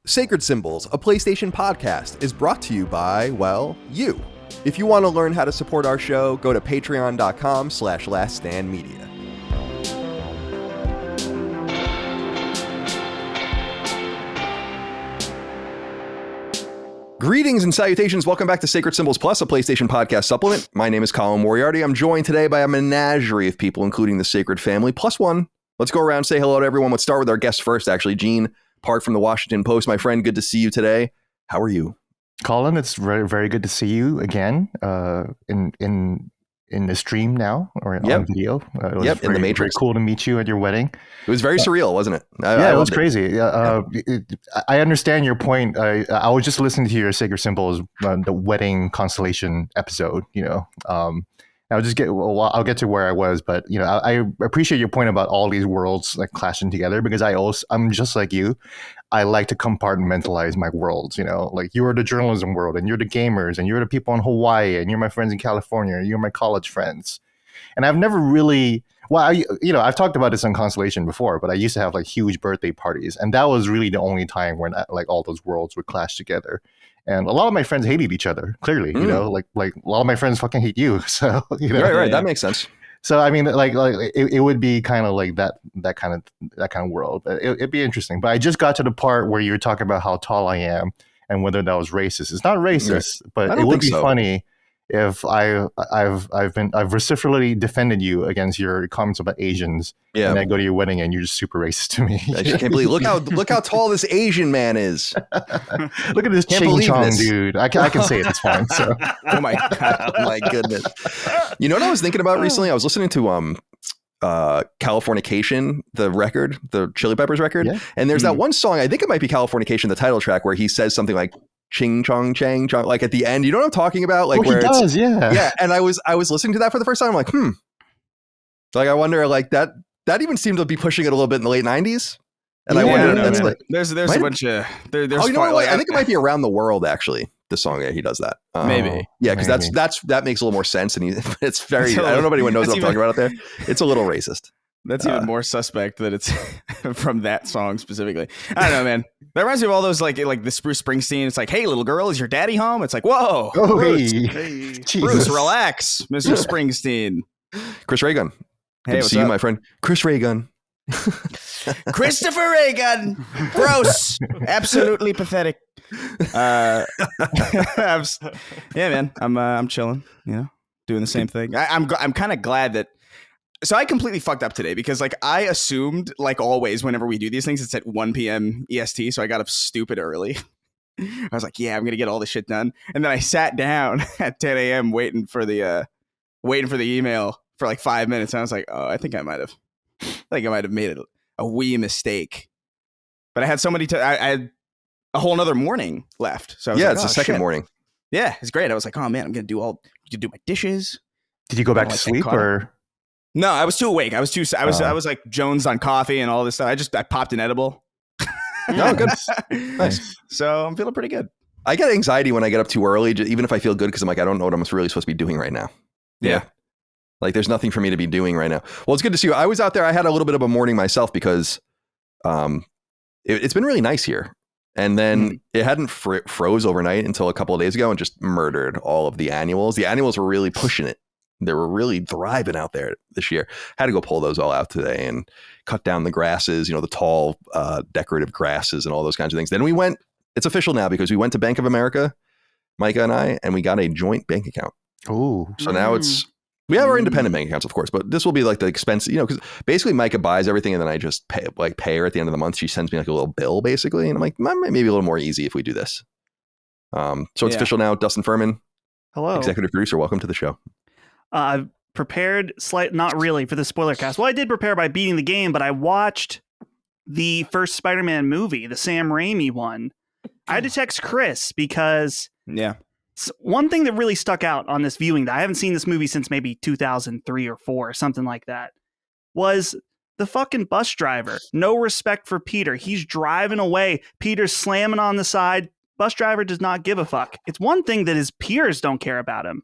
Sacred Symbols, a PlayStation podcast, is brought to you by, well, you. If you want to learn how to support our show, go to patreon.com/laststandmedia. Greetings and salutations. Welcome back to Sacred Symbols Plus, a PlayStation podcast supplement. My name is Colin Moriarty. I'm joined today by a menagerie of people, including the Sacred family, plus one. Let's go around and say hello to everyone. Let's start with our guest first, actually. Gene Park from the Washington Post. My friend, good to see you today. How are you? Colin, it's very, very good to see you again in the stream now, or on video. It was in the Matrix. Very cool to meet you at your wedding. It was very surreal, wasn't it? It was crazy. I understand your point. I was just listening to your Sacred Symbols, the wedding constellation episode. I'll get to where I was, but I appreciate your point about all these worlds like clashing together, because I'm just like you. I like to compartmentalize my worlds. Like you're the journalism world, and you're the gamers, and you're the people in Hawaii, and you're my friends in California, and you're my college friends. And I've never really, I've talked about this on Constellation before, but I used to have like huge birthday parties, and that was really the only time when like all those worlds would clash together. And a lot of my friends hated each other, clearly, like a lot of my friends fucking hate you. So, Right. That makes sense. So, I mean, like it would be kind of like that kind of world. It'd be interesting. But I just got to the part where you're talking about how tall I am and whether that was racist. It's not racist, but it would be funny if I've reciprocally defended you against your comments about Asians, and I go to your wedding and you're just super racist to me. I just can't believe. Look how tall this Asian man is. Look at this Ching Chong dude. I can say it. It's fine. So. Oh my god! Oh my goodness. You know what I was thinking about recently? I was listening to Californication, the Chili Peppers record, and there's that one song. I think it might be Californication, the title track, where he says something like "Ching Chong Chang Chong," like at the end. You know what I'm talking about? Like where he does, yeah. And I was listening to that for the first time. I'm like, Like I wonder, like that even seemed to be pushing it a little bit in the late '90s. And I wonder, that's like there's a bunch of there's. Oh, you know what? I think it might be "Around the World." Actually, the song that he does that. Maybe, because that makes a little more sense, and it's very. I don't know if anyone knows what I'm talking about out there. It's a little racist. That's even more suspect that it's from that song specifically. I don't know, man. That reminds me of all those like the Bruce Springsteen. It's like, hey, little girl, is your daddy home? It's like, whoa, Bruce, hey. Bruce, relax, Mr. Springsteen. Chris Raygun. Good to see you, my friend. Chris Raygun. Christopher Reagan. Gross. Absolutely pathetic. Yeah, man. I'm chilling. Doing the same thing. I'm kind of glad that. So I completely fucked up today because like I assumed, like always, whenever we do these things, it's at 1 p.m. EST. So I got up stupid early. I was like, yeah, I'm gonna get all this shit done, and then I sat down at 10 a.m. waiting for the email for like 5 minutes. And I was like, oh, I think I might have made a wee mistake. But I had so many. I had a whole nother morning left. So I was it's the second morning. Yeah, it's great. I was like, oh man, I'm gonna do my dishes. Did you go back to sleep or? No, I was too awake. I was like jonesed on coffee and all this stuff. I popped an edible. Oh, good. Nice. So I'm feeling pretty good. I get anxiety when I get up too early, even if I feel good, because I'm like, I don't know what I'm really supposed to be doing right now. Yeah. Like there's nothing for me to be doing right now. Well, it's good to see you. I was out there. I had a little bit of a morning myself because it's been really nice here. And then it hadn't froze overnight until a couple of days ago and just murdered all of the annuals. The annuals were really pushing it. They were really thriving out there this year. Had to go pull those all out today and cut down the grasses, the tall decorative grasses and all those kinds of things. Then we went, it's official now because we went to Bank of America, Micah and I, and we got a joint bank account. Oh, so now we have our independent bank accounts, of course, but this will be like the expense, because basically Micah buys everything and then I just pay her at the end of the month. She sends me like a little bill basically. And I'm like, maybe a little more easy if we do this. So it's official now. Dustin Furman. Hello. Executive producer. Welcome to the show. I've prepared not really for the Spoilercast. Well, I did prepare by beating the game, but I watched the first Spider-Man movie, the Sam Raimi one. I had to text Chris because one thing that really stuck out on this viewing, that I haven't seen this movie since maybe 2003 or 4 or something like that, was the fucking bus driver. No respect for Peter. He's driving away. Peter's slamming on the side. Bus driver does not give a fuck. It's one thing that his peers don't care about him.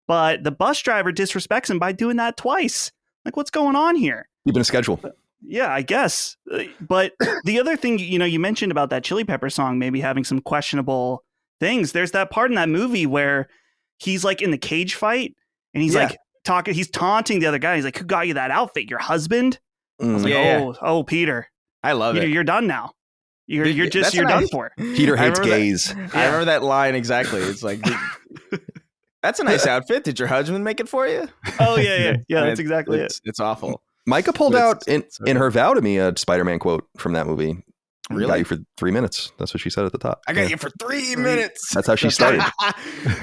But the bus driver disrespects him by doing that twice. Like, what's going on here? Keeping a schedule. Yeah, I guess. But the other thing, you mentioned about that Chili Pepper song maybe having some questionable things. There's that part in that movie where he's like in the cage fight and he's like he's taunting the other guy. He's like, "Who got you that outfit? Your husband?" I was like, "Oh, Peter. I love Peter, it. You're done now. You're done for." Peter hates gays. I remember that line exactly. It's like, that's a nice outfit. Did your husband make it for you? Oh yeah. That's exactly it. It's awful. Micah pulled out in her vow to me a Spider-Man quote from that movie. Really? Got you for 3 minutes. That's what she said at the top. I got you for 3 minutes. That's how she started.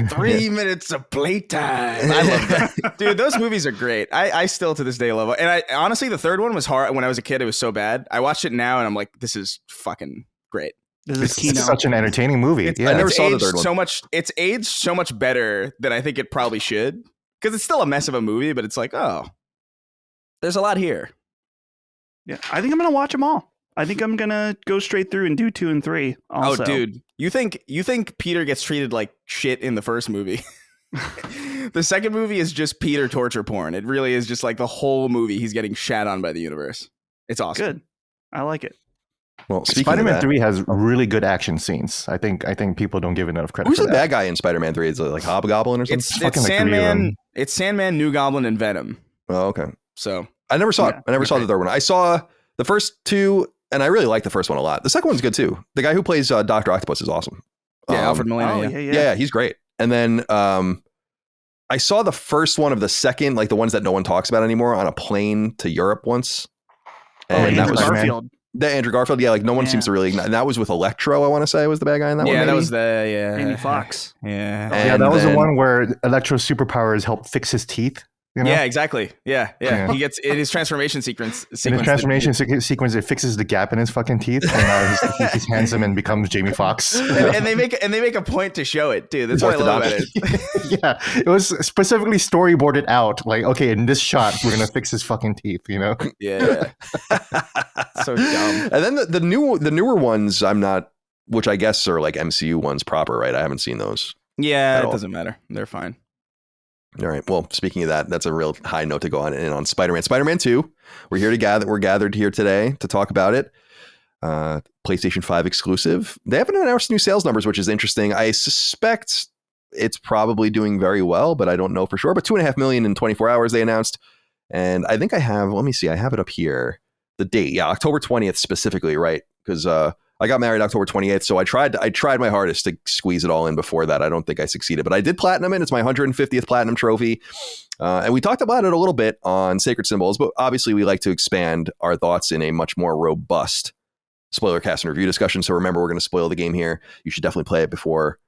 3 minutes of playtime. I love that. Dude, those movies are great. I still to this day love it. And I honestly, the third one was hard. When I was a kid, it was so bad. I watched it now and I'm like, this is fucking great. It's such an entertaining movie. I never saw the third one. It's aged so much better than I think it probably should. Because it's still a mess of a movie, but it's like, oh, there's a lot here. Yeah, I think I'm gonna watch them all. I think I'm gonna go straight through and do 2 and 3. Also. Oh, dude, you think Peter gets treated like shit in the first movie? The second movie is just Peter torture porn. It really is just like the whole movie. He's getting shat on by the universe. It's awesome. Good. I like it. Well, Spider-Man 3 has really good action scenes. I think people don't give enough credit. Who's for the bad guy in Spider-Man 3? Is it like Hobgoblin or something? It's Sandman. It's Sandman, New Goblin, and Venom. Oh, okay. So I never saw it. I never saw the third one. I saw the first two, and I really like the first one a lot. The second one's good too. The guy who plays Dr. Octopus is awesome. Yeah, Alfred Molina. Yeah, he's great. And then I saw the first one of the second, like the ones that no one talks about anymore, on a plane to Europe once. And that was Garfield. The Andrew Garfield, yeah, like no one seems to really. And that was with Electro, I want to say, was the bad guy in that one. Yeah, that was Amy Fox. Yeah, that was the one where Electro's superpowers helped fix his teeth. You know? Yeah, exactly. Yeah. He gets in his transformation sequence. In the transformation sequence, it fixes the gap in his fucking teeth, and now he's handsome and becomes Jamie Foxx. and they make a point to show it, dude. That's what I love about it. Yeah, it was specifically storyboarded out. Like, okay, in this shot, we're gonna fix his fucking teeth. You know? Yeah. So dumb. And then the newer ones, I'm not, which I guess are like MCU ones proper, right? I haven't seen those. Yeah, it doesn't matter. They're fine. All right. Well, speaking of that, that's a real high note to go on Spider-Man. Spider-Man 2. We're gathered here today to talk about it. PlayStation 5 exclusive. They haven't announced new sales numbers, which is interesting. I suspect it's probably doing very well, but I don't know for sure. But 2.5 million in 24 hours they announced. And I think I have it up here. The date. Yeah, October 20th specifically, right? Because I got married October 28th, so I tried my hardest to squeeze it all in before that. I don't think I succeeded, but I did platinum it. It's my 150th platinum trophy. And we talked about it a little bit on Sacred Symbols, but obviously we like to expand our thoughts in a much more robust Spoilercast and review discussion. So remember, we're going to spoil the game here. You should definitely play it before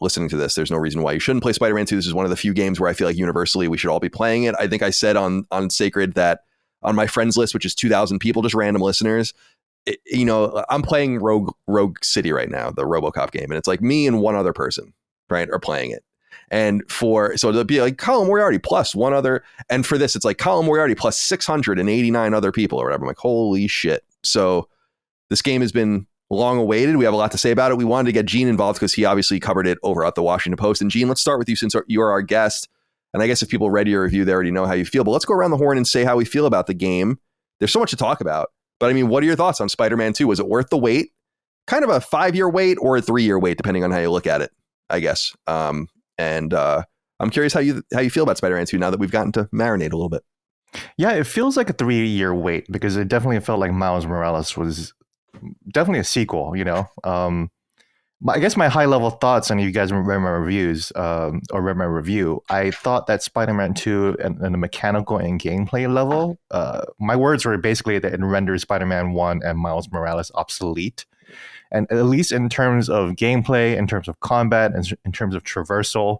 listening to this. There's no reason why you shouldn't play Spider-Man 2. This is one of the few games where I feel like universally we should all be playing it. I think I said on Sacred that on my friends list, which is 2,000 people, just random listeners, I'm playing Rogue City right now, the RoboCop game, and it's like me and one other person, right, are playing it. And so it'll be like Colin Moriarty plus one other, and for this, it's like Colin Moriarty plus 689 other people or whatever. I'm like, holy shit! So this game has been long awaited. We have a lot to say about it. We wanted to get Gene involved because he obviously covered it over at the Washington Post. And Gene, let's start with you since you're our guest. And I guess if people read your review, they already know how you feel. But let's go around the horn and say how we feel about the game. There's so much to talk about. But I mean, what are your thoughts on Spider-Man 2? Was it worth the wait? Kind of a 5-year wait or a 3-year wait, depending on how you look at it, I guess. And I'm curious how you feel about Spider-Man 2 now that we've gotten to marinate a little bit. Yeah, it feels like a 3-year wait because it definitely felt like Miles Morales was definitely a sequel, you know. I guess my high-level thoughts, and you guys remember my reviews or read my review, I thought that Spider-Man 2 and the mechanical and gameplay level, my words were basically that it renders Spider-Man 1 and Miles Morales obsolete. And at least in terms of gameplay, in terms of combat, and in terms of traversal,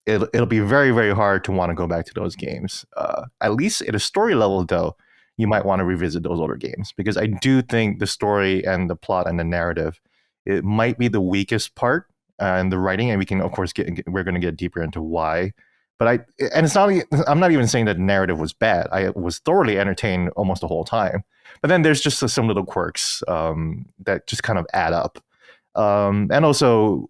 it'll be very, very hard to want to go back to those games. At least at a story level, though, you might want to revisit those older games because I do think the story and the plot and the narrative, it might be the weakest part in the writing, and we can, of course, we're going to get deeper into why. But I'm not even saying that the narrative was bad. I was thoroughly entertained almost the whole time. But then there's just some little quirks that just kind of add up. And also,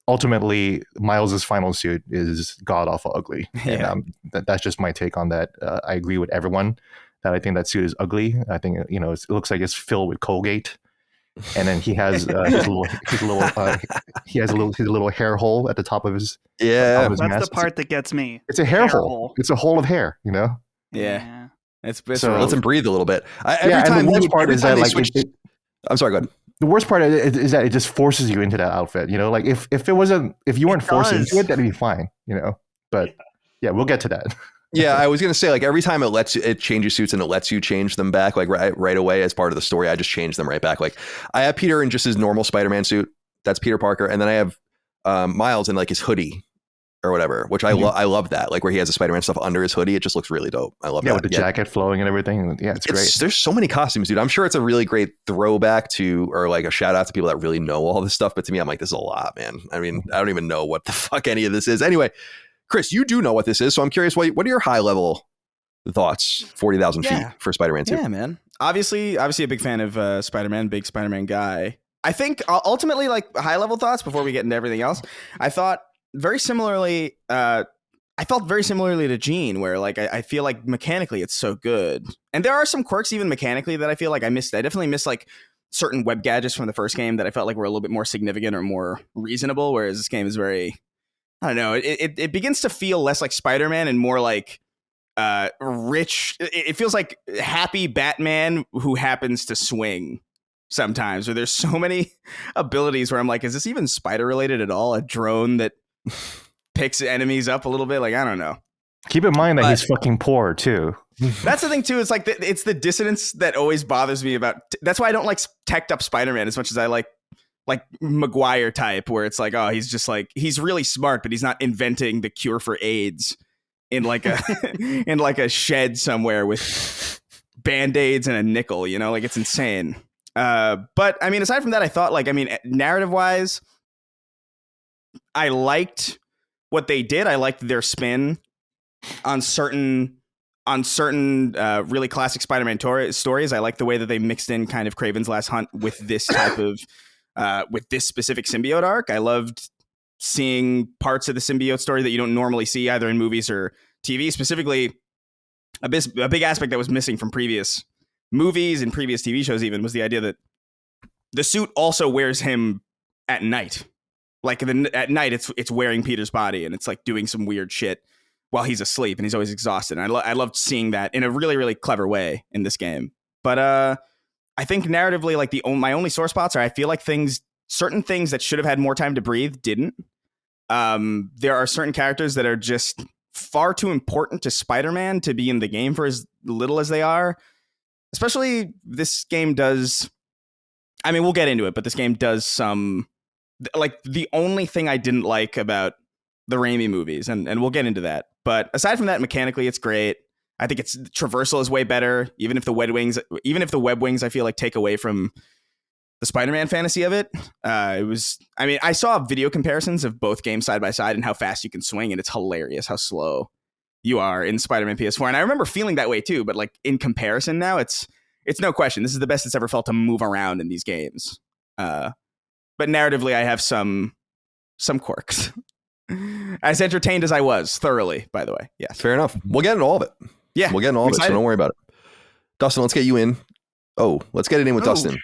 ultimately, Miles's final suit is god awful ugly. Yeah. And that's just my take on that. I agree with everyone that I think that suit is ugly. I think it looks like it's filled with Colgate, and then he has his little hair hole at the top of his That's mask. the part that gets me. It's a hair hole. It's a hole of hair. Yeah. It's Lets him breathe a little bit. And the worst part is that I'm sorry, go ahead. The worst part is that it just forces you into that outfit. Like if you weren't forced into it, that'd be fine. But yeah, we'll get to that. Yeah, I was gonna say, like, every time it changes suits and it lets you change them back, like right away as part of the story, I just change them right back. Like, I have Peter in just his normal Spider-Man suit. That's Peter Parker, and then I have Miles in like his hoodie or whatever, which I love that, like where he has the Spider-Man stuff under his hoodie. It just looks really dope. I love that. With the jacket flowing and everything. Yeah, it's great. There's so many costumes, dude. I'm sure it's a really great throwback to, or like a shout out to people that really know all this stuff. But to me, I'm like, this is a lot, man. I mean, I don't even know what the fuck any of this is. Anyway, Chris, you do know what this is, so I'm curious, what are your high level thoughts? 40,000 feet for Spider-Man 2. Yeah, man. Obviously a big fan of Spider-Man, big Spider-Man guy. I think ultimately, like, high level thoughts before we get into everything else. I felt very similarly to Gene, where like I feel like mechanically it's so good, and there are some quirks even mechanically that I feel like I missed. I definitely missed like certain web gadgets from the first game that I felt like were a little bit more significant or more reasonable, whereas this game is very, I don't know, it begins to feel less like Spider-Man and more like rich. It feels like happy Batman who happens to swing sometimes, or there's so many abilities where I'm like, is this even spider related at all? A drone that picks enemies up a little bit, like, I don't know. Keep in mind that he's fucking poor too. That's the thing too. It's like it's the dissonance that always bothers me about. That's why I don't like teched up Spider-Man as much as I like Maguire type, where it's like, oh, he's just like, he's really smart, but he's not inventing the cure for AIDS in like a in like a shed somewhere with band-aids and a nickel. Like, it's insane. But I mean, aside from that, I thought, like, I mean, narrative wise, I liked what they did. I liked their spin on certain really classic Spider-Man stories. I like the way that they mixed in kind of Kraven's Last Hunt with this type of with this specific symbiote arc. I loved seeing parts of the symbiote story that you don't normally see either in movies or TV. Specifically, a big aspect that was missing from previous movies and previous TV shows even was the idea that the suit also wears him at night. Like, at night, it's wearing Peter's body, and it's like doing some weird shit while he's asleep, and he's always exhausted. And I loved seeing that in a really, really clever way in this game. But I think narratively, like, my only sore spots are, I feel like certain things that should have had more time to breathe didn't. There are certain characters that are just far too important to Spider-Man to be in the game for as little as they are. Especially this game does, I mean, we'll get into it, but this game does some, like, the only thing I didn't like about the Raimi movies, and we'll get into that. But aside from that, mechanically, it's great. I think its traversal is way better, even if the web wings, I feel like, take away from the Spider-Man fantasy of it. I saw video comparisons of both games side by side and how fast you can swing, and it's hilarious how slow you are in Spider-Man PS4. And I remember feeling that way too, but like, in comparison now, it's no question, this is the best it's ever felt to move around in these games. But narratively, I have some quirks. As entertained as I was, thoroughly, by the way. Yes. Fair enough. We'll get into all of it. Yeah. We'll get into all of it, so don't worry about it. Dustin, let's get you in. Oh, let's get it in with Dustin.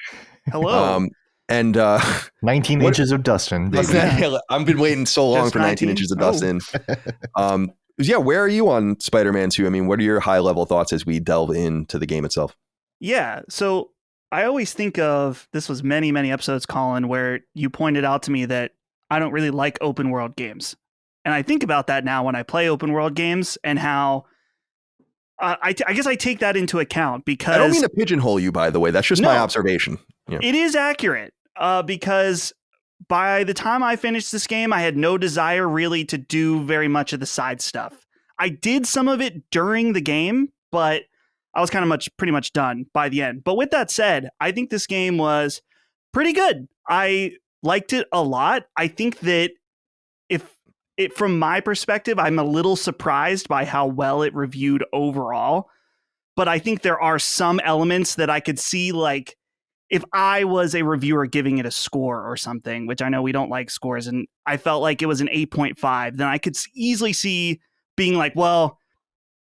Hello. And 19 inches of Dustin. I've been waiting so long Just for 19 inches of Dustin. Yeah, where are you on Spider-Man 2? I mean, what are your high level thoughts as we delve into the game itself? Yeah, so I always think of, this was many, many episodes, Colin, where you pointed out to me that I don't really like open world games. And I think about that now when I play open world games, and how I guess I take that into account, because I don't mean to pigeonhole you, by the way. That's just my observation. Yeah. It is accurate, because by the time I finished this game, I had no desire really to do very much of the side stuff. I did some of it during the game, but I was pretty much done by the end. But with that said, I think this game was pretty good. I liked it a lot. I think that from my perspective, I'm a little surprised by how well it reviewed overall. But I think there are some elements that I could see, like, if I was a reviewer giving it a score or something, which I know we don't like scores, and I felt like it was an 8.5, then I could easily see being like, well,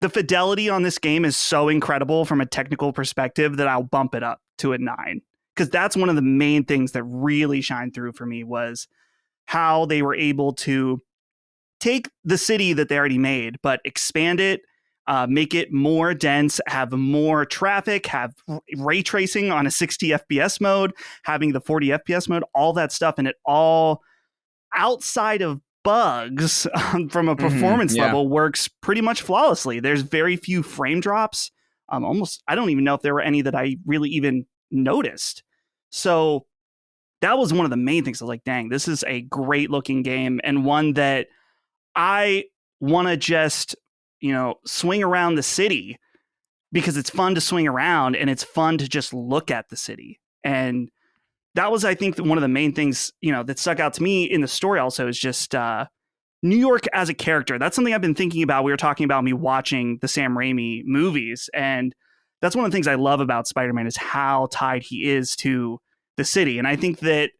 the fidelity on this game is so incredible from a technical perspective that I'll bump it up to a 9. Because that's one of the main things that really shined through for me was how they were able to take the city that they already made, but expand it, make it more dense, have more traffic, have ray tracing on a 60 FPS mode, having the 40 FPS mode, all that stuff. And it all outside of bugs from a performance level works pretty much flawlessly. There's very few frame drops. Almost, I don't even know if there were any that I really even noticed. So that was one of the main things. I was like, dang, this is a great looking game and one that I want to just, swing around the city because it's fun to swing around and it's fun to just look at the city. And that was, I think, one of the main things, that stuck out to me in the story also is just New York as a character. That's something I've been thinking about. We were talking about me watching the Sam Raimi movies. And that's one of the things I love about Spider-Man is how tied he is to the city. And I think that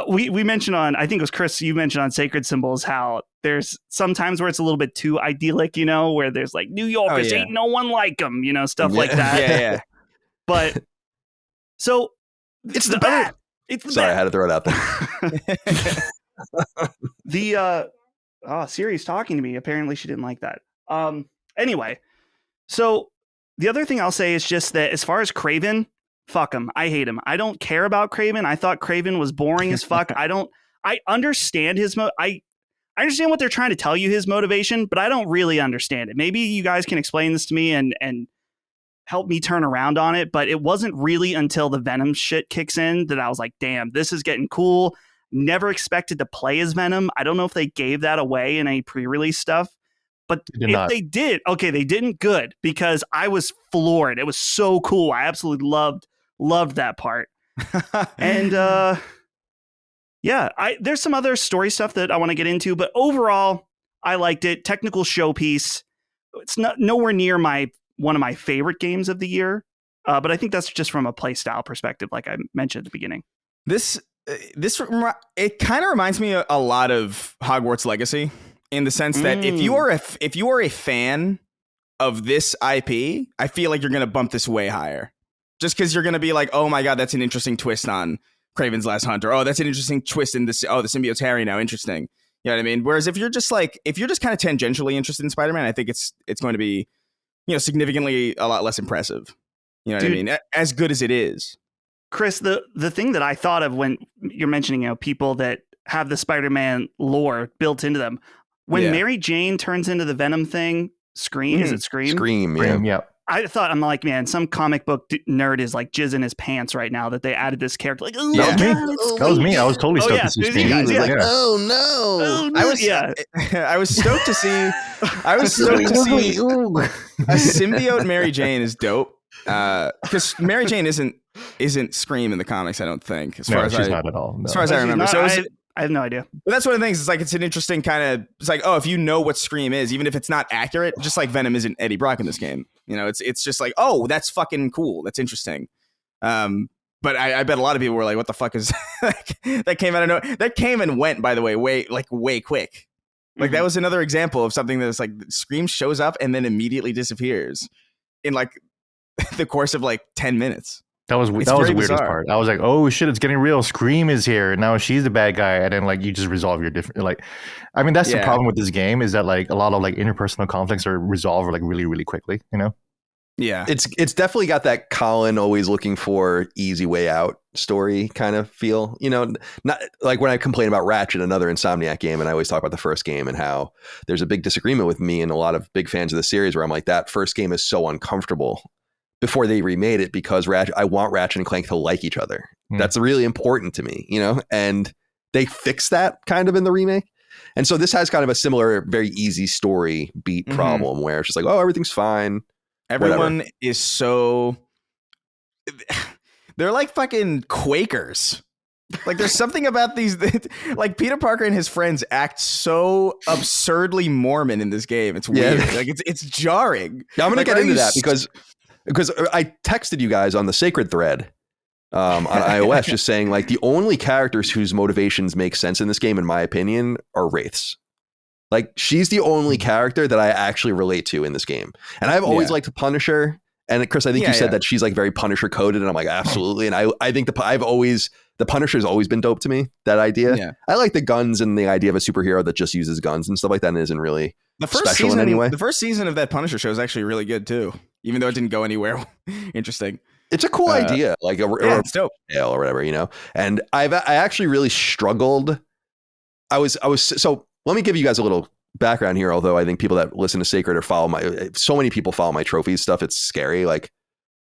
we mentioned on, I think it was Chris, you mentioned on Sacred Symbols, how there's sometimes where it's a little bit too idyllic, where there's like New Yorkers ain't no one like them, stuff like that. Yeah. But so It's the bat. It's the Sorry, bat. I had to throw it out there. Siri's talking to me. Apparently she didn't like that. Anyway, so the other thing I'll say is just that as far as Kraven, fuck him. I hate him. I don't care about Kraven. I thought Kraven was boring as fuck. I understand I understand what they're trying to tell you, his motivation, but I don't really understand it. Maybe you guys can explain this to me and help me turn around on it. But it wasn't really until the Venom shit kicks in that I was like, damn, this is getting cool. Never expected to play as Venom. I don't know if they gave that away in any pre-release stuff. But if they did, okay, they didn't, good, because I was floored. It was so cool. I absolutely loved that part. And there's some other story stuff that I want to get into, but overall, I liked it. Technical showpiece. It's nowhere near one of my favorite games of the year, but I think that's just from a play style perspective, like I mentioned at the beginning. It kind of reminds me a lot of Hogwarts Legacy in the sense that if you are a fan of this IP, I feel like you're going to bump this way higher. Just because you're going to be like, oh my God, that's an interesting twist on Kraven's Last Hunt, or oh, that's an interesting twist in this. Oh, the symbiote's Harry now, interesting. You know what I mean? Whereas if you're just kind of tangentially interested in Spider-Man, I think it's going to be, significantly a lot less impressive. You know what I mean? As good as it is. Chris, the thing that I thought of when you're mentioning, people that have the Spider-Man lore built into them, when Mary Jane turns into the Venom thing, Scream, is it Scream? Scream, yeah. I thought, I'm like, man, some comic book nerd is like jizzing his pants right now that they added this character. Like, oh, that was me. I was totally stoked to see Scream. Oh no! I was stoked to see. I was stoked to see a symbiote Mary Jane is dope. Because Mary Jane isn't Scream in the comics, I don't think. She's not at all. No. As far as I remember, I have no idea. But that's one of the things. It's like it's an interesting kind of. It's like, oh, if you know what Scream is, even if it's not accurate, just like Venom isn't Eddie Brock in this game. It's just like, oh, that's fucking cool. That's interesting. But I bet a lot of people were like, what the fuck is that came out of nowhere? That came and went, by the way, way quick. Like that was another example of something that's like Scream shows up and then immediately disappears in like the course of like 10 minutes. That was the weirdest part. I was like, oh shit, it's getting real. Scream is here. Now she's the bad guy. And then like you just resolve your different, like, I mean, that's the problem with this game is that like a lot of like interpersonal conflicts are resolved like really, really quickly, Yeah. It's definitely got that Colin always looking for easy way out story kind of feel, not like when I complain about Ratchet, another Insomniac game, and I always talk about the first game and how there's a big disagreement with me and a lot of big fans of the series where I'm like, that first game is so uncomfortable before they remade it because I want Ratchet and Clank to like each other. That's really important to me, and they fixed that kind of in the remake. And so this has kind of a similar, very easy story beat problem where it's just like, oh, everything's fine. Everyone is so... They're like fucking Quakers. Like there's something about these... Like Peter Parker and his friends act so absurdly Mormon in this game. It's weird. Like it's jarring. Yeah, I'm going to get into that because I texted you guys on the Sacred thread on iOS just saying like the only characters whose motivations make sense in this game, in my opinion, are Wraiths. Like, she's the only character that I actually relate to in this game. And I've always liked Punisher. And Chris, I think you said that she's like very Punisher coded, and I'm like, absolutely. And I think the Punisher's always been dope to me. That idea. Yeah. I like the guns and the idea of a superhero that just uses guns and stuff like that, and isn't really special in any way. The first season of that Punisher show is actually really good too, even though it didn't go anywhere interesting. It's a cool idea, like it's dope, or whatever, you know. And I actually really struggled. I was so. Let me give you guys a little background here, although I think people that listen to Sacred or so many people follow my trophies stuff, it's scary. Like,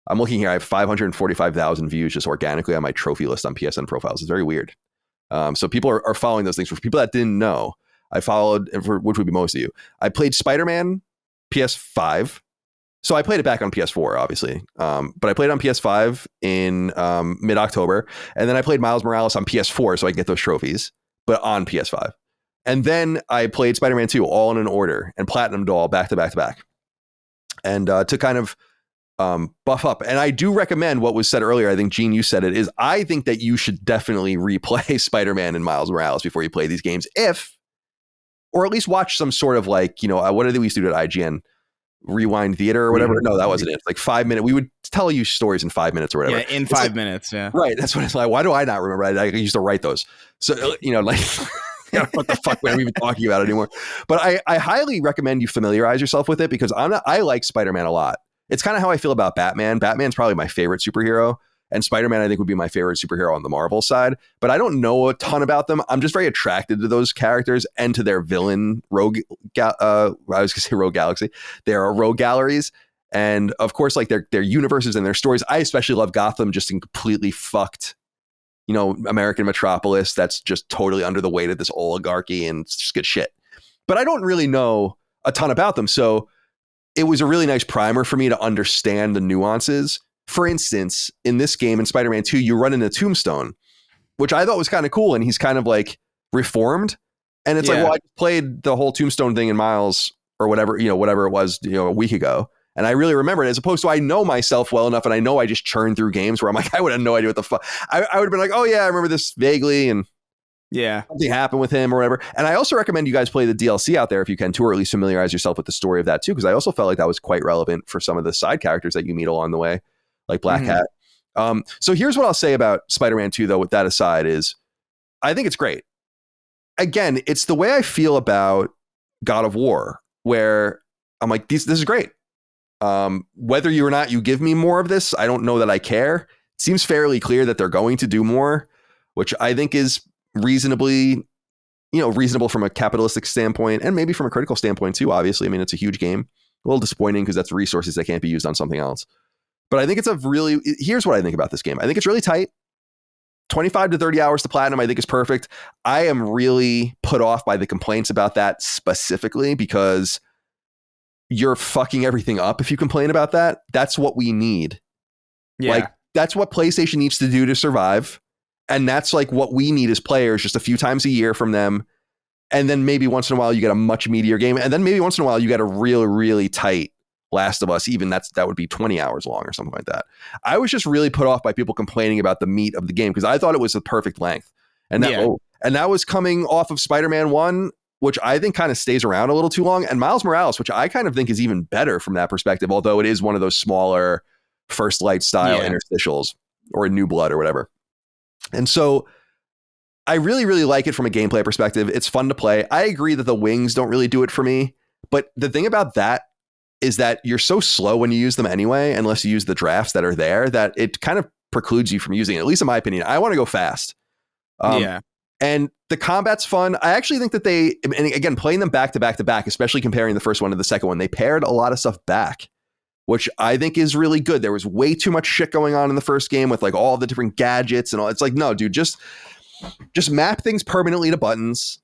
I'm looking here, I have 545,000 views just organically on my trophy list on PSN profiles. It's very weird. So people are following those things. For people that didn't know, I followed, which would be most of you, I played Spider-Man PS5. So I played it back on PS4, obviously, but I played it on PS5 in mid-October, and then I played Miles Morales on PS4 so I could get those trophies, but on PS5. And then I played Spider-Man 2 all in an order and platinumed all back to back to back. And to kind of buff up. And I do recommend what was said earlier. I think, Gene, you said it, is I think that you should definitely replay Spider-Man and Miles Morales before you play these games, or at least watch some sort of like, you know, what did we used to do at IGN? Rewind Theater or whatever. No, that wasn't it. It's like 5 minutes. We would tell you stories in 5 minutes or whatever. Yeah, in 5 minutes. Yeah. Right. That's what it's like. Why do I not remember? I used to write those. So, you know, like... what the fuck are we even talking about anymore? But I highly recommend you familiarize yourself with it, because I like Spider-Man a lot. It's kind of how I feel about Batman. Batman's probably my favorite superhero, and Spider-Man I think would be my favorite superhero on the Marvel side. But I don't know a ton about them. I'm just very attracted to those characters and to their villain rogue. I was gonna say Rogue Galaxy. There are rogue galleries, and of course, like their universes and their stories. I especially love Gotham, just in completely fucked, you know, American metropolis that's just totally under the weight of this oligarchy, and it's just good shit. But I don't really know a ton about them. So it was a really nice primer for me to understand the nuances. For instance, in this game, in Spider-Man 2, you run into Tombstone, which I thought was kind of cool. And he's kind of like reformed. And it's like, well, I just played the whole Tombstone thing in Miles or whatever it was, a week ago. And I really remember it, as opposed to I know myself well enough, and I know I just churn through games where I'm like, I would have no idea what the fuck. I would have been like, oh yeah, I remember this vaguely, and something happened with him or whatever. And I also recommend you guys play the DLC out there if you can too, or at least familiarize yourself with the story of that too, because I also felt like that was quite relevant for some of the side characters that you meet along the way, like Black Cat. So here's what I'll say about Spider-Man 2, though, with that aside, is I think it's great. Again, it's the way I feel about God of War, where I'm like, this is great. Whether you or not you give me more of this, I don't know that I care. It seems fairly clear that they're going to do more, which I think is reasonable from a capitalistic standpoint, and maybe from a critical standpoint too. Obviously, I mean, it's a huge game. A little disappointing because that's resources that can't be used on something else. But I think here's what I think about this game. I think it's really tight. 25 to 30 hours to platinum, I think, is perfect. I am really put off by the complaints about that specifically, because you're fucking everything up if you complain about that. That's what we need. Yeah. Like, that's what PlayStation needs to do to survive. And that's like what we need as players, just a few times a year from them. And then maybe once in a while you get a much meatier game. And then maybe once in a while you get a really, really tight Last of Us. Even that would be 20 hours long or something like that. I was just really put off by people complaining about the meat of the game, because I thought it was the perfect length. And that was coming off of Spider-Man 1, which I think kind of stays around a little too long, and Miles Morales, which I kind of think is even better from that perspective, although it is one of those smaller First Light style interstitials, or a New Blood or whatever. And so I really, really like it from a gameplay perspective. It's fun to play. I agree that the wings don't really do it for me, but the thing about that is that you're so slow when you use them anyway, unless you use the drafts that are there, that it kind of precludes you from using it, at least in my opinion. I want to go fast. And the combat's fun. I actually think that and again, playing them back to back to back, especially comparing the first one to the second one, they pared a lot of stuff back, which I think is really good. There was way too much shit going on in the first game with like all the different gadgets and all. It's like, no, dude, just map things permanently to buttons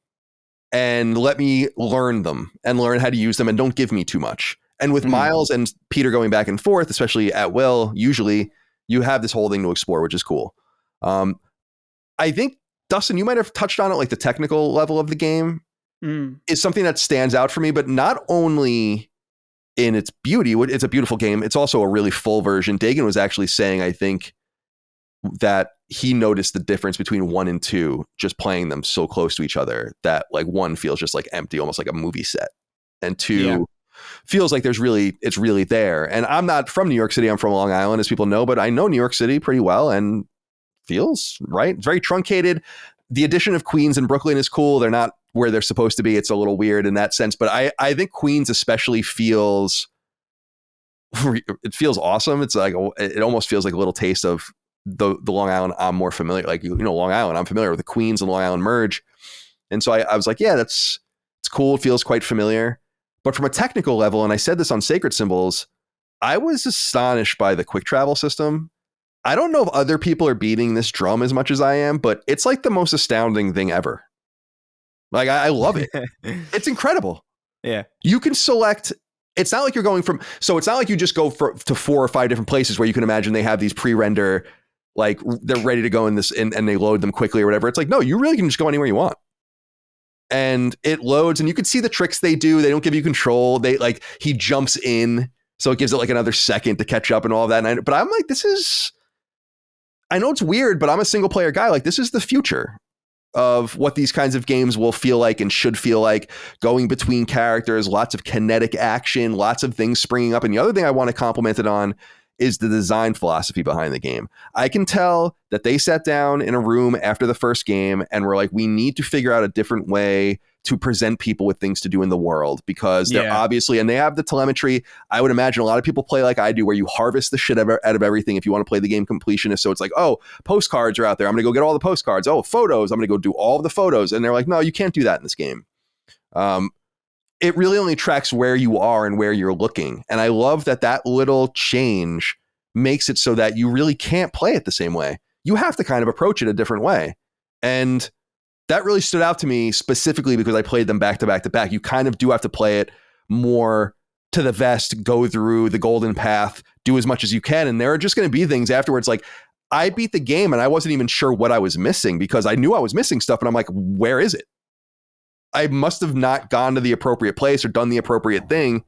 and let me learn them and learn how to use them, and don't give me too much. And with Miles and Peter going back and forth, especially at will, usually you have this whole thing to explore, which is cool. I think, Dustin, you might have touched on it, like the technical level of the game is something that stands out for me, but not only in its beauty. It's a beautiful game. It's also a really full version. Dagan was actually saying, I think, that he noticed the difference between 1 and 2 just playing them so close to each other that like 1 feels just like empty, almost like a movie set, and 2 feels like it's really there. And I'm not from New York City, I'm from Long Island, as people know, but I know New York City pretty well, and feels right. It's very truncated. The addition of Queens and Brooklyn is cool. They're not where they're supposed to be. It's a little weird in that sense, but I think Queens especially feels awesome. It's like, it almost feels like a little taste of the Long Island I'm more familiar, like, Long Island, I'm familiar with the Queens and Long Island merge. And so I was like, yeah, it's cool. It feels quite familiar. But from a technical level, and I said this on Sacred Symbols, I was astonished by the quick travel system. I don't know if other people are beating this drum as much as I am, but it's like the most astounding thing ever. Like, I love it. It's incredible. Yeah. You can select. It's not like you're going it's not like you just go to 4 or 5 different places where you can imagine they have these pre-render, like they're ready to go in this and they load them quickly or whatever. It's like, no, you really can just go anywhere you want. And it loads and you can see the tricks they do. They don't give you control. He jumps in. So it gives it like another second to catch up and all of that. But I'm like, I know it's weird, but I'm a single player guy. Like, this is the future of what these kinds of games will feel like and should feel like, going between characters, lots of kinetic action, lots of things springing up. And the other thing I want to compliment it on is the design philosophy behind the game. I can tell that they sat down in a room after the first game and were like, we need to figure out a different way to present people with things to do in the world, because they're obviously, and they have the telemetry. I would imagine a lot of people play like I do, where you harvest the shit out of everything if you want to play the game completionist. So it's like, oh, postcards are out there, I'm going to go get all the postcards. Oh, photos, I'm going to go do all of the photos. And they're like, no, you can't do that in this game. It really only tracks where you are and where you're looking. And I love that little change makes it so that you really can't play it the same way. You have to kind of approach it a different way. And that really stood out to me specifically because I played them back to back to back. You kind of do have to play it more to the vest, go through the golden path, do as much as you can. And there are just going to be things afterwards. Like, I beat the game and I wasn't even sure what I was missing because I knew I was missing stuff. And I'm like, where is it? I must have not gone to the appropriate place or done the appropriate thing.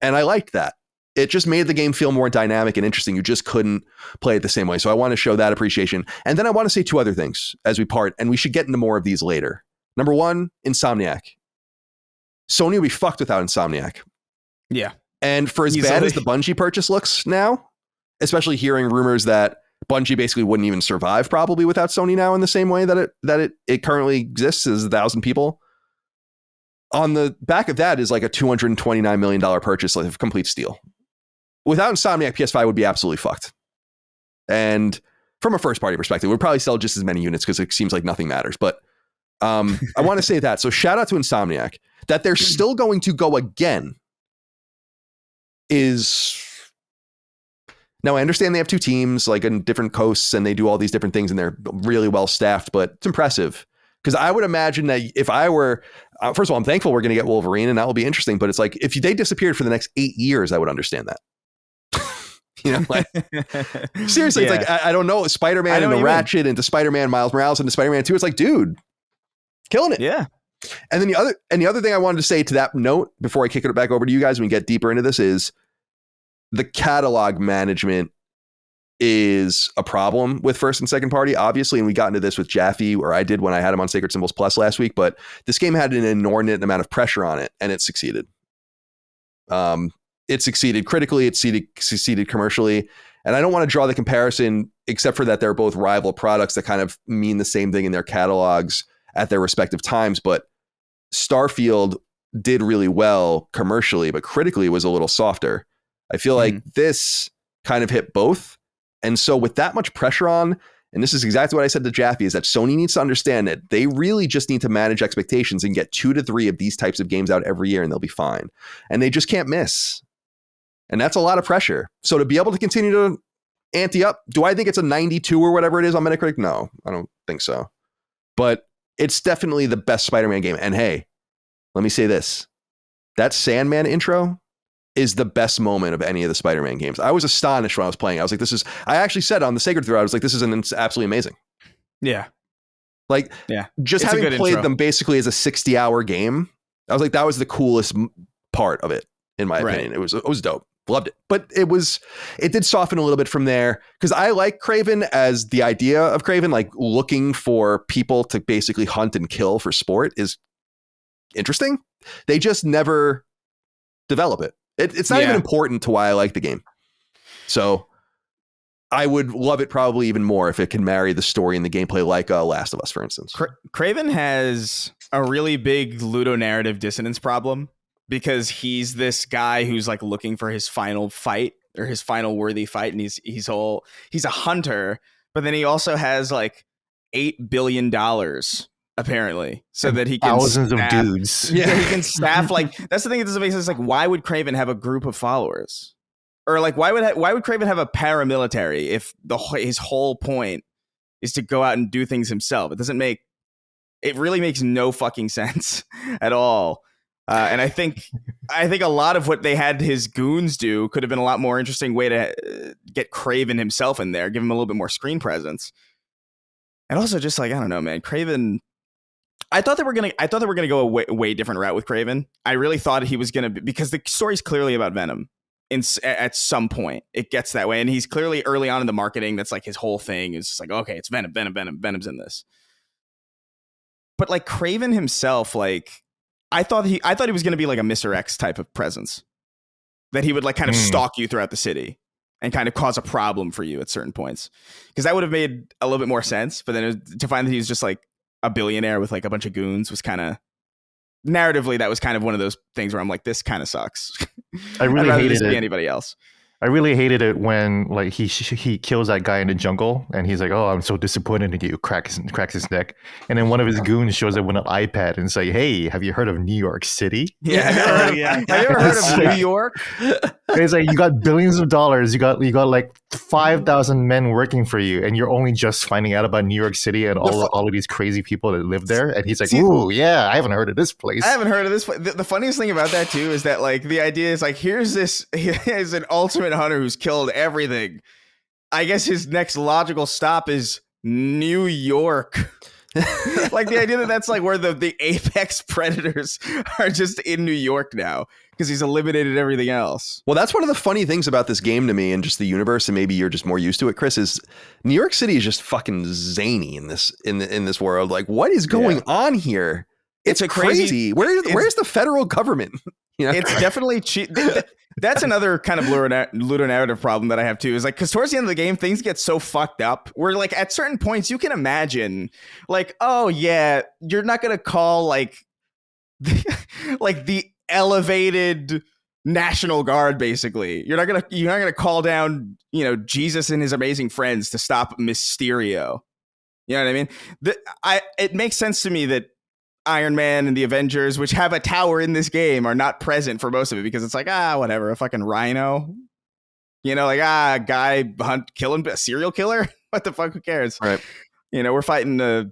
And I liked that. It just made the game feel more dynamic and interesting. You just couldn't play it the same way. So I want to show that appreciation. And then I want to say 2 other things as we part, and we should get into more of these later. Number 1, Insomniac. Sony will be fucked without Insomniac. Yeah. And for as bad as the Bungie purchase looks now, especially hearing rumors that Bungie basically wouldn't even survive probably without Sony now in the same way that it currently exists as 1,000 people. On the back of that is like a $229 million purchase, like a complete steal. Without Insomniac, PS5 would be absolutely fucked. And from a first party perspective, we'd probably sell just as many units because it seems like nothing matters. But I want to say that. So shout out to Insomniac. That they're still going to go again is... Now, I understand they have 2 teams like on different coasts and they do all these different things and they're really well staffed, but it's impressive. Because I would imagine that if I were... first of all, I'm thankful we're going to get Wolverine and that will be interesting. But it's like, if they disappeared for the next 8 years, I would understand that. Like, seriously, it's like, I don't know, Spider-Man into Ratchet into Spider-Man, Miles Morales into Spider-Man 2. It's like, dude, killing it. Yeah. And then the other thing I wanted to say to that note before I kick it back over to you guys when we get deeper into this is the catalog management is a problem with first and second party, obviously. And we got into this with Jaffe, or I did when I had him on Sacred Symbols Plus last week, but this game had an inordinate amount of pressure on it and it succeeded. It succeeded critically, it succeeded commercially. And I don't want to draw the comparison, except for that they're both rival products that kind of mean the same thing in their catalogs at their respective times. But Starfield did really well commercially, but critically it was a little softer. I feel like this kind of hit both. And so with that much pressure on, and this is exactly what I said to Jaffe, is that Sony needs to understand that they really just need to manage expectations and get 2 to 3 of these types of games out every year and they'll be fine. And they just can't miss. And that's a lot of pressure. So to be able to continue to ante up, do I think it's a 92 or whatever it is on Metacritic? No, I don't think so. But it's definitely the best Spider-Man game. And hey, let me say this. That Sandman intro is the best moment of any of the Spider-Man games. I was astonished when I was playing. I was like, I actually said on the Sacred Thread, I was like, this is absolutely amazing. Yeah. Like, just it's having played them basically as a 60-hour game, I was like, that was the coolest part of it, in my opinion. It was dope. loved it. But it did soften a little bit from there, because I like Craven as the idea of Craven, like looking for people to basically hunt and kill for sport is interesting. They just never develop it. It's not even important to why I like the game. So I would love it probably even more if it can marry the story and the gameplay like Last of Us, for instance. Craven has a really big ludonarrative dissonance problem, because he's this guy who's like looking for his final fight or his final worthy fight, and he's a hunter, but then he also has like $8 billion apparently, so that he can thousands of dudes. Yeah, he can staff, like, that's the thing that doesn't make sense. Like, why would Craven have a group of followers? Or like, why would Craven have a paramilitary if his whole point is to go out and do things himself? It really makes no fucking sense at all. And I think a lot of what they had his goons do could have been a lot more interesting way to get Craven himself in there, give him a little bit more screen presence. And also just like, I don't know, man, Craven, I thought they were going to go a way different route with Craven. I really thought he was going to, because the story's clearly about Venom. At some point it gets that way, and he's clearly early on in the marketing, that's like his whole thing is just like, okay, it's Venom's in this. But like Craven himself, like I thought he was going to be like a Mr. X type of presence, that he would like kind of stalk you throughout the city and kind of cause a problem for you at certain points, because that would have made a little bit more sense. But then to find that he's just like a billionaire with like a bunch of goons was kind of, narratively, that was kind of one of those things where I'm like, this kind of sucks. I really hated it. Be anybody else. I really hated it when like he kills that guy in the jungle, and he's like, "Oh, I'm so disappointed in you." Cracks his neck, and then one of his goons shows up with an iPad and say, "Hey, have you heard of New York City?" Yeah, have you ever heard of New York? It's like, you got billions of dollars, you got like 5,000 men working for you, and you're only just finding out about New York City and all of these crazy people that live there. And he's like, "Ooh, yeah, I haven't heard of this place." I haven't heard of this. The funniest thing about that too is that like the idea is like, here's an ultimate hunter who's killed everything. I guess his next logical stop is New York. Like the idea that that's like where the apex predators are, just in New York now, because he's eliminated everything else. Well, that's one of the funny things about this game to me, and just the universe, and maybe you're just more used to it, Chris, is New York City is just fucking zany in this world. Like, what is going on here? It's a crazy. Where's the federal government? You know? It's definitely cheap. That's another kind of ludonarrative problem that I have too, is like, because towards the end of the game, things get so fucked up where like at certain points you can imagine like, oh yeah, you're not going to call like the elevated National Guard, basically. You're not gonna call down, Jesus and his amazing friends to stop Mysterio. You know what I mean? It makes sense to me that Iron Man and the Avengers, which have a tower in this game, are not present for most of it, because it's like, whatever, a fucking rhino, guy killing a serial killer. What the fuck? Who cares? Right. We're fighting a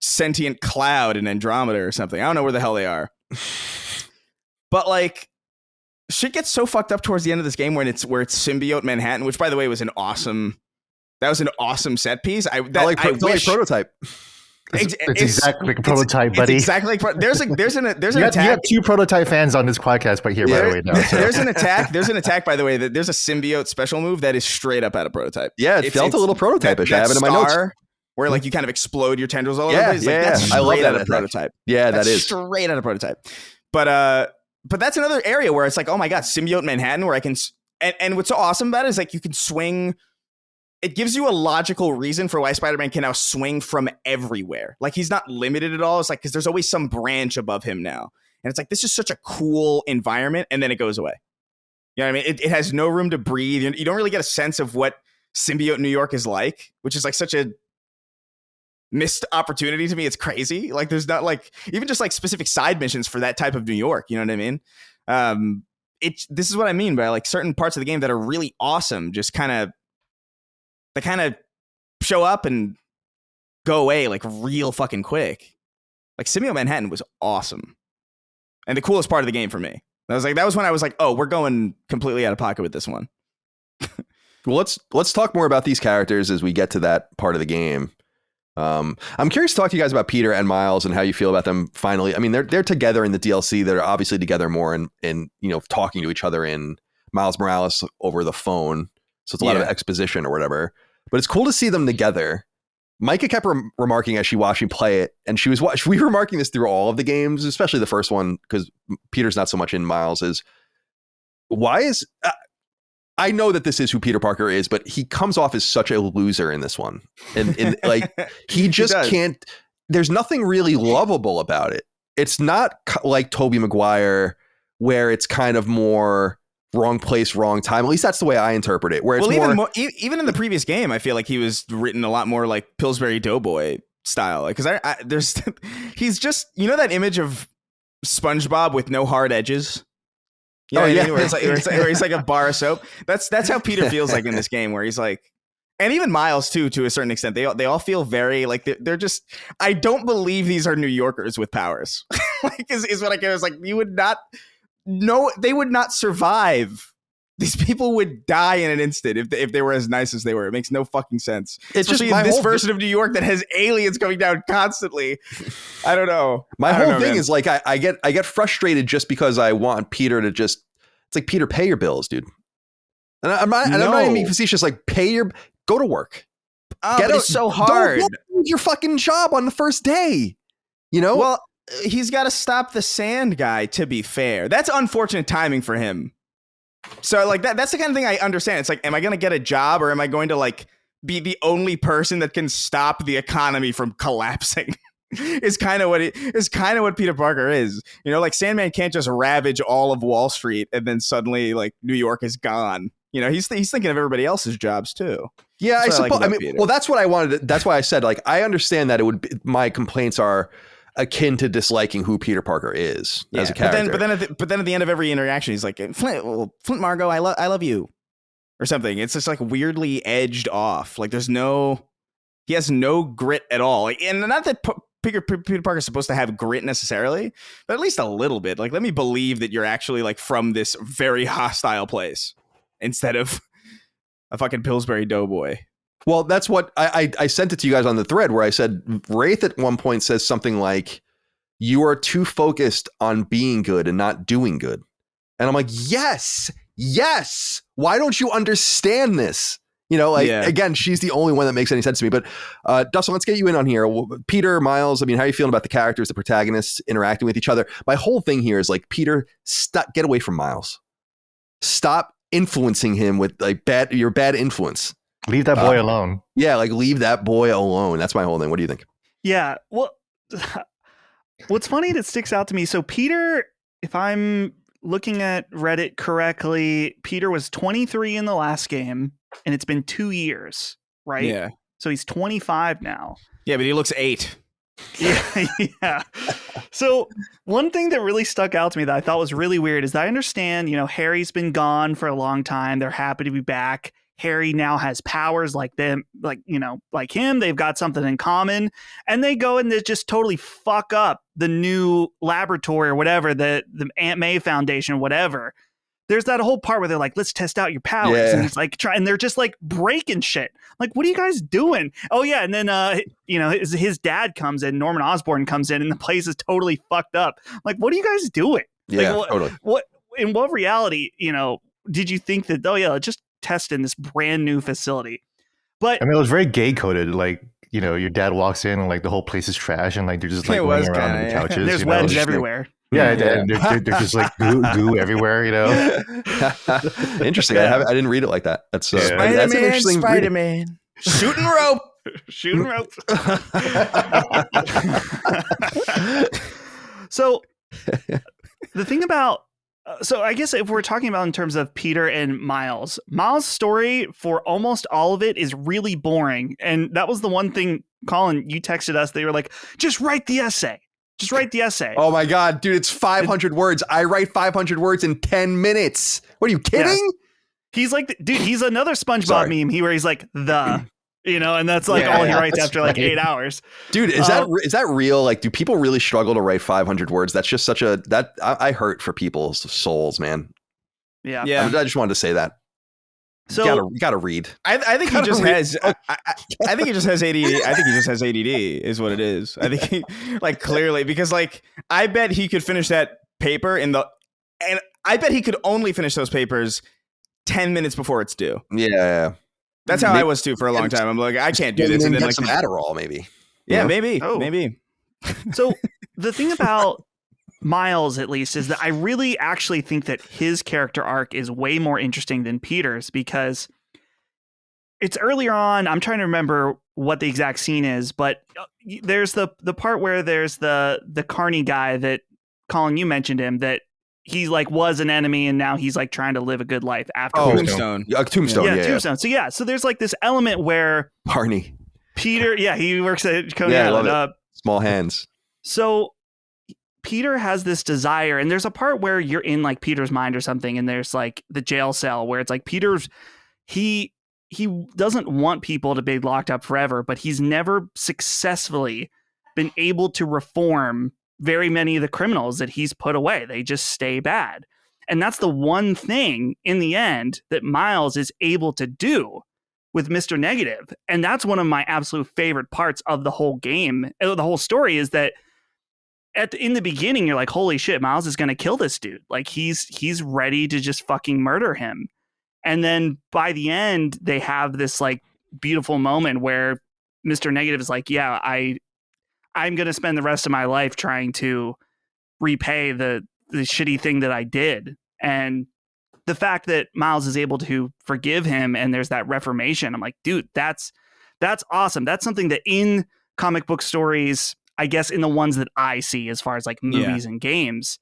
sentient cloud in Andromeda or something. I don't know where the hell they are. But like, shit gets so fucked up towards the end of this game where it's symbiote Manhattan, which by the way was an awesome set piece. I like prototype. It's exactly like a prototype, buddy. It's exactly like there's an attack. You have two prototype fans on this podcast by here, by the way. Now, so. There's an attack, by the way. That there's a symbiote special move that is straight up out of prototype. Yeah, it felt a little prototype-ish. I have it in my notes. Where like you kind of explode your tendrils all over the place. That's I love that out of prototype. Yeah, that is straight out of prototype. But that's another area where it's like, oh my god, symbiote Manhattan, where I can. And what's so awesome about it is like you can swing. It gives you a logical reason for why Spider-Man can now swing from everywhere. Like he's not limited at all. It's like, because there's always some branch above him now. And it's like, this is such a cool environment. And then it goes away. You know what I mean? It has no room to breathe. You don't really get a sense of what symbiote New York is like, which is like such a missed opportunity to me. It's crazy. Like there's not like even just like specific side missions for that type of New York. You know what I mean? This is what I mean by like certain parts of the game that are really awesome. Just they kind of show up and go away like real fucking quick. Like Symbiote Manhattan was awesome. And the coolest part of the game for me. That was when I was like, oh, we're going completely out of pocket with this one. Well, let's talk more about these characters as we get to that part of the game. I'm curious to talk to you guys about Peter and Miles and how you feel about them finally. I mean, they're together in the DLC. They're obviously together more in talking to each other in Miles Morales over the phone. So it's a lot of exposition or whatever. But it's cool to see them together. Micah kept remarking as she watched me play it, and we were remarking this through all of the games, especially the first one, because Peter's not so much in Miles, is why is... I know that this is who Peter Parker is, but he comes off as such a loser in this one. And like, he just can't... There's nothing really lovable about it. It's not like Tobey Maguire, where it's kind of more wrong place, wrong time. At least that's the way I interpret it. Where it's even in the previous game, I feel like he was written a lot more like Pillsbury Doughboy style. Because there's he's just, you know, that image of SpongeBob with no hard edges. You know what I mean? Where he's like a bar of soap. That's how Peter feels like in this game, where he's like, and even Miles too, to a certain extent. They all feel very like they're just. I don't believe these are New Yorkers with powers. Like is what I get. It's like you would not. No, they would not survive. These people would die in an instant if they were as nice as they were. It makes no fucking sense. It's especially just in this version of New York that has aliens coming down constantly. I don't know. My whole thing is like I get frustrated just because I want Peter to just. It's like, Peter, pay your bills, dude. And I'm not even being facetious. Like, go to work. Oh, it's so hard. Don't do your fucking job on the first day. You know. Well, he's got to stop the sand guy, to be fair. That's unfortunate timing for him. So like that's the kind of thing I understand. It's like, am I going to get a job, or am I going to like be the only person that can stop the economy from collapsing? Is kind of what Peter Parker is. You know, like Sandman can't just ravage all of Wall Street and then suddenly like New York is gone. You know, he's thinking of everybody else's jobs too. Yeah, I suppose. I mean, well, that's what I wanted. That's why I said, like, I understand that it would be, my complaints are akin to disliking who Peter Parker is as a character. But then at the end of every interaction, he's like, Flint Margot, I love you, or something. It's just like weirdly edged off. Like he has no grit at all. Like, and not that Peter Parker is supposed to have grit necessarily, but at least a little bit. Like, let me believe that you're actually like from this very hostile place instead of a fucking Pillsbury Doughboy. Well, that's what I sent it to you guys on the thread, where I said Wraith at one point says something like, you are too focused on being good and not doing good. And I'm like, yes. Why don't you understand this? You know, like, again, she's the only one that makes any sense to me. But Dustin, let's get you in on here. Peter, Miles, I mean, how are you feeling about the characters, the protagonists interacting with each other? My whole thing here is like, Peter, get away from Miles. Stop influencing him with like your bad influence. Leave that boy alone. Yeah, like leave that boy alone. That's my whole thing. What do you think? Yeah, well, what's funny that sticks out to me. So Peter, if I'm looking at Reddit correctly, Peter was 23 in the last game, and it's been 2 years, right? Yeah. So he's 25 now. Yeah, but he looks 8. Yeah. So one thing that really stuck out to me that I thought was really weird is that I understand, you know, Harry's been gone for a long time. They're happy to be back. Harry now has powers like them, like, you know, like him. They've got something in common, and they go and they just totally fuck up the new laboratory or whatever, the Aunt May Foundation, whatever. There's that whole part where they're like, let's test out your powers. And it's like, and they're just like breaking shit. Like, what are you guys doing? Oh yeah. And then, you know, his dad comes in, Norman Osborn comes in, and the place is totally fucked up. Like, what are you guys doing? Yeah, like, totally. In what reality, you know, did you think that, oh yeah, just test in this brand new facility? But I mean, it was very gay coded. Like, you know, your dad walks in and like the whole place is trash, and like they're just like laying around on the couches. There's webs everywhere. Yeah, and they're just like goo everywhere, you know. Interesting. I didn't read it like that. That's that's an interesting. Spider-Man, shooting rope. So the thing about, so I guess if we're talking about in terms of Peter and Miles' story for almost all of it is really boring. And that was the one thing, Colin, you texted us. They were like, just write the essay. Just write the essay. Oh my God, dude, it's 500 words. I write 500 words in 10 minutes. What are you kidding? Yeah. He's like, dude, he's another SpongeBob meme where he's like, you know, and that's like all he writes after like 8 hours. Dude, is that real? Like, do people really struggle to write 500 words? That's just I hurt for people's souls, man. Yeah. I just wanted to say that. So you gotta read. I think he just has. I think he just has ADD. I think he just has ADD, is what it is. I think he, like, clearly, because like I bet he could finish that paper and I bet he could only finish those papers 10 minutes before it's due. Yeah. That's how I was too for a long time. I'm like, I can't do this. And then get like some Adderall, maybe. yeah, Yeah. maybe. So the thing about Miles, at least, is that I really actually think that his character arc is way more interesting than Peter's, because it's earlier on. I'm trying to remember what the exact scene is, but there's the part where there's the Carney guy that, Colin, you mentioned him, that he like was an enemy and now he's like trying to live a good life after. Tombstone. Tombstone. Yeah, Yeah. Tombstone. So there's like this element where Barney. Peter, he works at Coney Yeah, I Island. love it. Small hands. So Peter has this desire, and there's a part where you're in like Peter's mind or something, and there's like the jail cell where it's like Peter's he doesn't want people to be locked up forever, but he's never successfully been able to reform very many of the criminals that he's put away. They just stay bad. And that's the one thing in the end that Miles is able to do with Mr. Negative. And that's one of my absolute favorite parts of the whole game. The whole story is that in the beginning, you're like, holy shit, Miles is going to kill this dude. Like he's ready to just fucking murder him. And then by the end, they have this like beautiful moment where Mr. Negative is like, yeah, I'm going to spend the rest of my life trying to repay the shitty thing that I did. And the fact that Miles is able to forgive him and there's that reformation, I'm like, dude, that's awesome. That's something that in comic book stories, I guess in the ones that I see as far as like movies and games,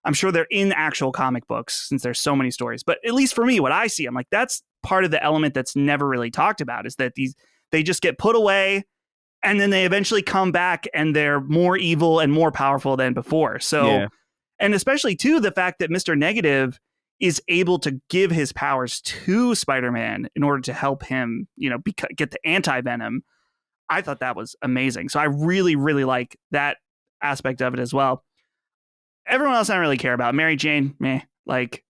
I'm sure they're in actual comic books since there's so many stories. But at least for me, what I see, I'm like, that's part of the element that's never really talked about, is that they just get put away and then they eventually come back and they're more evil and more powerful than before. So, and especially too, the fact that Mr. Negative is able to give his powers to Spider-Man in order to help him, get the anti-venom. I thought that was amazing. So I really, really like that aspect of it as well. Everyone else I don't really care about. Mary Jane, meh. Like,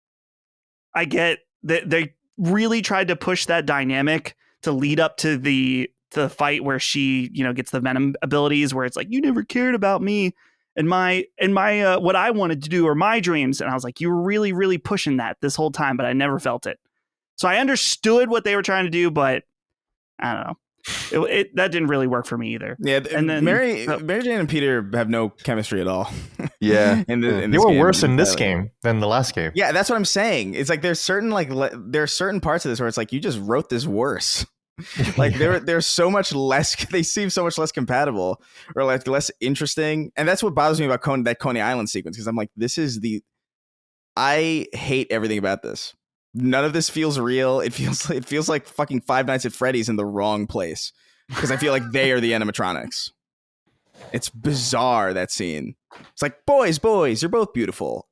I get that they really tried to push that dynamic to lead up to the fight where she, gets the venom abilities, where it's like, you never cared about me and my what I wanted to do or my dreams. And I was like, you were really, really pushing that this whole time, but I never felt it. So I understood what they were trying to do, but I don't know. That didn't really work for me either. Yeah, and then Mary Jane and Peter have no chemistry at all. Yeah, they were worse in this game than the last game. Yeah, that's what I'm saying. It's like there's certain there are certain parts of this where it's like you just wrote this worse. Like they're so much less. They seem so much less compatible or like less interesting, and that's what bothers me about that Coney Island sequence, because I'm like, I hate everything about this. None of this feels real. It feels like fucking Five Nights at Freddy's in the wrong place, because I feel like they are the animatronics. It's bizarre, that scene. It's like, boys, you're both beautiful.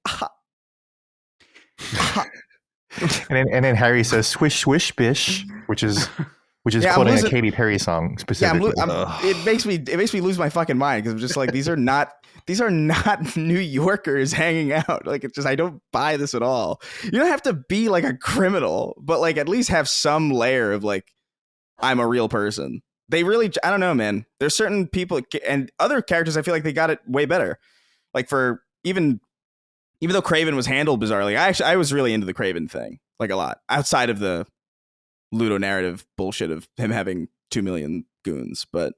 and then Harry says swish swish bish, which is quoting a Katy Perry song specifically. Yeah, it makes me lose my fucking mind, because I'm just like, these are not New Yorkers hanging out. Like, it's just, I don't buy this at all. You don't have to be like a criminal, but like at least have some layer of like, I'm a real person. They really, I don't know, man. There's certain people and other characters, I feel like they got it way better. Like for even though Kraven was handled bizarrely, I was really into the Kraven thing, like a lot, outside of the Ludo narrative bullshit of him having 2 million goons. But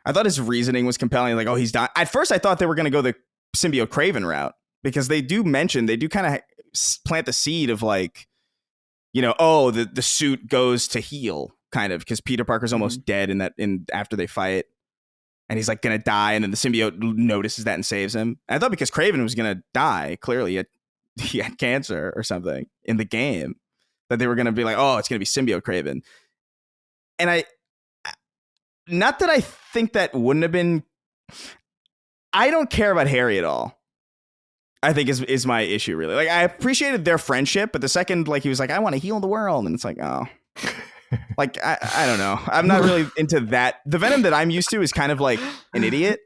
I thought his reasoning was compelling. Like, oh, he's not. At first, I thought they were going to go the symbiote Kraven route, because they do kind of plant the seed of like, the suit goes to heal, kind of, because Peter Parker's almost dead in after they fight, and he's like going to die, and then the symbiote notices that and saves him. And I thought because Kraven was going to die, clearly he had cancer or something in the game, that they were going to be like, oh, it's going to be symbiote Kraven. And not that I think that wouldn't have been. I don't care about Harry at all, I think is my issue, really. Like, I appreciated their friendship, but the second like he was like, I want to heal the world, and it's like, oh, like I don't know. I'm not really into that. The Venom that I'm used to is kind of like an idiot,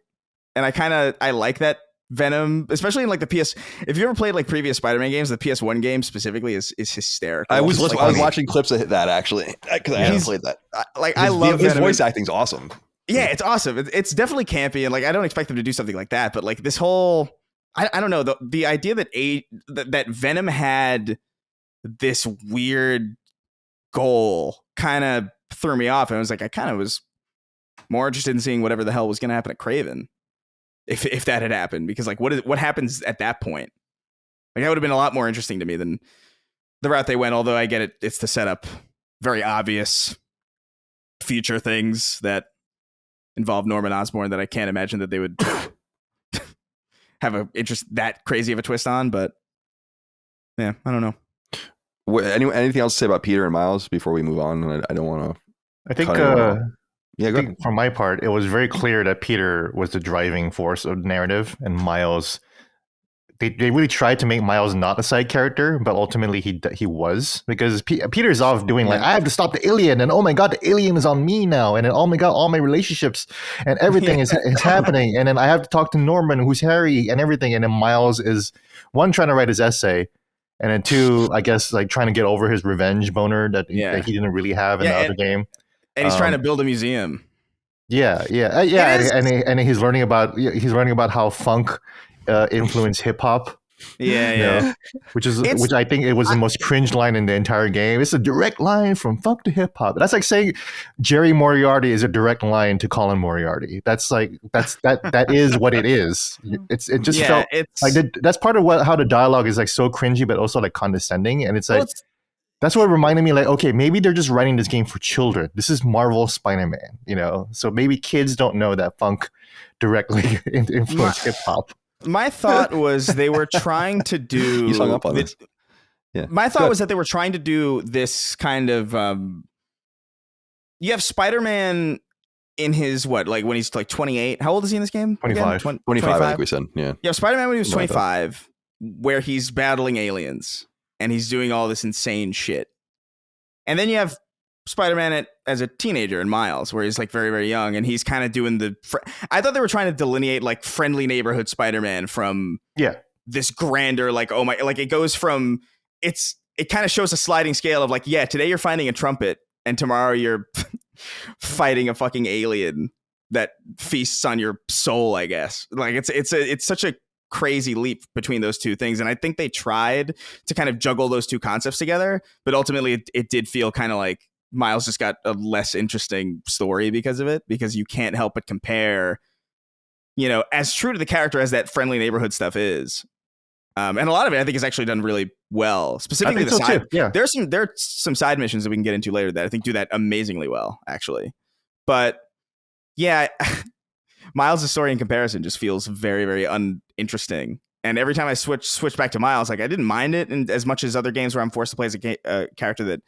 and I like that Venom, especially in like the PS. If you ever played like previous Spider-Man games, the PS1 game specifically is hysterical. I was watching clips of that actually, because I haven't played that. I love his Venom. voice acting's awesome. Yeah, it's awesome. It's definitely campy, and like I don't expect them to do something like that. But like this whole, I don't know, the idea that Venom had this weird goal kind of threw me off. And I was like, I kind of was more interested in seeing whatever the hell was going to happen at Kraven if that had happened, because like what happens at that point? Like that would have been a lot more interesting to me than the route they went. Although I get it, it's to set up very obvious future things that involve Norman Osborn that I can't imagine that they would have a interest that crazy of a twist on. But yeah, I don't know. Anything else to say about Peter and Miles before we move on? I don't want to. I think, yeah, I think from my part, it was very clear that Peter was the driving force of the narrative, and Miles. They really tried to make Miles not a side character, but ultimately he was, because Peter's off doing like, I have to stop the alien, and oh my god, the alien is on me now, and then oh my god, all my relationships and everything is happening, and then I have to talk to Norman, who's Harry, and everything, and then Miles is one trying to write his essay, and then two, I guess, like trying to get over his revenge boner that he didn't really have in the other game, and he's trying to build a museum. And he's learning about how funk influenced hip hop. Which I think it was the most cringe line in the entire game. It's a direct line from funk to hip hop. That's like saying Jerry Moriarty is a direct line to Colin Moriarty. That is what it is. It just felt like that's part of how the dialogue is like so cringy, but also like condescending. And it's like that's what reminded me, like, okay, maybe they're just writing this game for children. This is Marvel Spider-Man, so maybe kids don't know that funk directly influenced hip hop. My thought was they were trying to do. You hung up on this. Yeah. My thought was that they were trying to do this kind of. You have Spider-Man in his like when he's like 28. How old is he in this game? 25. 25, I think we said. Yeah. Yeah, Spider-Man when he was 25, where he's battling aliens and he's doing all this insane shit. And then you have Spider-Man as a teenager in Miles, where he's like very, very young, and he's kind of doing I thought they were trying to delineate like friendly neighborhood Spider-Man from this grander, like, oh my, like it goes from it kind of shows a sliding scale of like, yeah, today you're finding a trumpet and tomorrow you're fighting a fucking alien that feasts on your soul, I guess. Like it's such a crazy leap between those two things, and I think they tried to kind of juggle those two concepts together, but ultimately it did feel kind of like Miles just got a less interesting story because of it, because you can't help but compare, as true to the character as that friendly neighborhood stuff is. And a lot of it I think is actually done really well, specifically the side. Yeah. There are some side missions that we can get into later that I think do that amazingly well, actually. But yeah, Miles' story in comparison just feels very, very uninteresting. And every time I switch back to Miles, like I didn't mind it, and as much as other games where I'm forced to play as a character that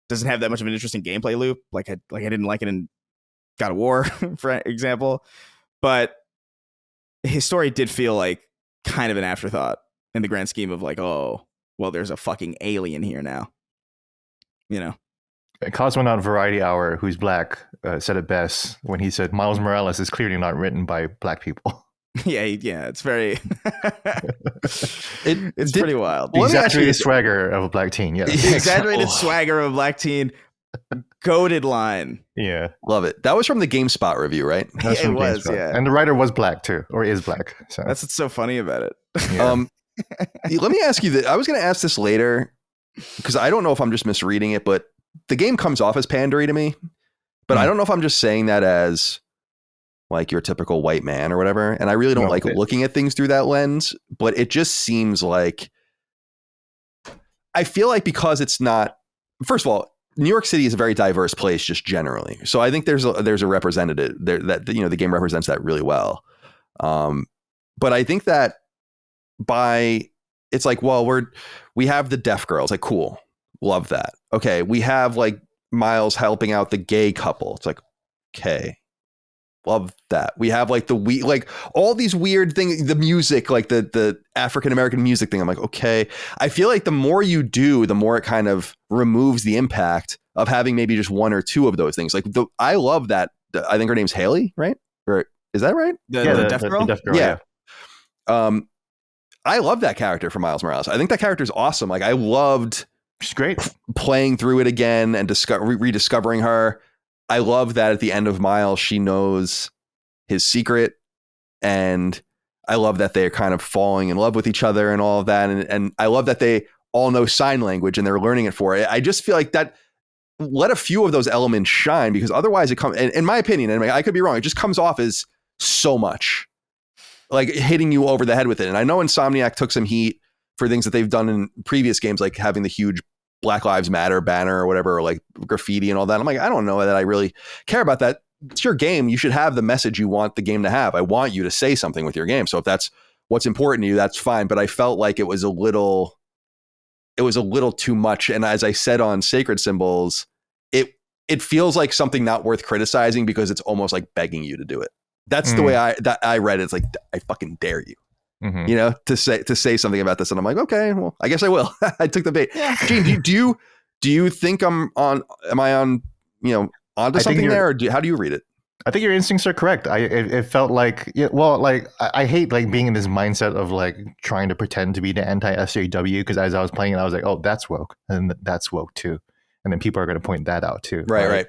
doesn't have that much of an interesting gameplay loop. Like I didn't like it in God of War, for example. But his story did feel like kind of an afterthought in the grand scheme of like, oh, well, there's a fucking alien here now. Cosmonaut Variety Hour, who's black, said it best when he said Miles Morales is clearly not written by black people. Yeah, it's very. It's pretty wild. The exaggerated swagger of a black teen. Yeah, the exaggerated swagger of a black teen. Goated line. Yeah, love it. That was from the GameSpot review, right? It was. Yeah, and the writer was black too, or is black. So that's what's so funny about it. Yeah. Let me ask you that. I was going to ask this later because I don't know if I'm just misreading it, but the game comes off as pandery to me. But I don't know if I'm just saying that as like your typical white man or whatever. And I really don't like looking at things through that lens, but it just seems like, I feel like because it's not, first of all, New York City is a very diverse place just generally. So I think there's a representative there that, the game represents that really well. But I think that it's like, well, we have the deaf girls, like, cool. Love that. Okay. We have like Miles helping out the gay couple. It's like, okay. Love that. We have like like all these weird things, the music, like the African-American music thing. I'm like, okay. I feel like the more you do, the more it kind of removes the impact of having maybe just one or two of those things. Like I love that. I think her name's Haley, right? Or is that right? The deaf girl? The deaf girl, yeah. I love that character from Miles Morales. I think that character is awesome. Like I loved she's great playing through it again and rediscovering her. I love that at the end of Miles, she knows his secret, and I love that they're kind of falling in love with each other and all of that. And I love that they all know sign language and they're learning it for it. I just feel like that let a few of those elements shine, because otherwise it comes, in my opinion, and I could be wrong, it just comes off as so much like hitting you over the head with it. And I know Insomniac took some heat for things that they've done in previous games, like having the huge Black Lives Matter banner or whatever, or like graffiti and all that. I'm like, I don't know that I really care about that. It's your game. You should have the message you want the game to have. I want you to say something with your game. So if that's what's important to you, that's fine. But I felt like it was a little too much. And as I said on Sacred Symbols, it feels like something not worth criticizing because it's almost like begging you to do it. That's the way I read it. It's like, I fucking dare you, you know, to say something about this. And I'm like, okay, well, I guess I will. I took the bait. Yeah. Gene, do you think am I on, you know, onto something there, or how do you read it? I think your instincts are correct. It felt like, like I hate like being in this mindset of like trying to pretend to be the anti-SJW, because as I was playing it, I was like, oh, that's woke, and that's woke too, and then people are going to point that out too. Right.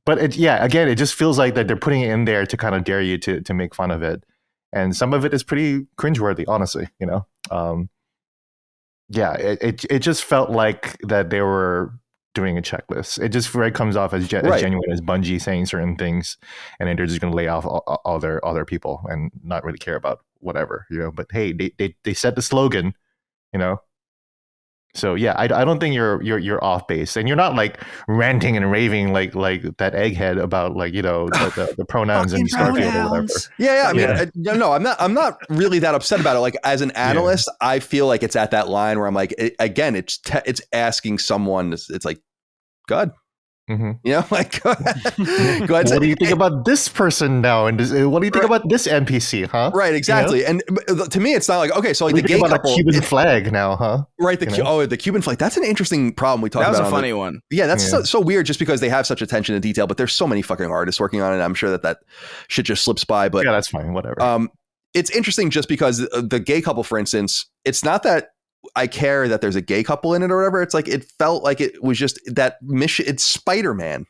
But again, it just feels like that they're putting it in there to kind of dare you to make fun of it, and some of it is pretty cringeworthy, honestly. You know, it just felt like that they were doing a checklist. It just comes off as genuine as Bungie saying certain things, and then they're just going to lay off all their other people and not really care about whatever, you know. But hey, they set the slogan, you know. So yeah, I don't think you're off base, and you're not like ranting and raving like that egghead about like, you know, the pronouns in Starfield or whatever. Yeah. I mean, no, I'm not really that upset about it. Like as an analyst, I feel like it's at that line where I'm like, it's asking someone. It's like, God. You know, like, go ahead. What do you think about this person now? And what do you think about this NPC, huh? Right, exactly. You know? And to me, it's not like, okay, so like the gay couple, Cuban flag now, huh? Right, the Cuban flag. That's an interesting problem we talked about. That was a funny one. Yeah, that's so weird, just because they have such attention to detail. But there's so many fucking artists working on it. I'm sure that shit just slips by. But yeah, that's fine. Whatever. It's interesting just because the gay couple, for instance, it's not that I care that there's a gay couple in it or whatever. It's like, it felt like it was just that mission. It's Spider-Man.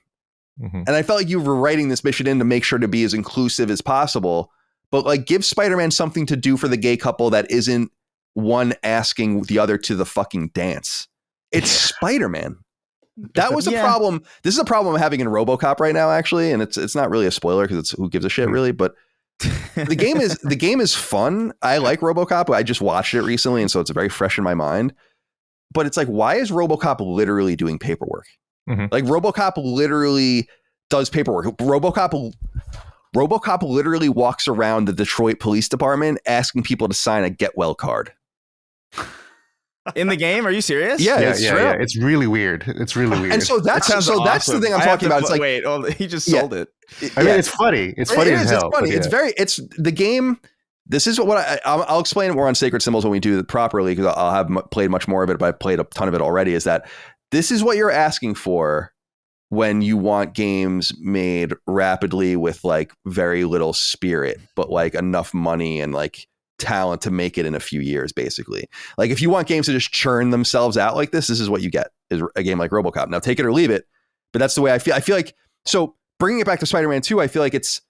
And I felt like you were writing this mission in to make sure to be as inclusive as possible, but like give Spider-Man something to do for the gay couple that isn't one asking the other to the fucking dance. It's Spider-Man. That was a problem. This is a problem I'm having in RoboCop right now, actually. And it's not really a spoiler because it's who gives a shit really, but the game is fun. I like RoboCop. I just watched it recently, and so it's very fresh in my mind. But it's like, why is RoboCop literally doing paperwork? Like RoboCop literally does paperwork. RoboCop literally walks around the Detroit Police Department asking people to sign a get well card. In the game? Are you serious? Yeah. It's really weird. And so that's awesome. That's the thing I'm talking about. It's like, wait, he just sold it. I mean, it's funny. It's funny as hell. It's funny. It's the game. This is what I'll explain it more on Sacred Symbols when we do it properly, because I'll have played much more of it, but I've played a ton of it already. Is that this is what you're asking for when you want games made rapidly with like very little spirit, but like enough money and like talent to make it in a few years, basically. Like if you want games to just churn themselves out like this is what you get, is a game like RoboCop. Now take it or leave it, but that's the way I feel. I feel like, so bringing it back to Spider-Man 2, I feel like it's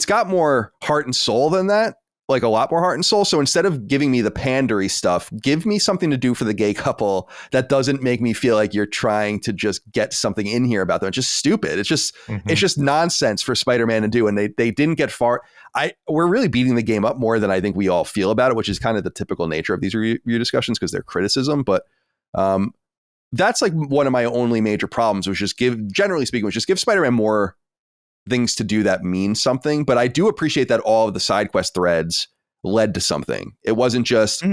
got more heart and soul than that. Like a lot more heart and soul. So instead of giving me the pandery stuff, give me something to do for the gay couple that doesn't make me feel like you're trying to just get something in here about them. It's just stupid. It's just nonsense for Spider-Man to do. And they didn't get far. We're really beating the game up more than I think we all feel about it, which is kind of the typical nature of these review discussions because they're criticism. But that's like one of my only major problems was generally speaking, give Spider-Man more things to do that mean something. But I do appreciate that all of the side quest threads led to something. It wasn't just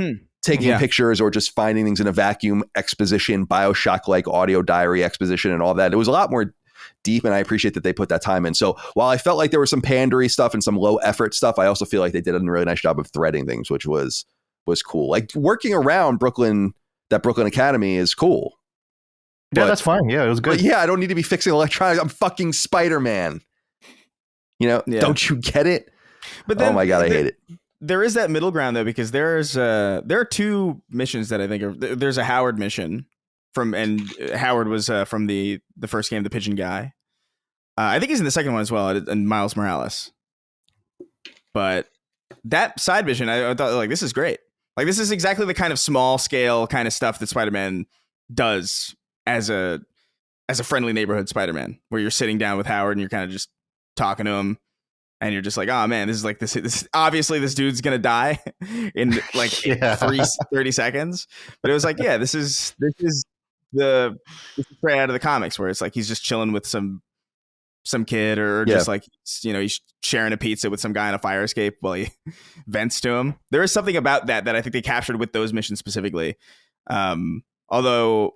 taking pictures or just finding things in a vacuum exposition, BioShock like audio diary exposition and all that. It was a lot more deep, and I appreciate that they put that time in. So while I felt like there was some pandery stuff and some low effort stuff, I also feel like they did a really nice job of threading things, which was cool. Like working around Brooklyn Academy is cool. Yeah, that's fine. Yeah, it was good. But yeah, I don't need to be fixing electronics. I'm fucking Spider-Man. You know, don't you get it? But then, oh my God, I hate it. There is that middle ground though, because there are two missions that I think there's a Howard mission and Howard was from the first game, the Pigeon Guy. I think he's in the second one as well, and Miles Morales. But that side mission, I thought like this is great. Like this is exactly the kind of small scale kind of stuff that Spider-Man does as a friendly neighborhood Spider-Man, where you're sitting down with Howard and you're kind of just talking to him, and you're just like, oh man, this is like this obviously this dude's gonna die in like 30 seconds. But it was like, yeah, this is straight out of the comics, where it's like he's just chilling with some kid, or just like, he's sharing a pizza with some guy on a fire escape while he vents to him. There is something about that I think they captured with those missions specifically. Although,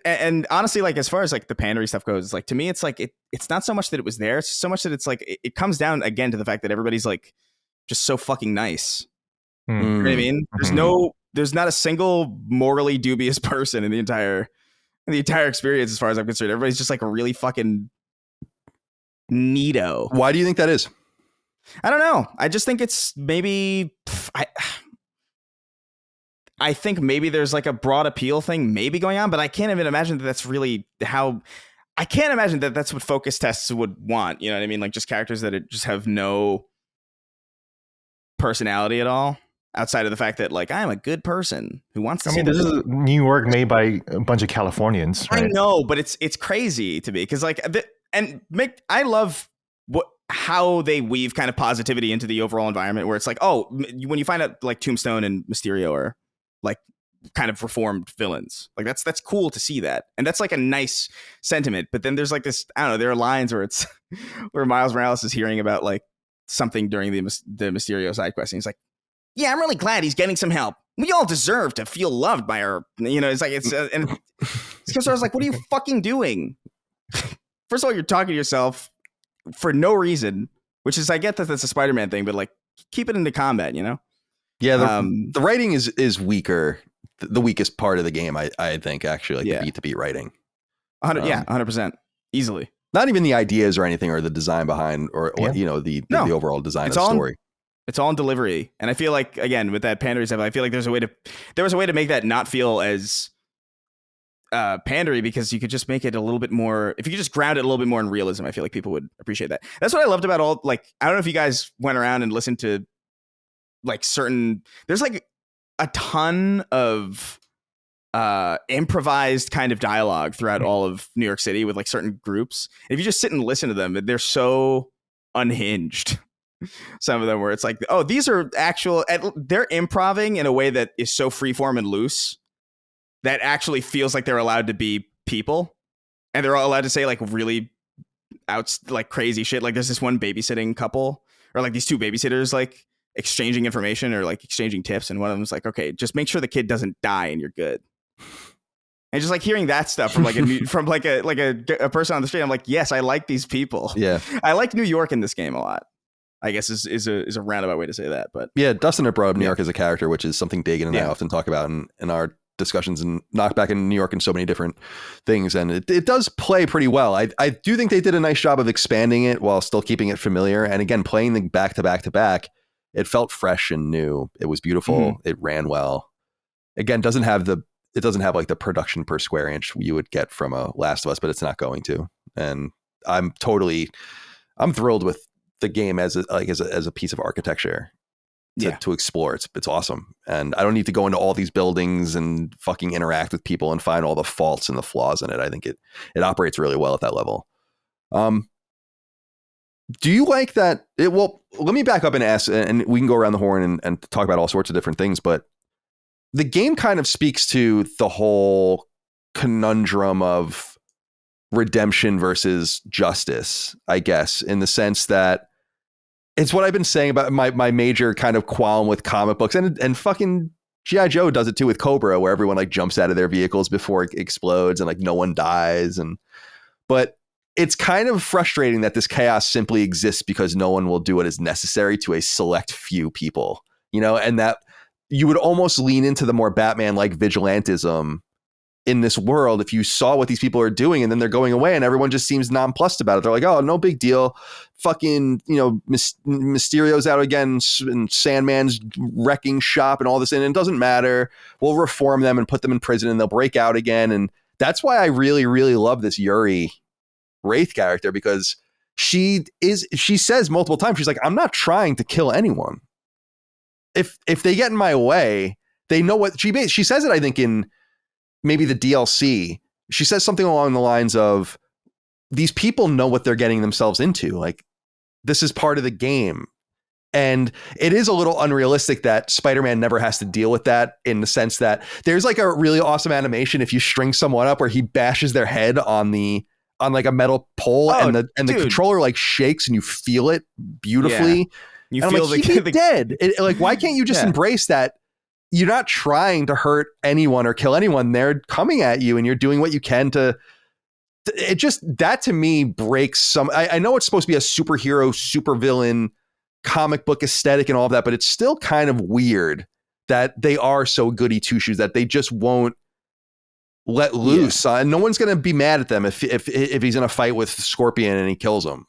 and honestly, like as far as like the pandery stuff goes, like to me, it's like it's not so much that it was there, it's so much that it's like it comes down again to the fact that everybody's like just so fucking nice. You know what I mean? There's not a single morally dubious person in the entire experience, as far as I'm concerned. Everybody's just like really fucking neato. Why do you think that is? I don't know. I just think it's maybe I think maybe there's like a broad appeal thing maybe going on, but I can't even imagine that that's really how. I can't imagine that that's what focus tests would want. You know what I mean? Like just characters that just have no personality at all, outside of the fact that like I'm a good person who wants to. This is New York made by a bunch of Californians. Right? I know, but it's crazy to me because like I love how they weave kind of positivity into the overall environment, where it's like, oh, when you find out like Tombstone and Mysterio are like kind of reformed villains, like that's cool to see that, and that's like a nice sentiment. But then there's like this, I don't know, there are lines where it's where Miles Morales is hearing about like something during the Mysterio side quest, and he's like, yeah, I'm really glad he's getting some help. We all deserve to feel loved by her. It's like and because I was like, what are you fucking doing? First of all, you're talking to yourself for no reason, which is, I get that that's a Spider-Man thing, but like keep it into combat, Yeah, the writing is weaker. The weakest part of the game, I think, actually, like the beat-to-beat writing. 100%. Easily. Not even the ideas or anything, or the design behind, or the overall design of the story. It's all in delivery. And I feel like, again, with that pandery stuff, I feel like there was a way to make that not feel as pandery, because you could just make it a little bit more, if you could just ground it a little bit more in realism, I feel like people would appreciate that. That's what I loved about all, like, I don't know if you guys went around and listened to like there's like a ton of improvised kind of dialogue throughout all of New York City with like certain groups. And if you just sit and listen to them, they're so unhinged. Some of them, where it's like, oh, these are they're improving in a way that is so freeform and loose that actually feels like they're allowed to be people, and they're all allowed to say like really like crazy shit. Like there's this one babysitting couple, or like these two babysitters like exchanging information or like exchanging tips, and one of them's like, okay, just make sure the kid doesn't die and you're good. And just like hearing that stuff from like a person on the street, I'm like, yes, I like these people. Yeah, I like New York in this game a lot, I guess is a roundabout way to say that. But yeah, Dustin had brought up New York as a character, which is something Dagan and I often talk about in our discussions and Knockback in New York and so many different things. And it does play pretty well. I do think they did a nice job of expanding it while still keeping it familiar. And again, playing the back to back to back, it felt fresh and new. It was beautiful. Mm-hmm. It ran well. Again, it doesn't have like the production per square inch you would get from a Last of Us, but it's not going to. And I'm thrilled with the game as a piece of architecture to explore. It's awesome. And I don't need to go into all these buildings and fucking interact with people and find all the faults and the flaws in it. I think it operates really well at that level. Do you like that? Well, let me back up and ask, and we can go around the horn and talk about all sorts of different things, but the game kind of speaks to the whole conundrum of redemption versus justice, I guess, in the sense that it's what I've been saying about my major kind of qualm with comic books, and fucking G.I. Joe does it too with Cobra, where everyone like jumps out of their vehicles before it explodes and like no one dies. But it's kind of frustrating that this chaos simply exists because no one will do what is necessary to a select few people, and that you would almost lean into the more Batman-like vigilantism in this world if you saw what these people are doing and then they're going away and everyone just seems nonplussed about it. They're like, oh, no big deal. Fucking, Mysterio's out again and Sandman's wrecking shop and all this, and it doesn't matter. We'll reform them and put them in prison and they'll break out again. And that's why I really, really love this Yuri Wraith character, because she says multiple times, she's like, I'm not trying to kill anyone. If they get in my way, they know what she says it, I think, in maybe the DLC. She says something along the lines of, these people know what they're getting themselves into. Like, this is part of the game. And it is a little unrealistic that Spider-Man never has to deal with that, in the sense that there's like a really awesome animation if you string someone up where he bashes their head on like a metal pole, and the controller like shakes and you feel it beautifully. You and feel I'm like, he'd be dead. Like, why can't you just embrace that? You're not trying to hurt anyone or kill anyone. They're coming at you and you're doing what you can to. It just, that to me breaks some. I know it's supposed to be a superhero, supervillain, comic book aesthetic and all of that, but it's still kind of weird that they are so goody two shoes that they just won't let loose. And no one's going to be mad at them if he's in a fight with Scorpion and he kills him,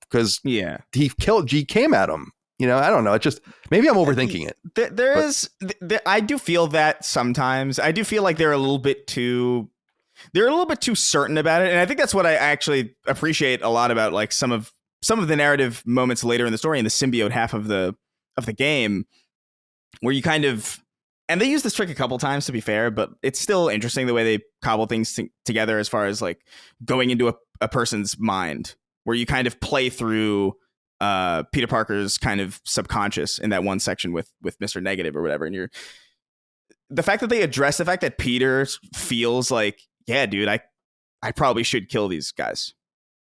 because he came at him. You know, I don't know. It just, maybe I'm overthinking it. I do feel that sometimes. I do feel like they're a little bit too certain about it, and I think that's what I actually appreciate a lot about like some of the narrative moments later in the story, in the symbiote half of the game, where you kind of, and they use this trick a couple times to be fair, but it's still interesting the way they cobble things together as far as like going into a person's mind, where you kind of play through Peter Parker's kind of subconscious in that one section with Mr. Negative or whatever. And the fact that they address the fact that Peter feels like, yeah, dude, I probably should kill these guys.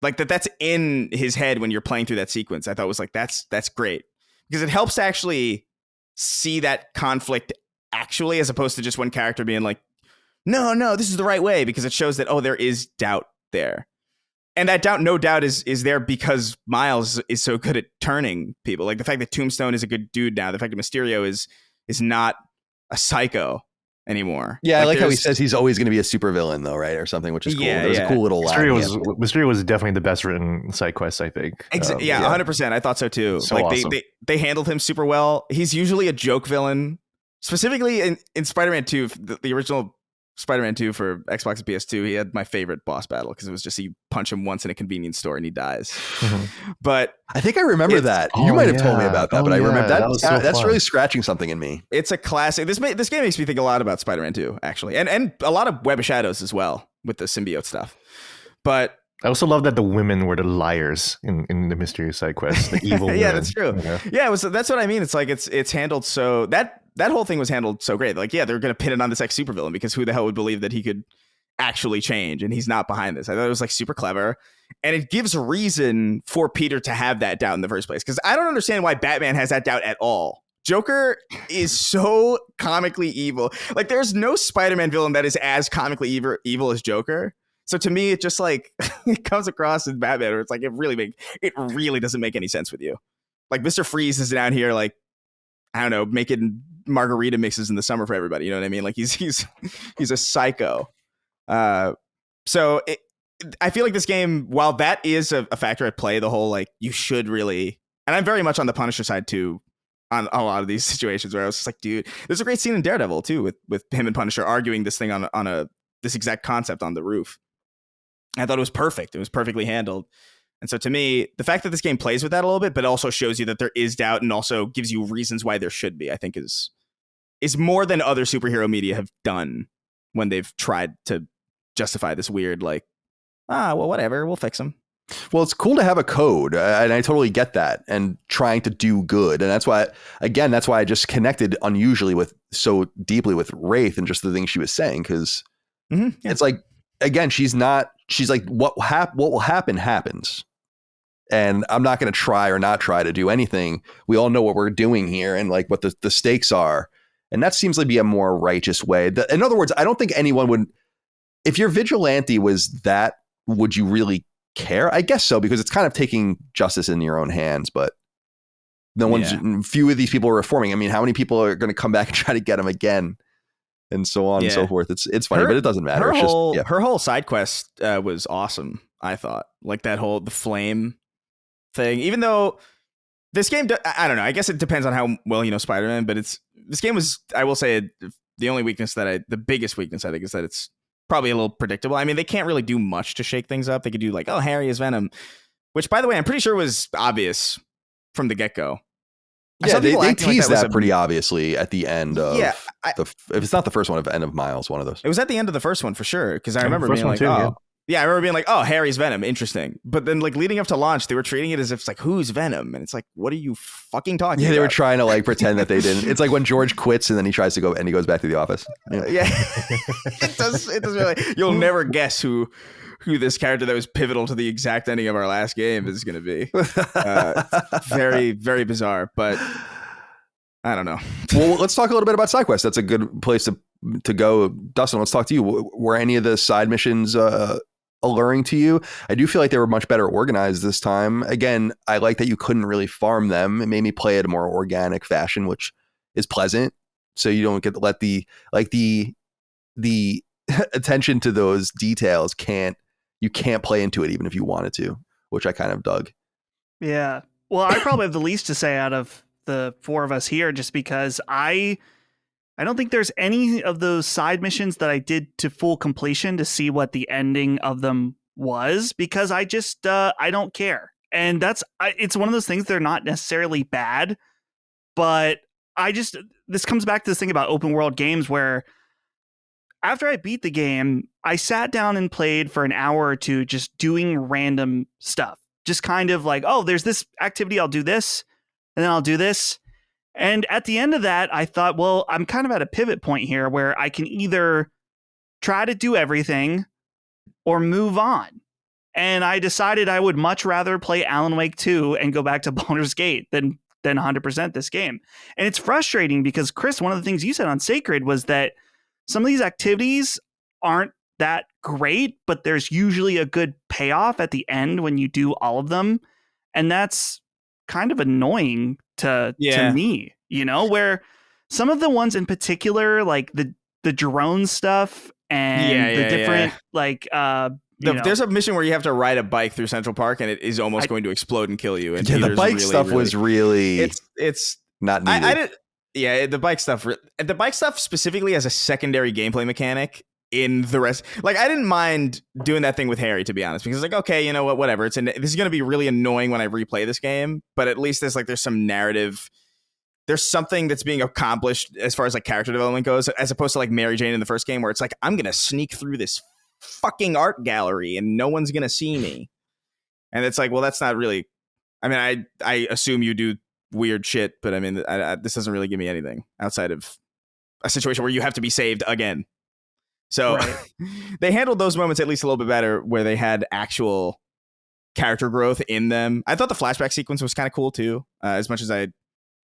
Like that's in his head when you're playing through that sequence. I thought was like, that's great, because it helps to actually see that conflict actually, as opposed to just one character being like, no, this is the right way, because it shows that, there is doubt there. And that doubt, no doubt, is there because Miles is so good at turning people. Like the fact that Tombstone is a good dude now, the fact that Mysterio is not a psycho anymore. Yeah, I like how he says he's always going to be a supervillain, though, right, or something, which is cool. There's a cool little line. Mysterio was definitely the best written side quest, I think. 100%. I thought so too. So like awesome. they handled him super well. He's usually a joke villain, specifically in Spider-Man 2, the original Spider-Man 2 for Xbox and PS2. He had my favorite boss battle, because it was just you punch him once in a convenience store and he dies. Mm-hmm. But I think I remember that. You might have told me about that, but I remember that's really scratching something in me. It's a classic. This game makes me think a lot about Spider-Man 2, actually, and a lot of Web of Shadows as well with the symbiote stuff. But I also love that the women were the liars in the mystery side quest, the evil women. Yeah, that's true. Yeah, that's what I mean. It's like it's handled so that whole thing was handled so great. Like, yeah, they're going to pin it on this ex supervillain, because who the hell would believe that he could actually change, and he's not behind this. I thought it was like super clever, and it gives reason for Peter to have that doubt in the first place, because I don't understand why Batman has that doubt at all. Joker is so comically evil. Like, there's no Spider-Man villain that is as comically evil as Joker. So to me, it just like it comes across in Batman, where it's like it really doesn't make any sense with you. Like, Mr. Freeze is down here, like, I don't know, making margarita mixes in the summer for everybody. You know what I mean? Like, he's a psycho. So I feel like this game, while that is a factor at play, the whole like you should really, and I'm very much on the Punisher side too, on a lot of these situations where I was just like, dude, there's a great scene in Daredevil too with him and Punisher arguing this thing on this exact concept on the roof. I thought it was perfect. It was perfectly handled. And so to me, the fact that this game plays with that a little bit, but also shows you that there is doubt and also gives you reasons why there should be, I think is more than other superhero media have done when they've tried to justify this weird, like, well, whatever, we'll fix them. Well, it's cool to have a code, and I totally get that, and trying to do good. And that's why I just connected unusually so deeply with Wraith and just the things she was saying, because it's like, again, she's like, what will happen happens. And I'm not going to try or not try to do anything. We all know what we're doing here and like what the stakes are. And that seems to be a more righteous way. In other words, I don't think anyone would, if your vigilante was that, would you really care? I guess so, because it's kind of taking justice in your own hands, but few of these people are reforming. I mean, how many people are going to come back and try to get him again? And so on and so forth. It's funny, but it doesn't matter. Her whole side quest was awesome, I thought. Like the flame thing. Even though this game, I don't know. I guess it depends on how well you know Spider-Man. But this game was, I will say, the only weakness the biggest weakness I think is that it's probably a little predictable. I mean, they can't really do much to shake things up. They could do like, Harry is Venom, which, by the way, I'm pretty sure was obvious from the get-go. Yeah, they tease that was pretty obviously at the end of if it's not the first one, of End of Miles, one of those. It was at the end of the first one for sure, because I remember being like, too, oh. Yeah, I remember being like, oh, Harry's Venom, interesting. But then like leading up to launch, they were treating it as if it's like, who's Venom? And it's like, what are you fucking talking about? Yeah, they were trying to like pretend that they didn't. It's like when George quits and then he tries to go and he goes back to the office. Yeah. It does really, you'll never guess who this character that was pivotal to the exact ending of our last game is going to be. Very, very bizarre, but I don't know. Well, let's talk a little bit about side quests. That's a good place to go. Dustin, let's talk to you. Were any of the side missions alluring to you? I do feel like they were much better organized this time. Again, I like that you couldn't really farm them. It made me play it a more organic fashion, which is pleasant. So you don't get to let the attention to those details you can't play into it even if you wanted to, which I kind of dug. Yeah. Well, I probably have the least to say out of the four of us here, just because I don't think there's any of those side missions that I did to full completion to see what the ending of them was, because I just I don't care. And it's one of those things, they're not necessarily bad, but this comes back to this thing about open world games where after I beat the game, I sat down and played for an hour or two just doing random stuff. Just kind of like, oh, there's this activity, I'll do this, and then I'll do this. And at the end of that, I thought, well, I'm kind of at a pivot point here where I can either try to do everything or move on. And I decided I would much rather play Alan Wake 2 and go back to Baldur's Gate than 100% this game. And it's frustrating because, Chris, one of the things you said on Sacred was that some of these activities aren't that great, but there's usually a good payoff at the end when you do all of them. And that's kind of annoying to me, where some of the ones in particular, like the drone stuff and the different there's a mission where you have to ride a bike through Central Park and it is almost going to explode and kill you. And the bike stuff was really it's not needed. The bike stuff specifically as a secondary gameplay mechanic in the rest. Like, I didn't mind doing that thing with Harry, to be honest, because like, okay, you know what, whatever. This is going to be really annoying when I replay this game, but at least there's some narrative. There's something that's being accomplished as far as like character development goes, as opposed to like Mary Jane in the first game, where it's like, I'm going to sneak through this fucking art gallery and no one's going to see me. And it's like, well, that's not really, I mean, I assume you do weird shit, but I mean, this doesn't really give me anything outside of a situation where you have to be saved again. So they handled those moments at least a little bit better, where they had actual character growth in them. I thought the flashback sequence was kind of cool too, as much as I,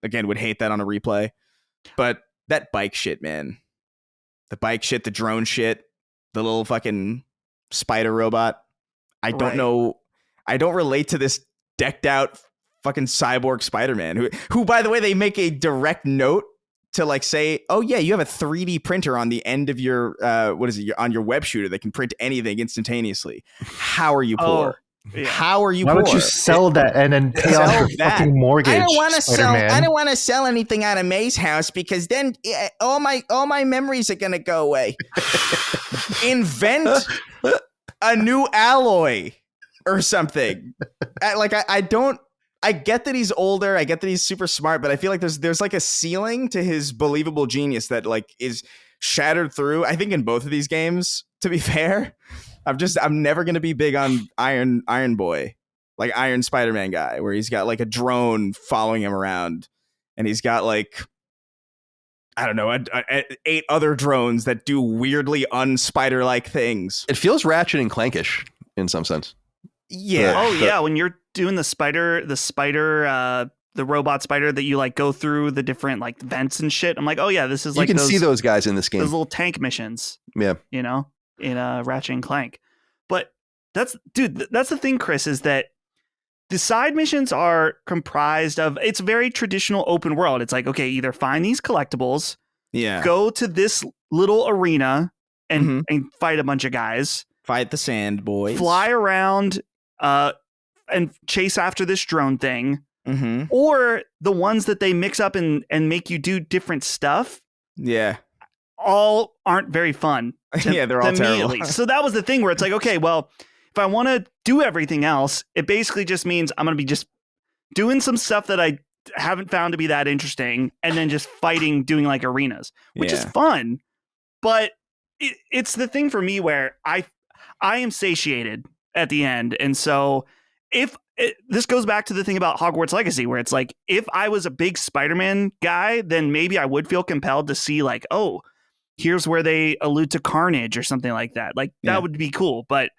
again, would hate that on a replay. But that bike shit, man. The bike shit, the drone shit, the little fucking spider robot. I don't know. I don't relate to this decked out fucking cyborg Spider-Man, who, by the way, they make a direct note to like say, oh yeah, you have a 3D printer on the end of your on your web shooter that can print anything instantaneously. How are you poor? How are you Why poor? don't you sell that and then pay off your fucking mortgage? I don't want to sell. Spider-Man. I don't want to sell anything out of May's house because then all my memories are gonna go away. Invent a new alloy or something. I get that he's older. I get that he's super smart, but I feel like there's like a ceiling to his believable genius that like is shattered through. I think in both of these games, to be fair, I'm never gonna be big on Iron Boy, like Iron Spider-Man guy, where he's got like a drone following him around, and he's got like, I don't know, 8 other drones that do weirdly unspider-like things. It feels Ratchet and Clankish in some sense. Yeah. When you're doing the robot spider that you like go through the different like vents and shit. I'm like, oh yeah, this is like you can see those guys in this game. Those little tank missions. Yeah. In Ratchet and Clank. But that's the thing, Chris, is that the side missions are comprised of, it's very traditional open world. It's like, okay, either find these collectibles, go to this little arena and fight a bunch of guys. Fight the sand boys. Fly around and chase after this drone thing. Or the ones that they mix up and make you do different stuff. Yeah. All aren't very fun. They're all terrible. So that was the thing where it's like, okay, well, if I want to do everything else, it basically just means I'm going to be just doing some stuff that I haven't found to be that interesting, and then just fighting, doing like arenas, which is fun. But it's the thing for me where I am satiated at the end. And so this goes back to the thing about Hogwarts Legacy, where it's like, if I was a big Spider-Man guy, then maybe I would feel compelled to see like, oh, here's where they allude to Carnage or something like that. Like that would be cool. But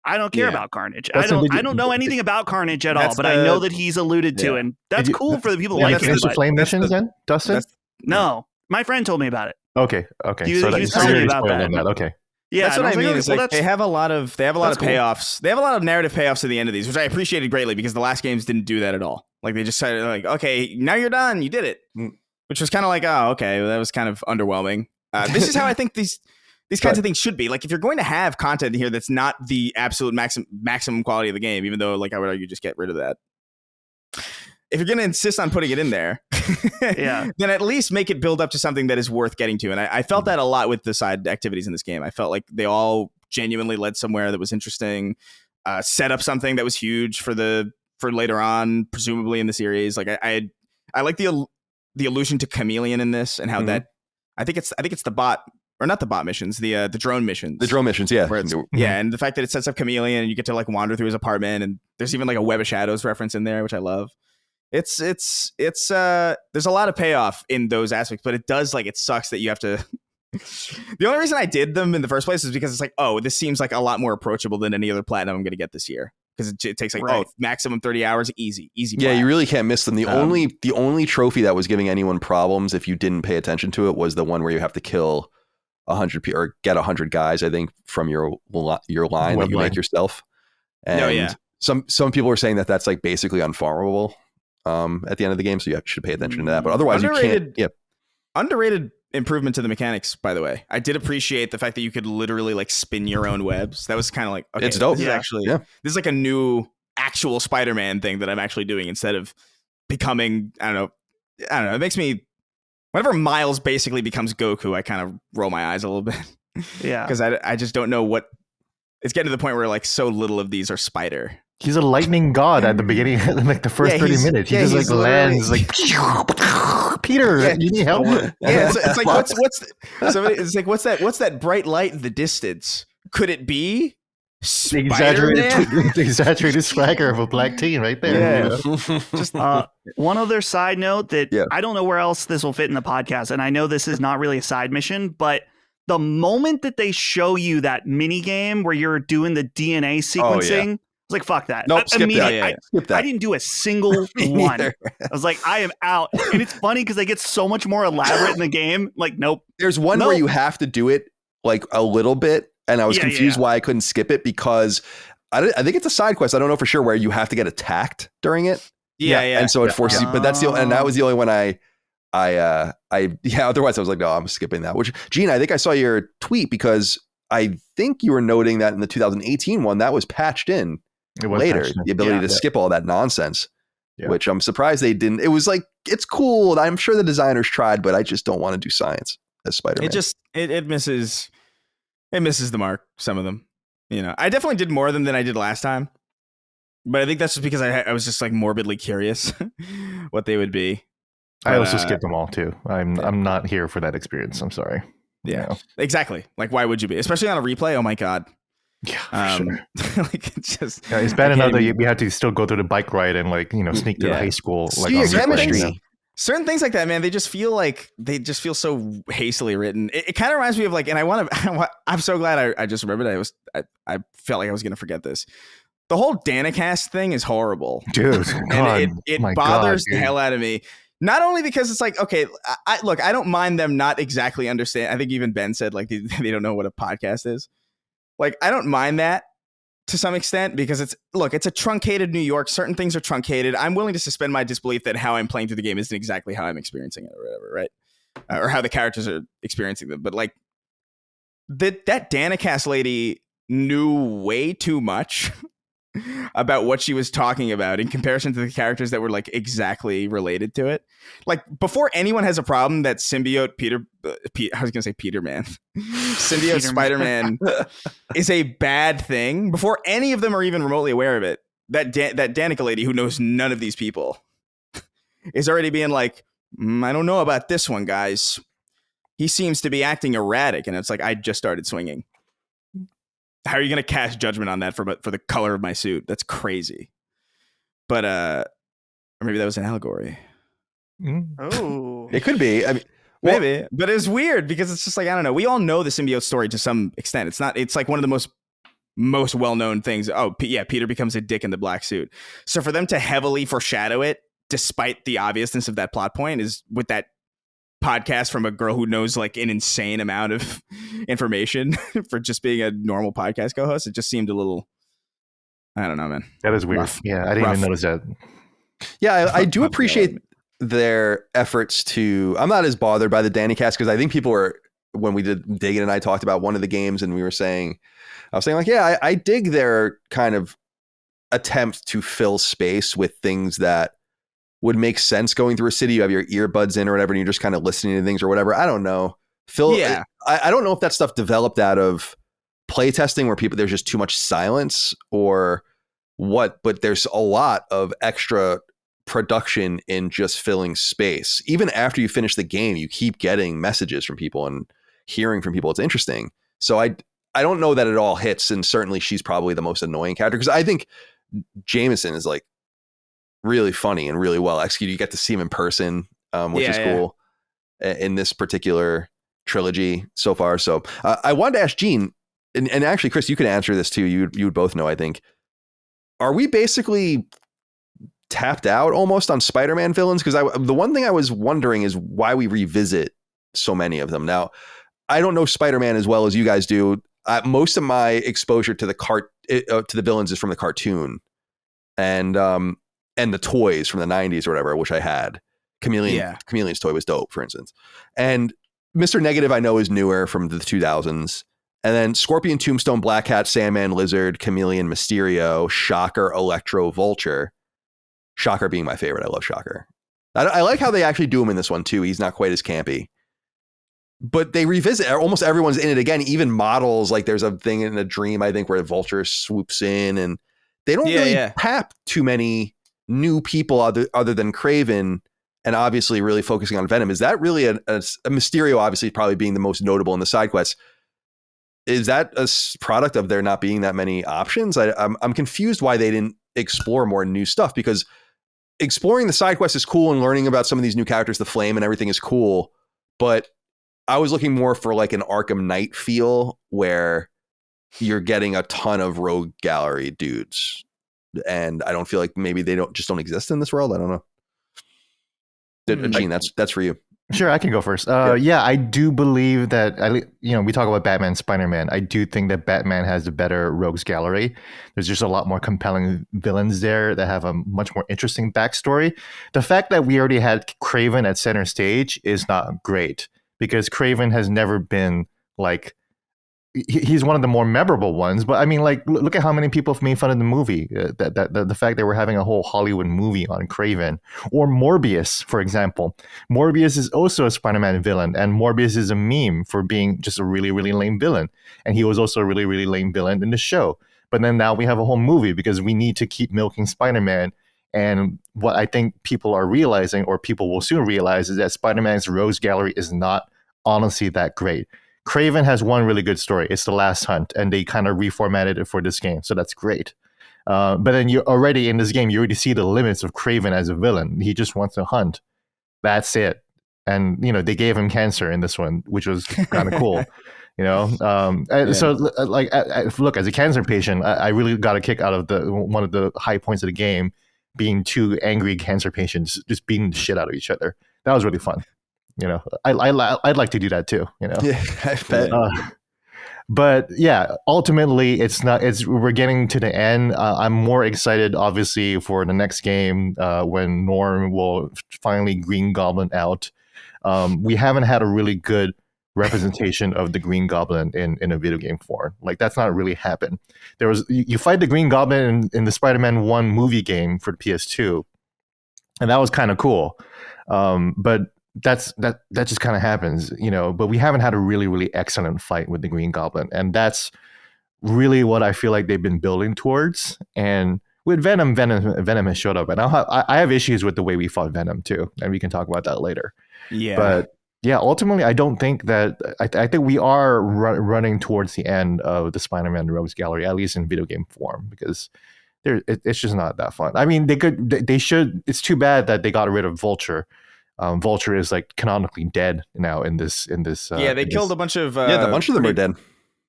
I don't care about Carnage. I don't know anything about Carnage at all, but I know that he's alluded to, and that's cool for the people like him. That's Flame missions then, Dustin? No, my friend told me about it. Okay. He was telling me about that. Okay. Yeah, that's what I mean. Is like they have a lot of payoffs. They have a lot of narrative payoffs at the end of these, which I appreciated greatly because the last games didn't do that at all. Like they just said, like, okay, now you're done, you did it, which was kind of like, oh, okay, well, that was kind of underwhelming. This is how I think these kinds of things should be. Like if you're going to have content here that's not the absolute maximum quality of the game, even though like I would argue just get rid of that. If you're going to insist on putting it in there, then at least make it build up to something that is worth getting to. And I felt that a lot with the side activities in this game. I felt like they all genuinely led somewhere that was interesting, set up something that was huge for later on, presumably in the series. Like I like the allusion to Chameleon in this and how that I think it's the bot. Or not the bot missions, the drone missions. The drone missions, yeah. And the fact that it sets up Chameleon and you get to like wander through his apartment, and there's even like a Web of Shadows reference in there, which I love. It's there's a lot of payoff in those aspects, but it does like, it sucks that you have to. The only reason I did them in the first place is because it's like, oh, this seems like a lot more approachable than any other platinum I'm going to get this year. Because it takes like maximum 30 hours, easy. Yeah, you really can't miss them. The only trophy that was giving anyone problems if you didn't pay attention to it was the one where you have to kill 100 people or get 100 guys, I think, from your line that you make yourself. And some people are saying that that's like basically unfarmable at the end of the game, so you should pay attention to that. But otherwise, you can't. Yeah. Underrated improvement to the mechanics, by the way. I did appreciate the fact that you could literally like spin your own webs. That was kind of like, okay, it's dope. This is like a new actual Spider-Man thing that I'm actually doing instead of becoming, I don't know. It makes me, whenever Miles basically becomes Goku, I kind of roll my eyes a little bit. Yeah. Because I just don't know what, it's getting to the point where like so little of these are Spider. He's a lightning god at the beginning, like the first 30 minutes. He just like lands like, Peter, you need help? It's like what's that bright light in the distance? Could it be the exaggerated swagger of a black teen right there? Yeah. Just one other side note that I don't know where else this will fit in the podcast, and I know this is not really a side mission, but the moment that they show you that mini game where you're doing the DNA sequencing. I was like, fuck that. Nope, skip that. Skip that. I didn't do a single one. I was like, I am out. And it's funny because they get so much more elaborate in the game. Like, nope. There's one where you have to do it like a little bit. And I was confused why I couldn't skip it because I think it's a side quest. I don't know for sure where you have to get attacked during it. Yeah. And so it forces you. But that was the only one otherwise I was like, no, I'm skipping that. Which, Gene, I think I saw your tweet because I think you were noting that in the 2018 one, that was patched in. Later, the ability to skip all that nonsense, which I'm surprised they didn't. It was like, it's cool. I'm sure the designers tried, but I just don't want to do science as Spider-Man. It misses the mark. Some of them, I definitely did more of them than I did last time, but I think that's just because I was just like morbidly curious what they would be. I also skipped them all too. I'm not here for that experience. I'm sorry. Yeah, exactly. Like, why would you be? Especially on a replay. Oh my God. Yeah, sure. Like it's bad enough that we had to still go through the bike ride and like sneak to the high school. Like chemistry. Certain things like that, man, they just feel so hastily written. It kind of reminds me of like, and I'm so glad I just remembered. I felt like I was gonna forget this. The whole Danicast thing is horrible, dude. And it bothers the hell out of me. Not only because it's like, okay, I don't mind them not exactly understand. I think even Ben said like they don't know what a podcast is. Like, I don't mind that to some extent because it's a truncated New York. Certain things are truncated. I'm willing to suspend my disbelief that how I'm playing through the game isn't exactly how I'm experiencing it or whatever, right? Or how the characters are experiencing them. But like that Danicast lady knew way too much about what she was talking about in comparison to the characters that were like exactly related to it. Like before anyone has a problem that symbiote symbiote Spider-Man is a bad thing, before any of them are even remotely aware of it, that Danica lady who knows none of these people is already being like, I don't know about this one, guys. He seems to be acting erratic. And it's like, I just started swinging. How are you going to cast judgment on that for the color of my suit? That's crazy. But, or maybe that was an allegory. Oh, It could be. I mean, Maybe, but it's weird because it's just like, I don't know. We all know the symbiote story to some extent. It's like one of the most well-known things. Oh, yeah, Peter becomes a dick in the black suit. So for them to heavily foreshadow it, despite the obviousness of that plot point, is with that podcast from a girl who knows like an insane amount of information for just being a normal podcast co-host. It just seemed a little, I don't know, man. That is weird. Rough. Yeah, I didn't even notice that. yeah, I do appreciate their efforts to. I'm not as bothered by the Danny cast because I think people were, when we did Diggin' and I talked about one of the games and I was saying like, yeah, I dig their kind of attempt to fill space with things that would make sense going through a city. You have your earbuds in or whatever, and you're just kind of listening to things or whatever. I don't know. Yeah. I don't know if that stuff developed out of playtesting where there's just too much silence or what, but there's a lot of extra production in just filling space. Even after you finish the game, you keep getting messages from people and hearing from people. It's interesting. So I don't know that it all hits, and certainly she's probably the most annoying character because I think Jameson is like really funny and really well executed. You get to see him in person, which is cool in this particular trilogy so far. So I wanted to ask Gene, and actually, Chris, you can answer this too. You would both know, I think. Are we basically tapped out almost on Spider-Man villains? Because the one thing I was wondering is why we revisit so many of them. Now, I don't know Spider-Man as well as you guys do. Most of my exposure to the villains is from the cartoon and the toys from the 90s or whatever, which I had. Chameleon's toy was dope, for instance. And Mr. Negative I know is newer from the 2000s. And then Scorpion, Tombstone, Black Cat, Sandman, Lizard, Chameleon, Mysterio, Shocker, Electro, Vulture. Shocker being my favorite. I love Shocker. I like how they actually do him in this one too. He's not quite as campy. But they revisit, almost everyone's in it again, even models. Like there's a thing in a dream, I think, where Vulture swoops in, and they don't really tap too many new people other than Kraven, and obviously really focusing on Venom. Is that really a Mysterio, obviously probably being the most notable in the side quests? Is that a product of there not being that many options? I'm confused why they didn't explore more new stuff, because exploring the side quest is cool and learning about some of these new characters, the Flame and everything is cool, but I was looking more for like an Arkham Knight feel where you're getting a ton of rogue gallery dudes. And I don't feel like maybe they don't exist in this world. I don't know. Gene, that's for you. Sure, I can go first. Yeah, I do believe that, we talk about Batman, Spider-Man. I do think that Batman has the better rogues gallery. There's just a lot more compelling villains there that have a much more interesting backstory. The fact that we already had Kraven at center stage is not great, because Kraven has never been like, he's one of the more memorable ones. But I mean, like, look at how many people have made fun of the movie. The fact that we're having a whole Hollywood movie on Kraven. Or Morbius, for example. Morbius is also a Spider-Man villain, and Morbius is a meme for being just a really, really lame villain. And he was also a really, really lame villain in the show. But then now we have a whole movie because we need to keep milking Spider-Man. And what I think people are realizing, or people will soon realize, is that Spider-Man's rogues gallery is not honestly that great. Kraven has one really good story. It's The Last Hunt, and they kind of reformatted it for this game, so that's great. But then you already, in this game, you already see the limits of Kraven as a villain. He just wants to hunt. That's it. And, they gave him cancer in this one, which was kind of cool. So like, look, as a cancer patient, I really got a kick out of one of the high points of the game, being two angry cancer patients just beating the shit out of each other. That was really fun. I'd like to do that too. Yeah, I bet. But yeah, ultimately, we're getting to the end. I'm more excited, obviously, for the next game when Norm will finally Green Goblin out. We haven't had a really good representation of the Green Goblin in a video game form. Like, that's not really happened. You fight the Green Goblin in the Spider-Man 1 movie game for the PS2, and that was kind of cool. But that just kind of happens, but we haven't had a really, really excellent fight with the Green Goblin. And that's really what I feel like they've been building towards. And with Venom has showed up, and I have issues with the way we fought Venom too, and we can talk about that later. Yeah. But yeah, ultimately, I don't think that I think we are running towards the end of the Spider-Man Rogues Gallery, at least in video game form, because it's just not that fun. I mean, they should. It's too bad that they got rid of Vulture. Vulture is like canonically dead now in this. Yeah, they killed a bunch of. Yeah, a bunch of them are dead.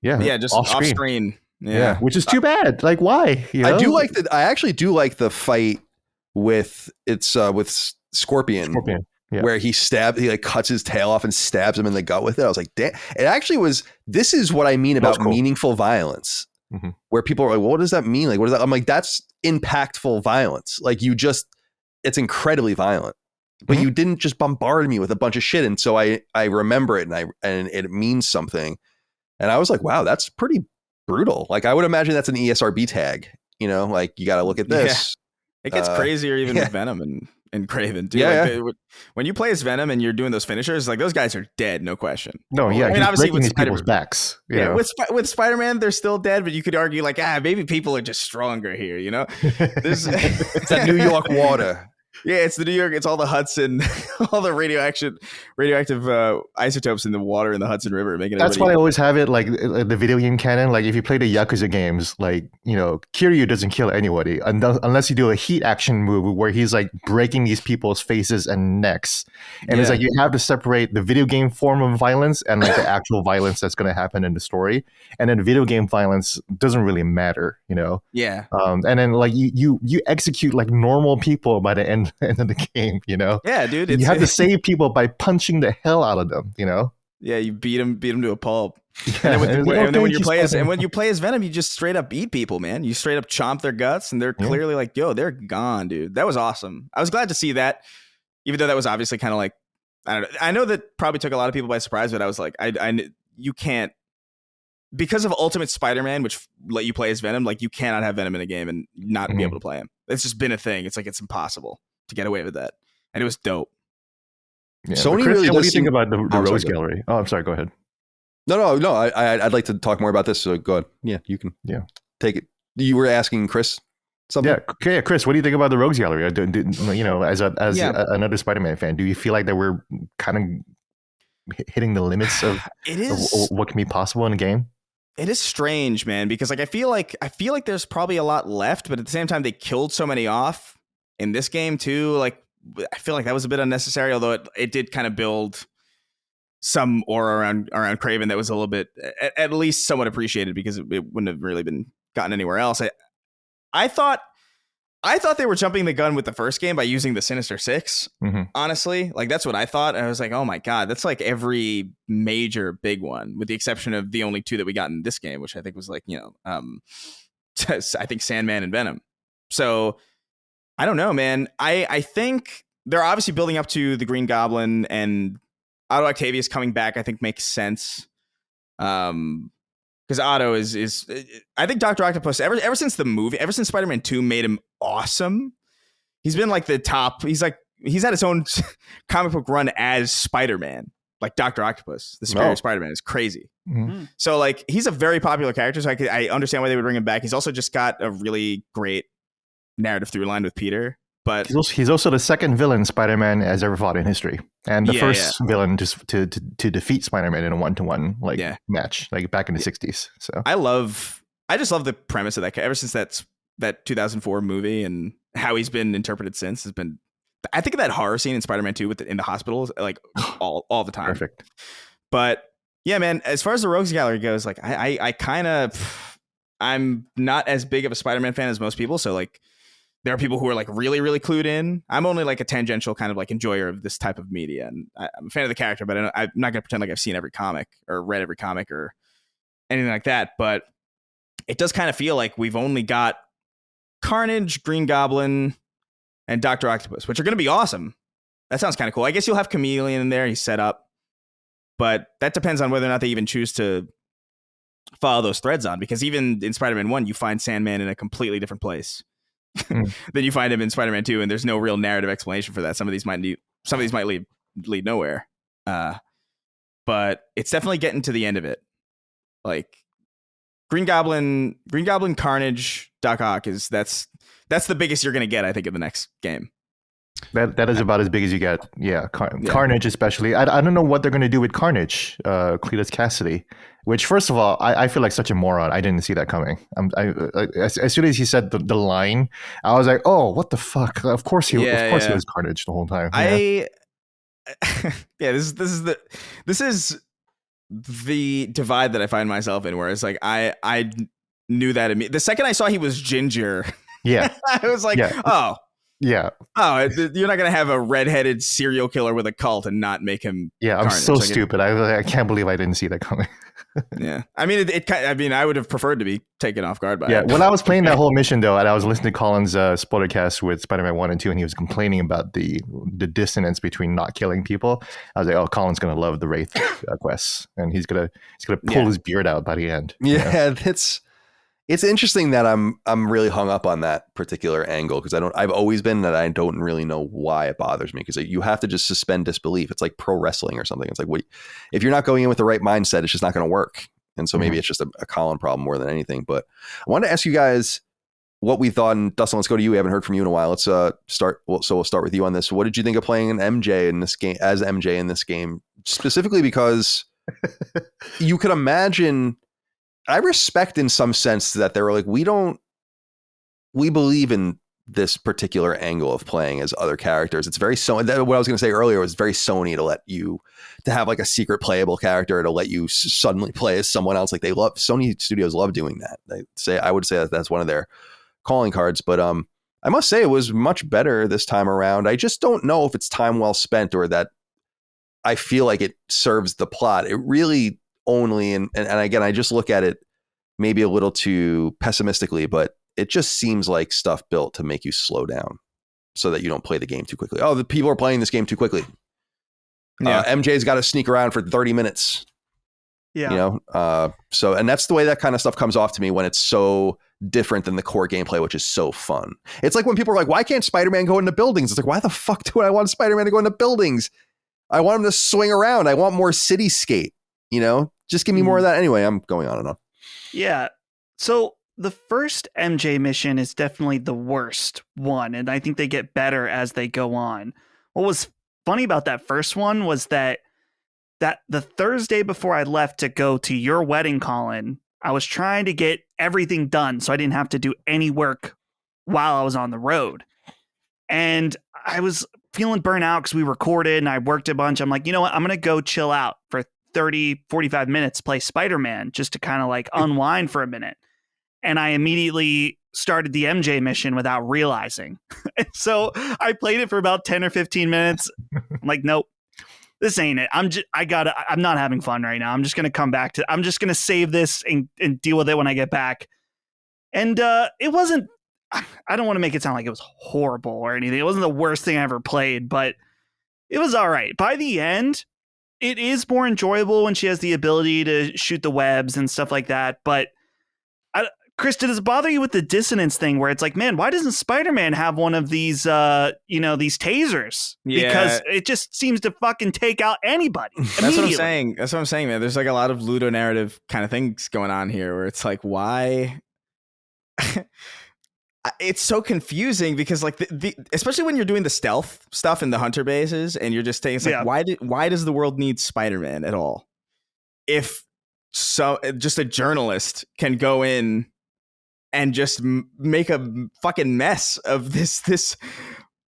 Yeah, just off screen. Yeah, which is too bad. Like, why? You know? I actually do like the fight with Scorpion. Yeah. Where he like cuts his tail off and stabs him in the gut with it. I was like, damn. It actually was. This is what I mean about cool. meaningful violence, where people are like, well, what does that mean? Like, what is that? I'm like, that's impactful violence. Like, it's incredibly violent, but you didn't just bombard me with a bunch of shit. And so I remember it, and it means something. And I was like, wow, that's pretty brutal. Like, I would imagine that's an ESRB tag. You know, like, you got to look at this. Yeah. It gets crazier even with Venom and Craven too. When you play as Venom and you're doing those finishers, like, those guys are dead, no question. No, yeah, I mean, obviously with these people's backs. Yeah, with Spider-Man, they're still dead, but you could argue like, maybe people are just stronger here. You know, it's that New York water. Yeah, it's the New York. It's all the Hudson, all the radioactive isotopes in the water in the Hudson River, making. That's why I always have it like the video game canon. Like, if you play the Yakuza games, like, you know, Kiryu doesn't kill anybody unless you do a heat action move where he's like breaking these people's faces and necks, and it's like you have to separate the video game form of violence and like the actual violence that's going to happen in the story. And then video game violence doesn't really matter, you know. Yeah. And then like you execute like normal people by the end of the game, you know. Yeah, dude. You have to save people by punching the hell out of them, you know. Yeah, you beat them to a pulp. Yeah. And then when you play as Venom, you just straight up beat people, man. You straight up chomp their guts, and they're clearly like, yo, they're gone, dude. That was awesome. I was glad to see that, even though that was obviously kind of like, I don't know. I know that probably took a lot of people by surprise, but I was like, you can't, because of Ultimate Spider-Man, which let you play as Venom, like, you cannot have Venom in a game and not be able to play him. It's just been a thing. It's like, it's impossible to get away with that, and it was dope. Yeah, Sony Chris, really. What do you think about the Rose Gallery? Oh, I'm sorry. Go ahead. No. I'd like to talk more about this. So go ahead. Yeah, you can. Yeah, take it. You were asking Chris something. Yeah. Okay, Chris. What do you think about the Rogues Gallery? You know, as another Spider-Man fan, do you feel like that we're kind of hitting the limits of what can be possible in a game? It is strange, man, because like I feel like there's probably a lot left, but at the same time they killed so many off in this game too. Like, I feel like that was a bit unnecessary, although it did kind of build some aura around Craven that was a little bit at least somewhat appreciated, because it wouldn't have really been gotten anywhere else. I thought they were jumping the gun with the first game by using the Sinister Six. Honestly, like, that's what I thought. And I was like, oh my God, that's like every major big one, with the exception of the only two that we got in this game, which I think was like, you know, I think Sandman and Venom. So I don't know, man. I think they're obviously building up to the Green Goblin, and Otto Octavius coming back, I think, makes sense. Because Otto is I think Dr. Octopus, ever since the movie, ever since Spider-Man 2 made him awesome, he's been like the top. He's had his own comic book run as Spider-Man. Like, Dr. Octopus, the superior Spider-Man, is crazy. So like, he's a very popular character, so I understand why they would bring him back. He's also just got a really great narrative through line with Peter. But he's also the second villain Spider-Man has ever fought in history, and the first villain to defeat Spider-Man in a 1-to-1 match, like back in the 60s. So I just love the premise of that. Ever since that 2004 movie, and how he's been interpreted since has been. I think of that horror scene in Spider-Man 2 in the hospitals, like all the time. Perfect. But yeah, man, as far as the Rogues Gallery goes, like I'm not as big of a Spider-Man fan as most people, so like, there are people who are like really, really clued in. I'm only like a tangential kind of like enjoyer of this type of media. And I'm a fan of the character, but I'm not going to pretend like I've seen every comic or read every comic or anything like that. But it does kind of feel like we've only got Carnage, Green Goblin, and Dr. Octopus, which are going to be awesome. That sounds kind of cool. I guess you'll have Chameleon in there. He's set up. But that depends on whether or not they even choose to follow those threads on. Because even in Spider-Man 1, you find Sandman in a completely different place. Then you find him in Spider-Man 2, and there's no real narrative explanation for that. Some of these might lead nowhere. But it's definitely getting to the end of it. Like, Green Goblin, Carnage, Doc Ock that's That's the biggest you're going to get, I think, in the next game. That is about as big as you get. Yeah, Carnage especially. I don't know what they're going to do with Carnage, Cletus Cassidy. Which, first of all, I feel like such a moron. I didn't see that coming. As soon as he said the line, I was like, "Oh, what the fuck?" Of course he was Carnage the whole time. This is the divide that I find myself in, where it's like I knew that the second I saw he was Ginger. Yeah, I was like, oh. Yeah. Oh, you're not going to have a redheaded serial killer with a cult and not make him. Yeah, I'm Carnage. so stupid. I can't believe I didn't see that coming. Yeah. I mean, I would have preferred to be taken off guard by it. Yeah, when I was playing that whole mission, though, and I was listening to Colin's Spoilercast with Spider-Man 1 and 2, and he was complaining about the dissonance between not killing people, I was like, oh, Colin's going to love the Wraith quests, and he's gonna pull his beard out by the end. Yeah, it's interesting that I'm really hung up on that particular angle, because I've always been that I don't really know why it bothers me, because you have to just suspend disbelief. It's like pro wrestling or something. It's like, if you're not going in with the right mindset, it's just not going to work. And so maybe it's just a Colin problem more than anything. But I wanted to ask you guys what we thought. And Dustin, let's go to you. We haven't heard from you in a while. Let's start. We'll start with you on this. What did you think of playing as MJ in this game, specifically because you could imagine. I respect in some sense that they were like, we believe in this particular angle of playing as other characters. It's very Sony. What I was going to say earlier was very Sony to have like a secret playable character to let you suddenly play as someone else. Like Sony Studios love doing that. I would say that that's one of their calling cards, but I must say it was much better this time around. I just don't know if it's time well spent or that I feel like it serves the plot. It really only, and again, I just look at it maybe a little too pessimistically, but it just seems like stuff built to make you slow down so that you don't play the game too quickly. Oh, the people are playing this game too quickly. Yeah. MJ's got to sneak around for 30 minutes. Yeah. You know, and that's the way that kind of stuff comes off to me when it's so different than the core gameplay, which is so fun. It's like when people are like, why can't Spider-Man go into buildings? It's like, why the fuck do I want Spider-Man to go into buildings? I want him to swing around. I want more cityscape, you know? Just give me more of that. Anyway, I'm going on and on. Yeah. So the first MJ mission is definitely the worst one, and I think they get better as they go on. What was funny about that first one was that the Thursday before I left to go to your wedding, Colin, I was trying to get everything done so I didn't have to do any work while I was on the road. And I was feeling burnt out because we recorded and I worked a bunch. I'm like, you know what? I'm going to go chill out for 30, 45 minutes, play Spider-Man just to kind of like unwind for a minute. And I immediately started the MJ mission without realizing. And so I played it for about 10 or 15 minutes. I'm like, nope, this ain't it. I'm not having fun right now. I'm just going to save this and deal with it when I get back. And it wasn't, I don't want to make it sound like it was horrible or anything. It wasn't the worst thing I ever played, but it was all right. By the end, it is more enjoyable when she has the ability to shoot the webs and stuff like that. But Chris, does it bother you with the dissonance thing where it's like, man, why doesn't Spider-Man have one of these, these tasers? Yeah. Because it just seems to fucking take out anybody. That's what I'm saying. That's what I'm saying, man. There's like a lot of ludonarrative kind of things going on here where it's like, why? It's so confusing because like especially when you're doing the stealth stuff in the hunter bases and you're just saying, it's like, why does the world need Spider-Man at all? If just a journalist can go in and just make a fucking mess of this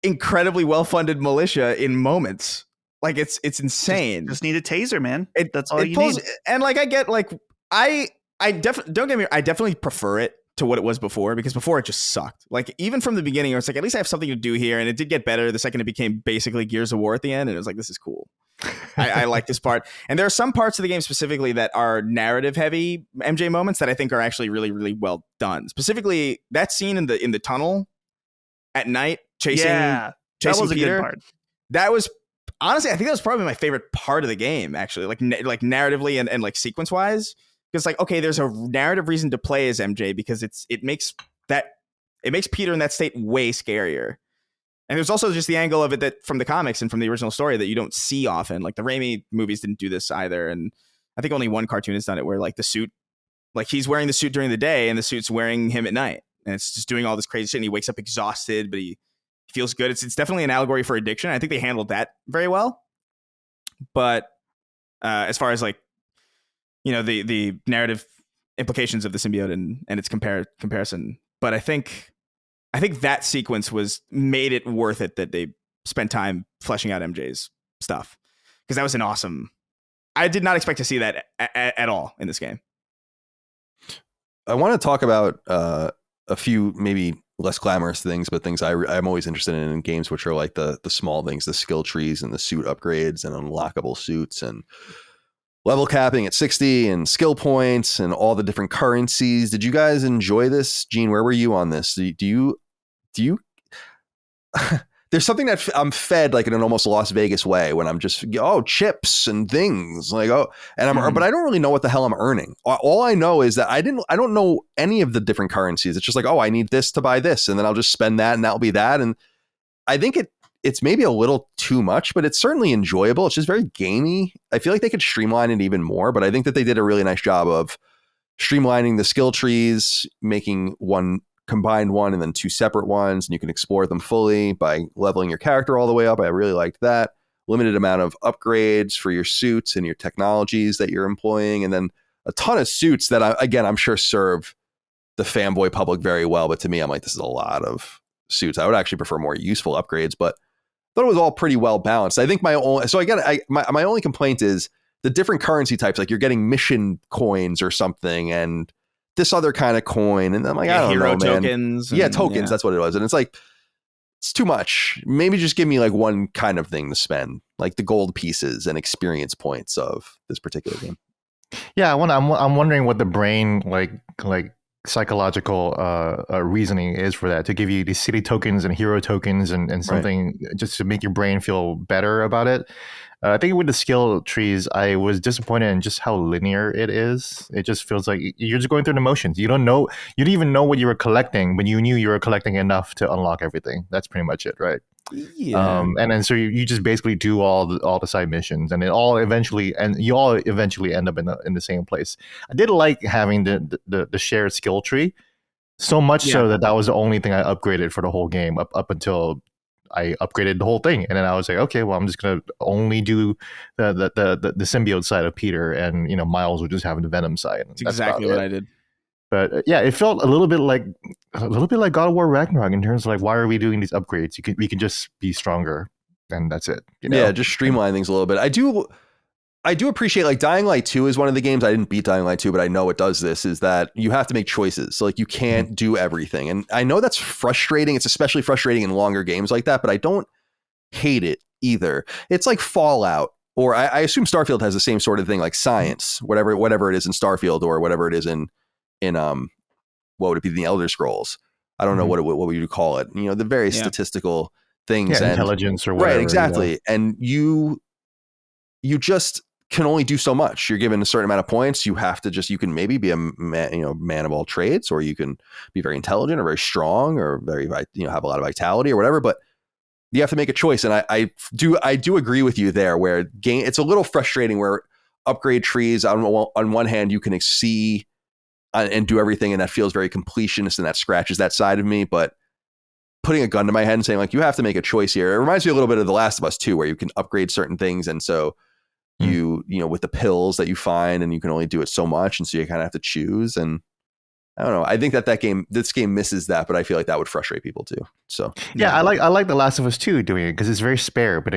incredibly well-funded militia in moments. Like it's insane. Just need a taser, man. That's all you need. And like, I get like, I definitely, don't get me wrong, I definitely prefer it to what it was before, because before it just sucked. Like even from the beginning, it's like, at least I have something to do here. And it did get better the second it became basically Gears of War at the end. And it was like, this is cool. I like this part. And there are some parts of the game specifically that are narrative heavy MJ moments that I think are actually really, really well done. Specifically that scene in the tunnel at night chasing that was Peter. A good part. That was honestly, I think that was probably my favorite part of the game, actually, like narratively and like sequence wise. Because like, okay, there's a narrative reason to play as MJ because it makes Peter in that state way scarier. And there's also just the angle of it that from the comics and from the original story that you don't see often. Like the Raimi movies didn't do this either. And I think only one cartoon has done it where like the suit, like he's wearing the suit during the day and the suit's wearing him at night. and it's just doing all this crazy shit. And he wakes up exhausted, but he feels good. It's definitely an allegory for addiction. I think they handled that very well. But as far as like, you know, the narrative implications of the symbiote and its comparison, but I think that sequence made it worth it that they spent time fleshing out MJ's stuff, because that was an awesome. I did not expect to see that at all in this game. I want to talk about a few maybe less glamorous things, but things I'm always interested in games, which are like the small things, the skill trees and the suit upgrades and unlockable suits and level capping at 60 and skill points and all the different currencies. Did you guys enjoy this? Gene, where were you on this? Do you there's something that I'm fed like in an almost Las Vegas way when I'm just, chips and things like, but I don't really know what the hell I'm earning. All I know is that I don't know any of the different currencies. It's just like, I need this to buy this, and then I'll just spend that and that'll be that. And I think it's maybe a little too much, but it's certainly enjoyable. It's just very gamey. I feel like they could streamline it even more, but I think that they did a really nice job of streamlining the skill trees, making one combined one and then two separate ones, and you can explore them fully by leveling your character all the way up. I really liked that. Limited amount of upgrades for your suits and your technologies that you're employing, and then a ton of suits that I'm sure serve the fanboy public very well, but to me, I'm like, this is a lot of suits. I would actually prefer more useful upgrades, but I thought it was all pretty well balanced. I think my only complaint is the different currency types, like you're getting mission coins or something and this other kind of coin, and I'm like, I don't know, man. Tokens. Tokens. That's what it was, and it's like, it's too much. Maybe just give me like one kind of thing to spend, like the gold pieces and experience points of this particular game. Yeah, I'm wondering what the brain like psychological reasoning is for that, to give you these city tokens and hero tokens and something just to make your brain feel better about it. I think with the skill trees, I was disappointed in just how linear it is. It just feels like you're just going through the motions. You didn't even know what you were collecting, but you knew you were collecting enough to unlock everything. That's pretty much it, right? Yeah. And then so you just basically do all the side missions, and you all eventually end up in the same place. I did like having the shared skill tree, so much so that was the only thing I upgraded for the whole game up until I upgraded the whole thing, and then I was like, okay, well, I'm just gonna only do the symbiote side of Peter, and Miles would just have the Venom side. That's exactly what I did. But yeah, it felt a little bit like God of War Ragnarok in terms of like, why are we doing these upgrades? We can just be stronger, and that's it. Yeah, just streamline things a little bit. I do appreciate, like, Dying Light 2 is one of the games. I didn't beat Dying Light 2, but I know it does this, is that you have to make choices. So like you can't do everything. And I know that's frustrating. It's especially frustrating in longer games like that, but I don't hate it either. It's like Fallout, or I assume Starfield has the same sort of thing, like science, whatever it is in Starfield, or whatever it is in what would it be, the Elder Scrolls? I don't know what would you call it. The various statistical things, and intelligence or whatever. Right, exactly. And you just can only do so much. You're given a certain amount of points. You have to you can maybe be a man of all trades, or you can be very intelligent or very strong or very, have a lot of vitality or whatever, but you have to make a choice. And I do agree with you there, where it's a little frustrating where upgrade trees on one hand, you can see and do everything, and that feels very completionist, and that scratches that side of me. But putting a gun to my head and saying, like, you have to make a choice here. It reminds me a little bit of The Last of Us 2, where you can upgrade certain things. And so you with the pills that you find, and you can only do it so much. And so you kind of have to choose. And I don't know. I think this game misses that, but I feel like that would frustrate people too. So yeah, I like The Last of Us 2 doing it, because it's very spare, but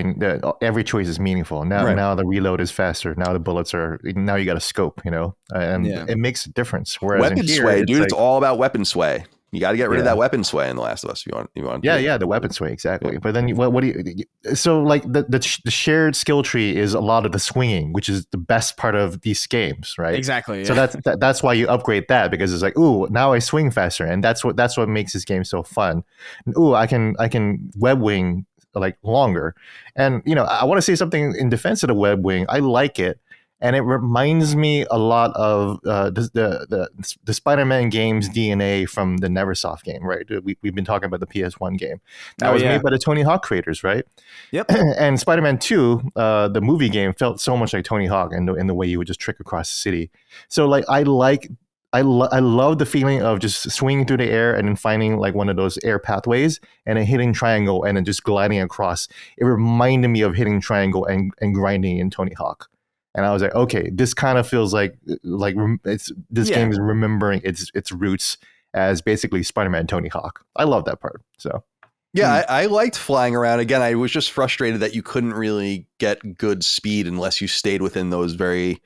every choice is meaningful. Now the reload is faster. Now the bullets now you got a scope, and it makes a difference. Whereas weapon sway, dude, it's all about weapon sway. You got to get rid of that weapon sway in The Last of Us. You want. Yeah, the weapon sway, exactly. But then what do you? So like the shared skill tree is a lot of the swinging, which is the best part of these games, right? Exactly. Yeah. So that's why you upgrade that, because it's like, ooh, now I swing faster, and that's what makes this game so fun. And, ooh, I can web wing like longer, and I want to say something in defense of the web wing. I like it. And it reminds me a lot of the Spider-Man game's DNA from the Neversoft game, right? We've been talking about the PS1 game. That was made by the Tony Hawk creators, right? Yep. And Spider-Man 2, the movie game, felt so much like Tony Hawk in the way you would just trick across the city. So like I like I love the feeling of just swinging through the air and then finding like one of those air pathways and then hitting triangle and then just gliding across. It reminded me of hitting triangle and grinding in Tony Hawk. And I was like, okay, this kind of feels like game is remembering its roots as basically Spider-Man Tony Hawk. I love that part. So yeah, I liked flying around. Again, I was just frustrated that you couldn't really get good speed unless you stayed within those very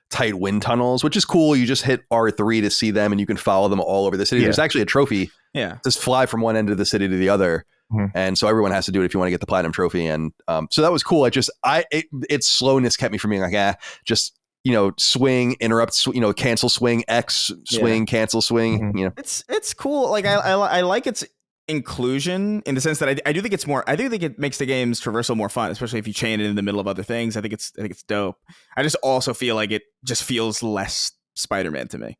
tight wind tunnels, which is cool. You just hit R3 to see them and you can follow them all over the city. There's actually a trophy. Yeah. Just fly from one end of the city to the other. And so everyone has to do it if you want to get the platinum trophy. And so that was cool. Its slowness kept me from being like, just, swing, interrupt, cancel, swing, X, swing, cancel, swing. It's cool. Like I like its inclusion in the sense that I do think it makes the game's traversal more fun, especially if you chain it in the middle of other things. I think it's dope. I just also feel like it just feels less Spider-Man to me.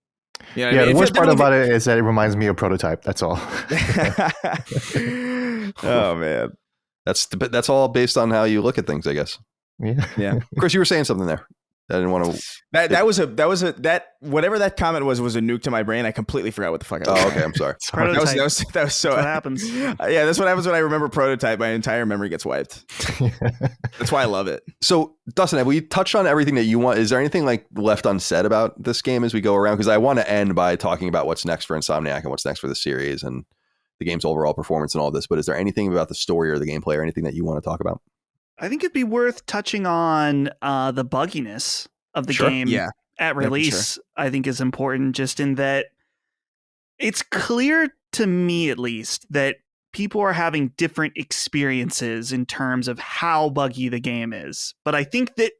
You know what I mean? The worst part about it is that it reminds me of Prototype. That's all. Oh man, that's all based on how you look at things, I guess. Yeah. Chris, you were saying something there. I didn't want to. That whatever that comment was a nuke to my brain. I completely forgot what the fuck. Okay, I'm sorry. Prototype. That was so. That's what happens. Yeah, that's what happens when I remember Prototype. My entire memory gets wiped. That's why I love it. So, Dustin, have we touched on everything that you want? Is there anything like left unsaid about this game as we go around? Because I want to end by talking about what's next for Insomniac and what's next for the series and the game's overall performance and all this. But is there anything about the story or the gameplay or anything that you want to talk about? I think it'd be worth touching on the bugginess of the game at release. I think is important, just in that it's clear to me, at least, that people are having different experiences in terms of how buggy the game is. But I think that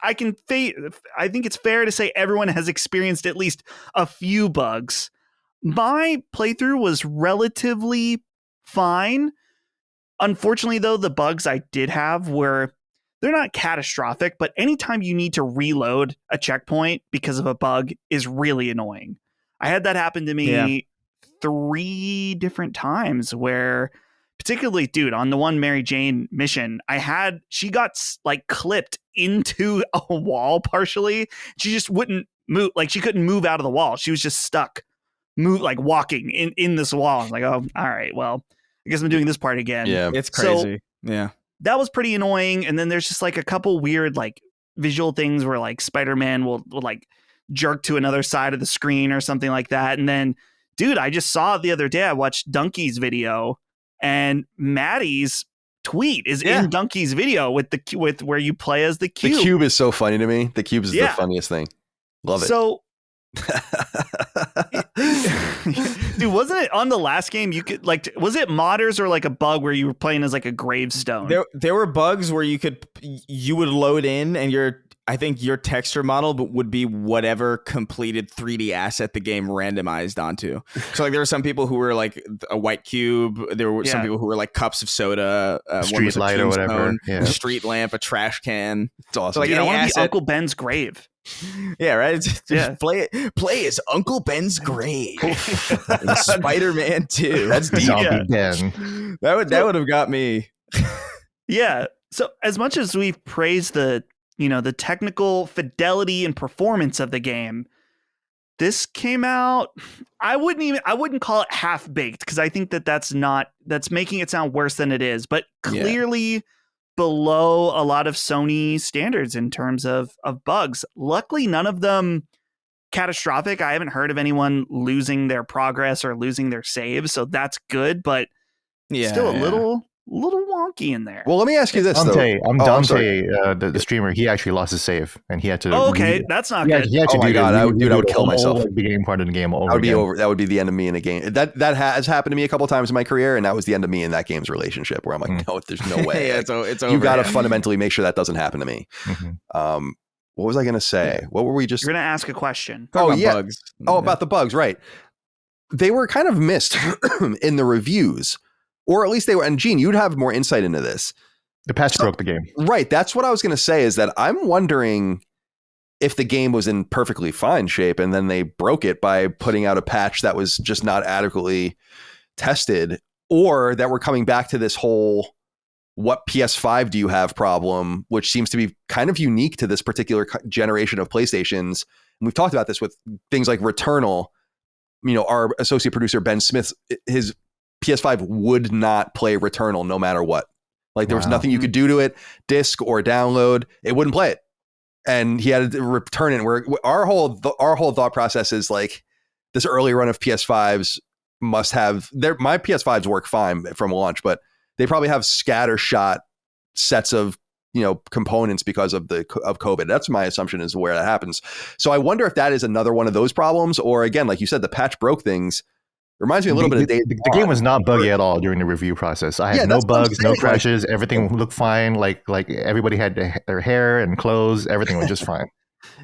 I think it's fair to say everyone has experienced at least a few bugs. My playthrough was relatively fine. Unfortunately, though, the bugs I did have they're not catastrophic, but anytime you need to reload a checkpoint because of a bug is really annoying. I had that happen to me 3 different times where, particularly, dude, on the one Mary Jane mission, she got like clipped into a wall partially. She just wouldn't move. Like she couldn't move out of the wall. She was just stuck, walking in this wall. I was like, oh, all right, well, I guess I'm doing this part again. Yeah, it's crazy. So, that was pretty annoying. And then there's just like a couple weird like visual things where like Spider-Man will like jerk to another side of the screen or something like that. And then, dude, I just saw it the other day. I watched Donkey's video, and Maddie's tweet is in Donkey's video with where you play as the cube. The cube is so funny to me. The cube is the funniest thing. Love it. So dude, wasn't it on the last game you could like, was it modders or like a bug where you were playing as like a gravestone? There were bugs where you would load in and I think your texture model would be whatever completed 3D asset the game randomized onto. So like there were some people who were like a white cube. There were some people who were like cups of soda, street light or whatever, a street lamp, a trash can. It's awesome. So like I want to be asset, Uncle Ben's grave. Yeah, right. Play as Uncle Ben's grave. Spider-Man 2. That's deep. Ben. That would have got me. Yeah. So as much as we've praised the technical fidelity and performance of the game, this came out, I wouldn't call it half baked, because I think that's making it sound worse than it is, but clearly below a lot of Sony standards in terms of bugs. Luckily, none of them catastrophic. I haven't heard of anyone losing their progress or losing their saves, so that's good, but still a little wonky in there. Well, let me ask you this, Dante, though. Dante, the streamer, he actually lost his save, and he had to. That's not good. He had to oh my god, I would kill myself. The beginning part of the game over. That would be the end of me in a game. That has happened to me a couple times in my career, and that was the end of me in that game's relationship. Where I'm like, no, there's no way. It's over. You got to fundamentally make sure that doesn't happen to me. Mm-hmm. What was I going to say? What were we just? You're going to ask a question. Bugs. About the bugs, right? They were kind of missed in the reviews. Or at least they were, and Gene, you'd have more insight into this. The patch broke the game. Right. That's what I was going to say, is that I'm wondering if the game was in perfectly fine shape and then they broke it by putting out a patch that was just not adequately tested, or that we're coming back to this whole what PS5 do you have problem, which seems to be kind of unique to this particular generation of PlayStations. And we've talked about this with things like Returnal. Our associate producer, Ben Smith, his PS5 would not play Returnal no matter what. Like there was nothing you could do to it, disc or download, it wouldn't play it. And he had to return it. Where our whole thought process is like this early run of PS5s must have my PS5s work fine from launch, but they probably have scattershot sets of components because of COVID. That's my assumption is where that happens. So I wonder if that is another one of those problems, or again, like you said, the patch broke things. Reminds me a little bit of the game was not buggy at all during the review process. I had no bugs, no crashes. Everything looked fine. Like everybody had their hair and clothes. Everything was just fine.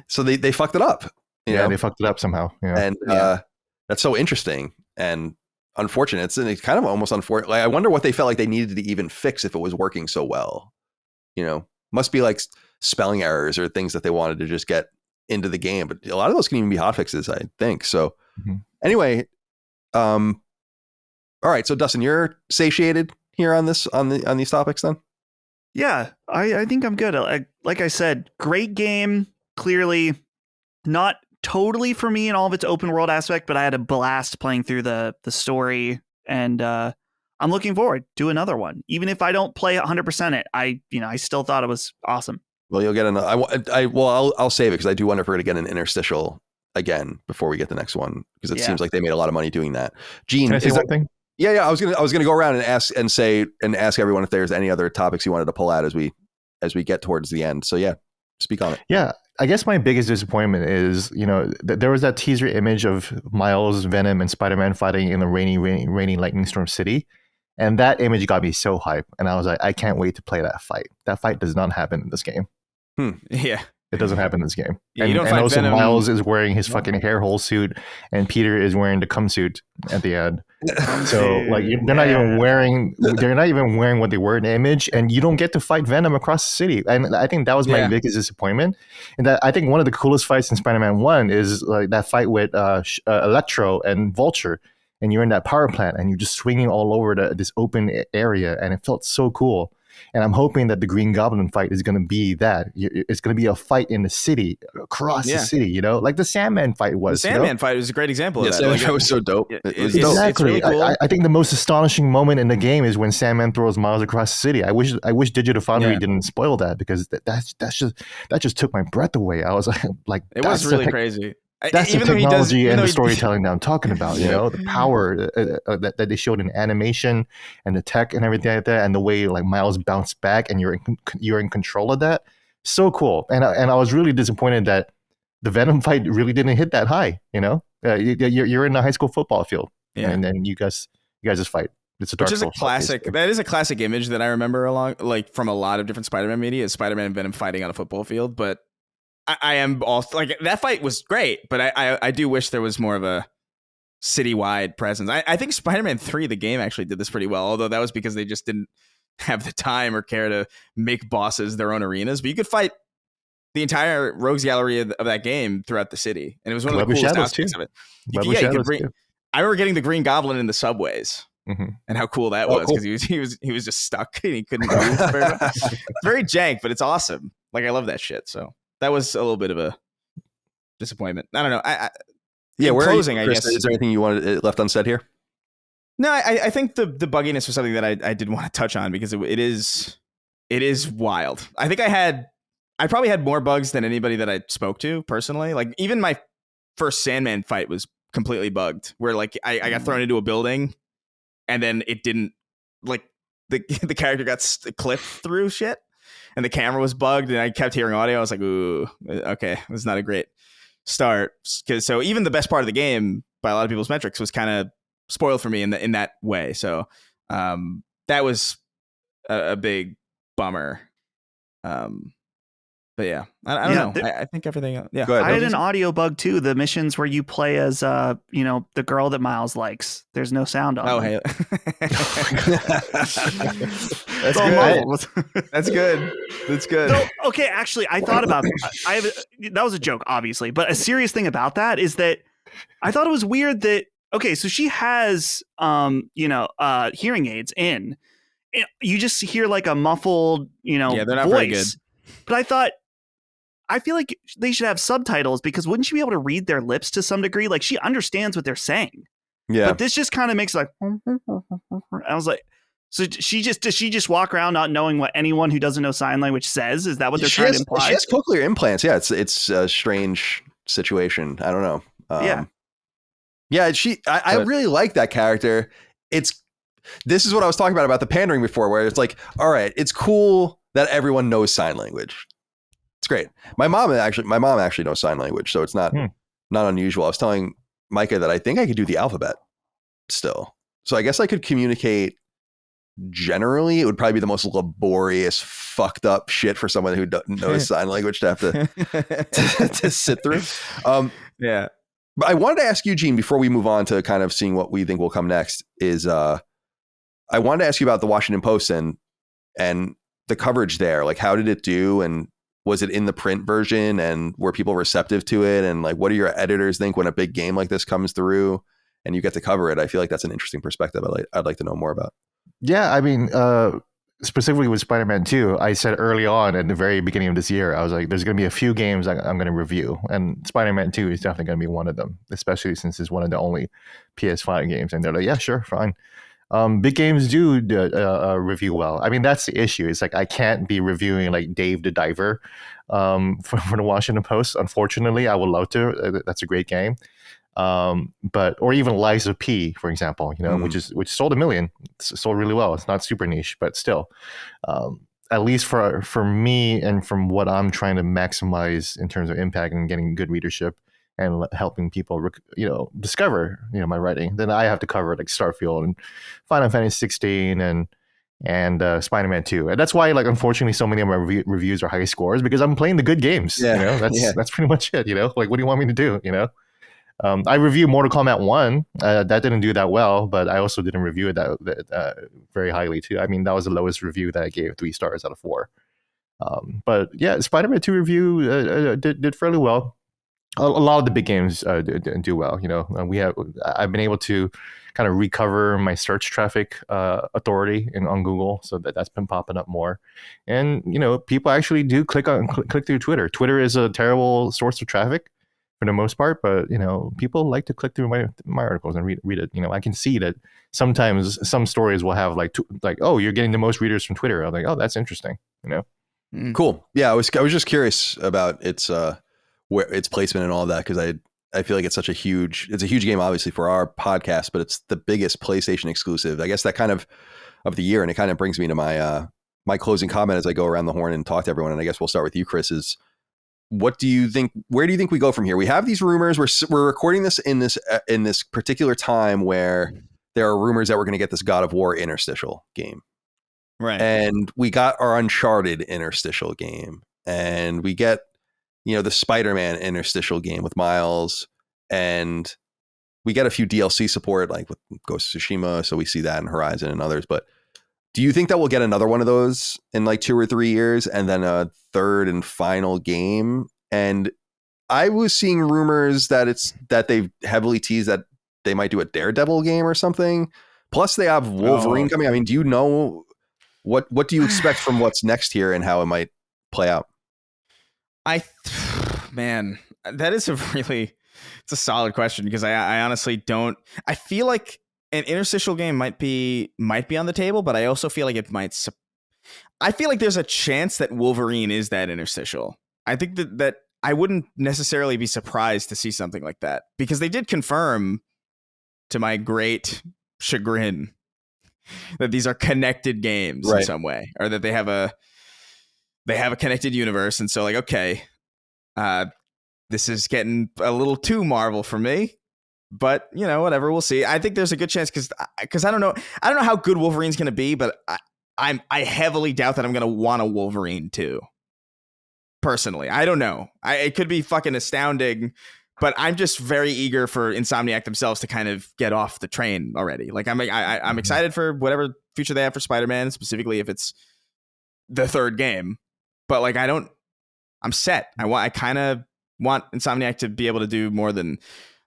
So they fucked it up. They fucked it up somehow. Yeah. And that's so interesting and unfortunate. It's kind of almost unfortunate. Like, I wonder what they felt like they needed to even fix if it was working so well. Must be like spelling errors or things that they wanted to just get into the game. But a lot of those can even be hotfixes, I think. So anyway. All right. So Dustin, you're satiated here on these topics then? Yeah, I think I'm good. Like I said, great game. Clearly not totally for me in all of its open world aspect, but I had a blast playing through the story, and I'm looking forward to another one. Even if I don't play 100% it, I still thought it was awesome. Well, you'll get I'll save it because I do wonder if we're going to get an interstitial again before we get the next one, because it seems like they made a lot of money doing that. Gene, can I say one thing? Yeah. I was gonna go around and ask everyone if there's any other topics you wanted to pull out as we get towards the end. So yeah, speak on it. Yeah, I guess my biggest disappointment is there was that teaser image of Miles, Venom, and Spider-Man fighting in the rainy lightning storm city, and that image got me so hyped, and I was like, I can't wait to play that fight. That fight does not happen in this game. Yeah. It doesn't happen in this game. Yeah, and also Venom. Miles is wearing his fucking hair hole suit, and Peter is wearing the cum suit at the end. So like they're not even wearing what they were in the image, and you don't get to fight Venom across the city. And I think that was my biggest disappointment. And that I think one of the coolest fights in Spider-Man 1 is like that fight with Electro and Vulture, and you're in that power plant and you're just swinging all over this open area, and it felt so cool. And I'm hoping that the Green Goblin fight is going to be that. It's going to be a fight in the city, across the city, like the Sandman fight was. The Sandman fight was a great example of that. Sandman fight was so dope. Exactly. It's really cool. I think the most astonishing moment in the game is when Sandman throws Miles across the city. I wish Digital Foundry didn't spoil that, because that just took my breath away. I was like it was really crazy. That's even the technology and the storytelling that I'm talking about, the power that they showed in animation and the tech and everything like that, and the way like Miles bounced back and you're in control of that. So cool. And I was really disappointed that the Venom fight really didn't hit that high. You're in a high school football field, and then you guys just fight. It's a Dark Souls. That is a classic image that I remember from a lot of different Spider-Man media, is Spider-Man and Venom fighting on a football field, but. I am also like, that fight was great, but I do wish there was more of a citywide presence. I think Spider-Man 3, the game, actually did this pretty well, although that was because they just didn't have the time or care to make bosses their own arenas. But you could fight the entire rogues gallery of that game throughout the city, and it was one of the coolest aspects of it. I remember getting the Green Goblin in the subways. And how cool that was, because he was just stuck and he couldn't move very much. It's very jank, but it's awesome. Like, I love that shit. So that was a little bit of a disappointment. I don't know. Closing, I guess. Is there anything you wanted left unsaid here? No, I think the bugginess was something that I did want to touch on, because it is wild. I think I probably had more bugs than anybody that I spoke to personally. Like, even my first Sandman fight was completely bugged, where like I got thrown into a building and then it didn't, like, the character got clipped through shit. And the camera was bugged, and I kept hearing audio. I was like, ooh, okay, it's not a great start. So even the best part of the game, by a lot of people's metrics, was kind of spoiled for me in that way. So that was a big bummer. But yeah, I don't know. I think everything. Yeah, go ahead. I had an audio bug too. The missions where you play as, the girl that Miles likes. There's no sound on. Oh, them. hey, that's good. That's good. That's good. So, okay, actually, I thought about that was a joke, obviously, but a serious thing about that is that I thought it was weird that so she has hearing aids in. you just hear like a muffled, Yeah, they're not very voice. But I feel like they should have subtitles, because wouldn't you be able to read their lips to some degree? Like, she understands what they're saying. Yeah. But this just kind of makes like, I was like, so does she just walk around not knowing what anyone who doesn't know sign language says? Is that what they're trying to imply? She has cochlear implants. Yeah, it's a strange situation. I don't know. Yeah, I really like that character. This is what I was talking about the pandering before, where it's like, all right, it's cool that everyone knows sign language. It's great. My mom actually knows sign language, so it's not unusual. I was telling Micah that I think I could do the alphabet still. So I guess I could communicate generally. It would probably be the most laborious, fucked up shit for someone who knows sign language to have to sit through. Yeah. But I wanted to ask you, Gene, before we move on to kind of seeing what we think will come next, is I wanted to ask you about the Washington Post and the coverage there. Like, how did it do? And was it in the print version? And were people receptive to it? And like, what do your editors think when a big game like this comes through and you get to cover it? I feel like that's an interesting perspective I'd like to know more about. Yeah, I mean, specifically with Spider-Man 2, I said early on at the very beginning of this year, I was like, there's going to be a few games I'm going to review. And Spider-Man 2 is definitely going to be one of them, especially since it's one of the only PS5 games. And they're like, yeah, sure, fine. Big games do review well. I mean, that's the issue. It's like I can't be reviewing like Dave the Diver for the Washington Post. Unfortunately, I would love to. That's a great game. But or even Lies of P, for example, which sold 1 million. It's sold really well. It's not super niche, but still, at least for me and from what I'm trying to maximize in terms of impact and getting good readership and helping people, discover, my writing, then I have to cover like Starfield and Final Fantasy 16 and Spider-Man 2. And that's why, like, unfortunately, so many of my reviews are high scores, because I'm playing the good games. Yeah. That's pretty much it. Like, what do you want me to do? I reviewed Mortal Kombat 1. That didn't do that well, but I also didn't review it that very highly too. I mean, that was the lowest review that I gave, 3 stars out of 4. But yeah, Spider-Man 2 review did fairly well. A lot of the big games do well. I've been able to kind of recover my search traffic authority on Google, so that's been popping up more. And people actually do click through Twitter. Twitter is a terrible source of traffic for the most part, but people like to click through my articles and read it. I can see that sometimes some stories will have like oh, you're getting the most readers from Twitter. I'm like, oh, that's interesting. Cool. Yeah, I was just curious about its placement and all of that, because I feel like it's a huge game, obviously, for our podcast, but it's the biggest PlayStation exclusive, I guess, that kind of the year. And it kind of brings me to my closing comment as I go around the horn and talk to everyone. And I guess we'll start with you, Chris. Is what do you think? Where do you think we go from here? We have these rumors. We're recording this in this particular time where there are rumors that we're going to get this God of War interstitial game, right? And we got our Uncharted interstitial game, and we get the Spider-Man interstitial game with Miles, and we get a few DLC support like with Ghost of Tsushima, so we see that in Horizon and others. But do you think that we'll get another one of those in like 2 or 3 years, and then a third and final game? And I was seeing rumors that they've heavily teased that they might do a Daredevil game or something. Plus they have Wolverine coming. I mean, do you know what do you expect from what's next here and how it might play out? Man, that is it's a solid question, because I honestly don't. I feel like an interstitial game might be on the table, but I also feel like it might. I feel like there's a chance that Wolverine is that interstitial. I think that I wouldn't necessarily be surprised to see something like that, because they did confirm, to my great chagrin, that these are connected games in some way, or that they have a connected universe. And so, like, okay, this is getting a little too Marvel for me, but whatever, we'll see. I think there's a good chance, because I don't know how good Wolverine's going to be, but I heavily doubt that I'm going to want a Wolverine 2. Personally, I don't know. It could be fucking astounding, but I'm just very eager for Insomniac themselves to kind of get off the train already. Like, I'm excited for whatever future they have for Spider-Man, specifically if it's the third game. But like, I'm set. I kind of want Insomniac to be able to do more than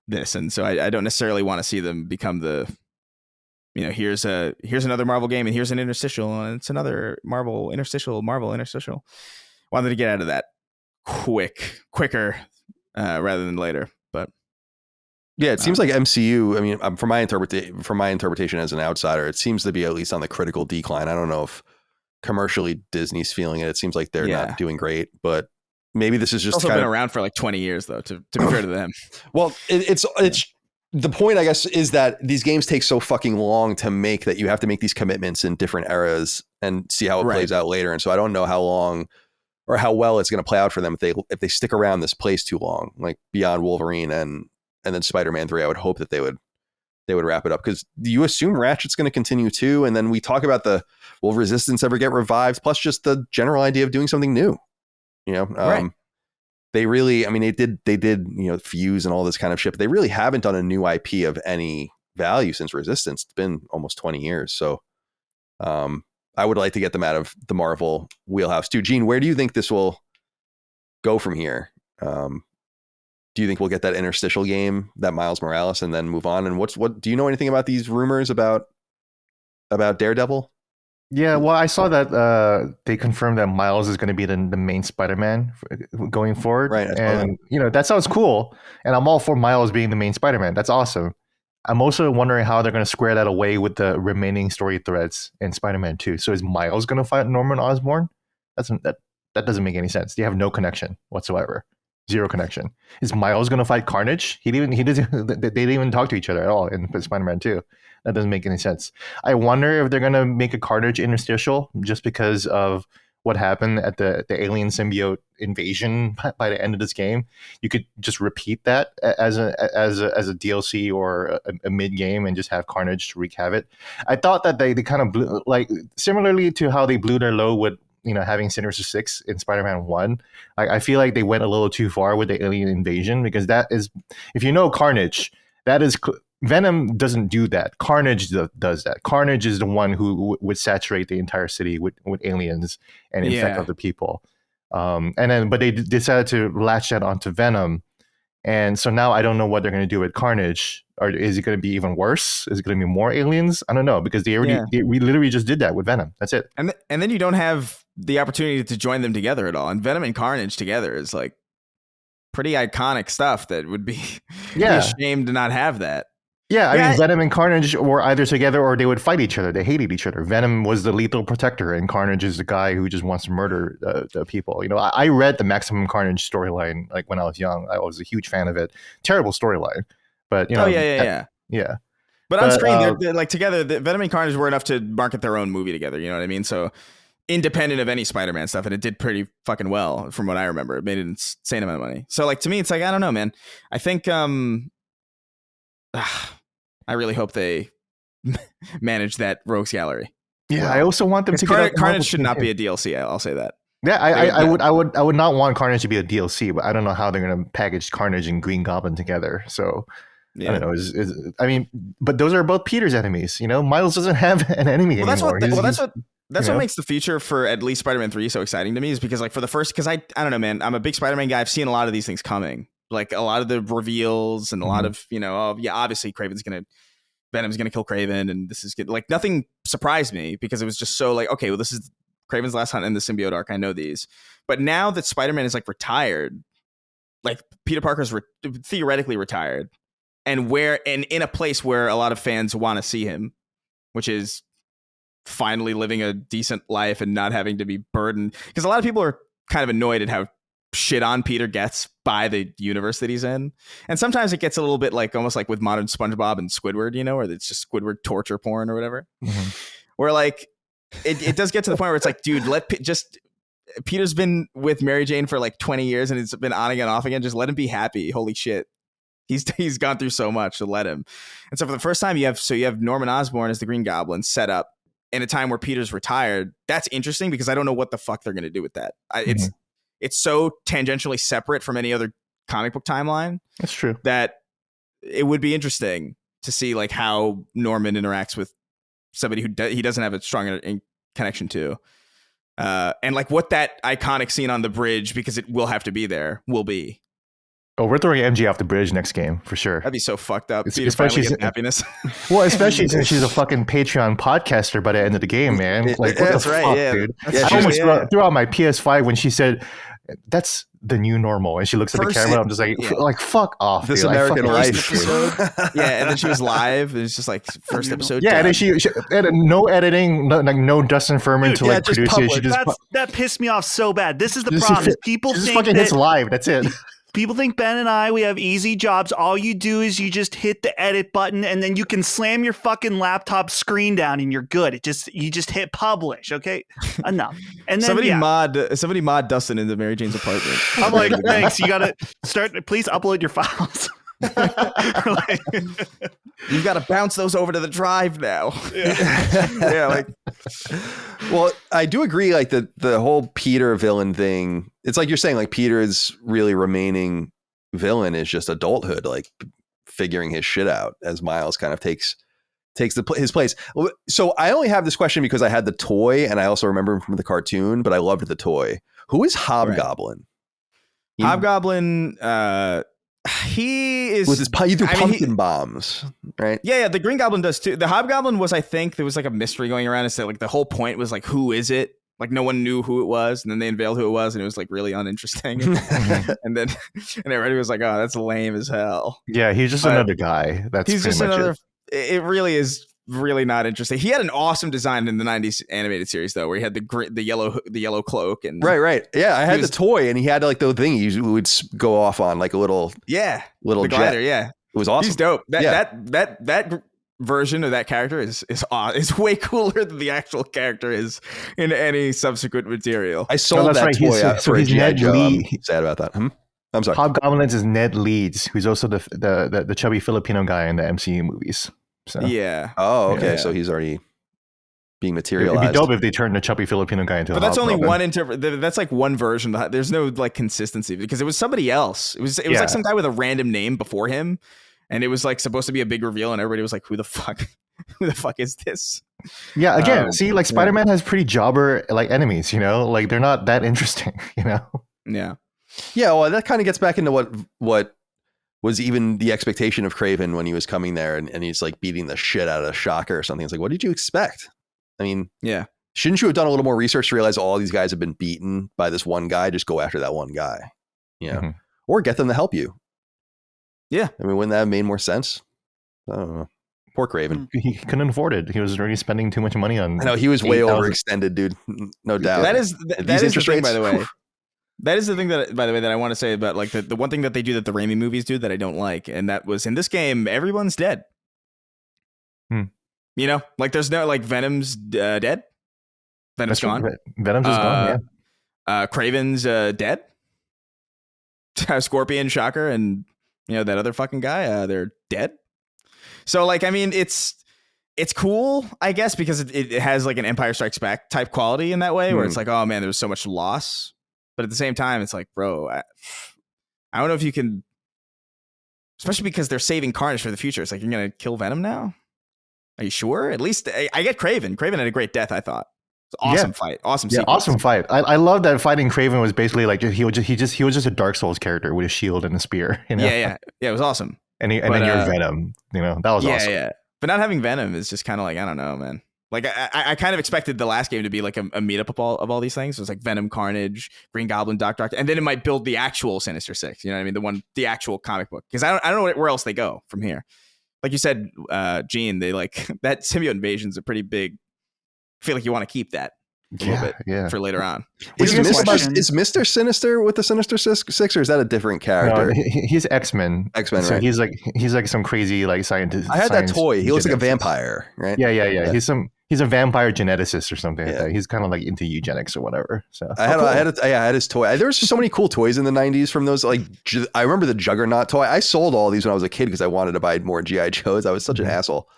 this, and so I don't necessarily want to see them become the here's another Marvel game, and here's an interstitial, and it's another Marvel interstitial. Wanted to get out of that quicker rather than later. But yeah, it seems like MCU. I mean, from my interpretation as an outsider, it seems to be at least on the critical decline. I don't know if commercially Disney's feeling it. It seems like they're not doing great, but maybe this is just also been around for like 20 years though. To be fair to them. Well, it's the point, I guess, is that these games take so fucking long to make that you have to make these commitments in different eras and see how it plays out later. And so I don't know how long or how well it's going to play out for them if they stick around this place too long, like beyond Wolverine and then Spider-Man 3. I would hope that they would wrap it up, because you assume Ratchet's going to continue too. And then we talk about will Resistance ever get revived? Plus just the general idea of doing something new, right. They really, I mean, they did, Fuse and all this kind of shit, but they really haven't done a new IP of any value since Resistance. It's been almost 20 years. So I would like to get them out of the Marvel wheelhouse too. Gene, where do you think this will go from here? Do you think we'll get that interstitial game, that Miles Morales, and then move on? And what do you know anything about these rumors about Daredevil? Yeah, well, I saw that they confirmed that Miles is going to be the main Spider-Man going forward. Right. And, that sounds cool. And I'm all for Miles being the main Spider-Man. That's awesome. I'm also wondering how they're going to square that away with the remaining story threads in Spider-Man 2. So is Miles going to fight Norman Osborn? That doesn't make any sense. They have no connection whatsoever. Zero connection. Is Miles going to fight Carnage? They didn't even talk to each other at all in Spider-Man 2. That doesn't make any sense. I wonder if they're going to make a Carnage interstitial just because of what happened at the alien symbiote invasion by the end of this game. You could just repeat that as a DLC or a mid game and just have Carnage to wreak havoc. I thought that they kind of blew, like similarly to how they blew their load with having Sinister Six in Spider-Man 1. I feel like they went a little too far with the alien invasion, because that is, if you know Carnage, that is Venom doesn't do that. Carnage does that. Carnage is the one who would saturate the entire city with aliens and infect other people. But they decided to latch that onto Venom. And so now I don't know what they're going to do with Carnage. Or is it going to be even worse? Is it going to be more aliens? I don't know, because we literally just did that with Venom. That's it. And then you don't have the opportunity to join them together at all. And Venom and Carnage together is like pretty iconic stuff that would be, be a shame to not have that. Yeah, I mean, Venom and Carnage were either together or they would fight each other. They hated each other. Venom was the lethal protector, and Carnage is the guy who just wants to murder the people. I read the Maximum Carnage storyline like when I was young. I was a huge fan of it. Terrible storyline, but yeah. But on screen, they're like together. Venom and Carnage were enough to market their own movie together. You know what I mean? So independent of any Spider-Man stuff, and it did pretty fucking well from what I remember. It made an insane amount of money. So like to me, it's like I don't know, man. I think I really hope they manage that rogues gallery. Yeah, I also want them to get Carnage should not be a DLC. I'll say that. Yeah, I would not want Carnage to be a DLC, but I don't know how they're going to package Carnage and Green Goblin together. So I don't know. I mean, but those are both Peter's enemies. Miles doesn't have an enemy anymore. That's what makes the future for at least Spider-Man 3 so exciting to me, is because like for the first, because I don't know, man, I'm a big Spider-Man guy. I've seen a lot of these things coming. Like a lot of the reveals and a lot of, obviously Venom's gonna kill Kraven, and this is good. Like nothing surprised me, because it was just so like, okay, well, this is Kraven's last hunt in the symbiote arc. I know these, but now that Spider-Man is like retired, like Peter Parker's theoretically retired, and in a place where a lot of fans want to see him, which is finally living a decent life and not having to be burdened, because a lot of people are kind of annoyed at how shit on Peter gets by the universe that he's in, and sometimes it gets a little bit like almost like with modern SpongeBob and Squidward, where it's just Squidward torture porn or whatever. Mm-hmm. Where like it does get to the point where it's like, dude, Peter's been with Mary Jane for like 20 years and it's been on again, off again. Just let him be happy. Holy shit, he's gone through so much, so let him. And so for the first time, you have Norman Osborn as the Green Goblin set up in a time where Peter's retired. That's interesting, because I don't know what the fuck they're gonna do with that. It's so tangentially separate from any other comic book timeline. That's true. That it would be interesting to see like how Norman interacts with somebody who he doesn't have a strong connection to, and like what that iconic scene on the bridge, because it will have to be there, will be. Oh, we're throwing MG off the bridge next game for sure. That'd be so fucked up. It's- Peter especially finally getting happiness. Well, especially since she's a fucking Patreon podcaster by the end of the game, man. Like, what That's the right, fuck, yeah. dude? That's I true, almost yeah. threw out my PS5 when she said, "That's the new normal," and she looks at the First- camera. I'm just like, yeah. like fuck off, This dude. I American fucking hate life. this shit. Yeah, and then she was live. And it's just like first episode. Yeah, and then done. she no editing, no Dustin Furman Dude, to yeah, like just produce it. She public. just That pissed me off so bad. This is the She problem. just- People she just think fucking that hits live. That's it. people think Ben and I, we have easy jobs. All you do is you just hit the edit button and then you can slam your fucking laptop screen down and you're good. You just hit publish. Okay, enough. And then somebody yeah, mod Dustin into Mary Jane's apartment. I'm like, thanks. You gotta start. Please upload your files. Like, You've got to bounce those over to the drive now. Yeah, like Well, I do agree. Like the whole Peter villain thing. It's like you're saying. Like Peter's really remaining villain is just adulthood, like figuring his shit out as Miles kind of takes his place. So I only have this question because I had the toy, and I also remember him from the cartoon. But I loved the toy. Who is Hobgoblin? Hobgoblin. He is With his you threw I mean, pumpkin bombs, right? Yeah, the Green Goblin does too. The Hobgoblin was, I think, there was like a mystery going around. It's that like the whole point was like, who is it? Like no one knew who it was, and then they unveiled who it was, and it was like really uninteresting. and everybody was like, "Oh, that's lame as hell." Yeah, he's just another guy. That's He's pretty just much another. it. It really is really not interesting. He had an awesome design in the '90s animated series though, where he had the yellow cloak and Right. Yeah, I had was- the toy, and he had like the thing he would go off on, like a little the jet. glider. Yeah, It was awesome. he's dope. Yeah. That version of that character is way cooler than the actual character is in any subsequent material. I sold that's that right. toy He's- so for a he's G.I. Ned Joe. Lee. I'm sad about that. I'm sorry. Hobgoblins is Ned Leeds, who's also the chubby Filipino guy in the MCU movies. So Yeah, Oh, okay. Yeah. So he's already being it'd materialized. be dope if they turned the chubby Filipino guy into. but a that's only Hobgoblin. one that's like one version. There's no like consistency because it was somebody else. It was Yeah. like some guy with a random name before him, and it was like supposed to be a big reveal, and everybody was like, "Who the fuck? Who the fuck is this?" Yeah, again, Um, see, like Spider-Man has pretty jobber like enemies. You know, like they're not that interesting. You know. Yeah, Yeah, well, that kind of gets back into what was even the expectation of Kraven when he was coming there, and he's like beating the shit out of Shocker or something. It's like, what did you expect? I mean, yeah. shouldn't you have done a little more research to realize all these guys have been beaten by this one guy? Just go after that one guy, you know, Mhm. or get them to help you. Yeah. I mean, wouldn't that have made more sense? I don't know. Poor Kraven. He couldn't afford it. He was already spending too much money on. I know he was way 8,000. overextended, dude. No doubt. That is These the interest thing, by the rates, way. That is the thing that, by the way, that I want to say about like the one thing that they do that the Raimi movies do that I don't like, and that was in this game, everyone's dead. Hmm. You know, like there's no like Venom's dead. Venom's That's true. gone. Venom's is gone. Yeah. Kraven's dead. Scorpion, Shocker, and that other fucking guy, they're dead. So like, I mean, it's cool, I guess, because it has like an Empire Strikes Back type quality in that way, where it's like, oh man, there's so much loss. But at the same time, it's like, bro, I don't know if you can, especially because they're saving Carnage for the future. It's like, you're going to kill Venom now? Are you sure? At least I get Kraven. Kraven had a great death, I thought. It's an awesome fight. Awesome Yeah, sequence. awesome fight. I love that fighting Kraven was basically like he was just a Dark Souls character with a shield and a spear. You know? Yeah, it was awesome. And then But, you're Venom. You know, that was awesome. Yeah. But not having Venom is just kind of like, I don't know, man. Like I kind of expected the last game to be like a meetup of all these things. It was like Venom, Carnage, Green Goblin, Doctor, and then it might build the actual Sinister Six. You know what I mean? The actual comic book. Because I don't know where else they go from here. Like you said, Gene, they like that symbiote invasion's a pretty big. I feel like you want to keep that a little bit for later on. Is Here's a question. Mr. Sinister with the Sinister Six, or is that a different character? No, he's X-Men. X-Men, So right? he's like some crazy like scientist. I had that science toy. He looks like a geneticist. vampire, right? Yeah. He's a vampire geneticist or something like Yeah. that. He's kind of like into eugenics or whatever. So I had his toy. There was just so many cool toys in the 90s from those. Like, I remember the Juggernaut toy. I sold all these when I was a kid because I wanted to buy more G.I. Joes. I was such an asshole.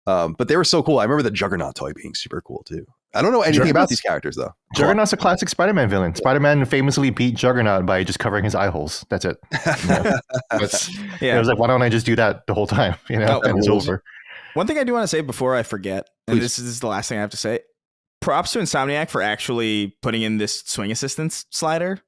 But they were so cool. I remember the Juggernaut toy being super cool too. I don't know anything about these characters though. Juggernaut's a classic Spider-Man villain. Spider-Man famously beat Juggernaut by just covering his eye holes. That's it. You know? It was like, why don't I just do that the whole time? You know, and it's over. One thing I do want to say before I forget, and Please. this is the last thing I have to say. Props to Insomniac for actually putting in this swing assistance slider,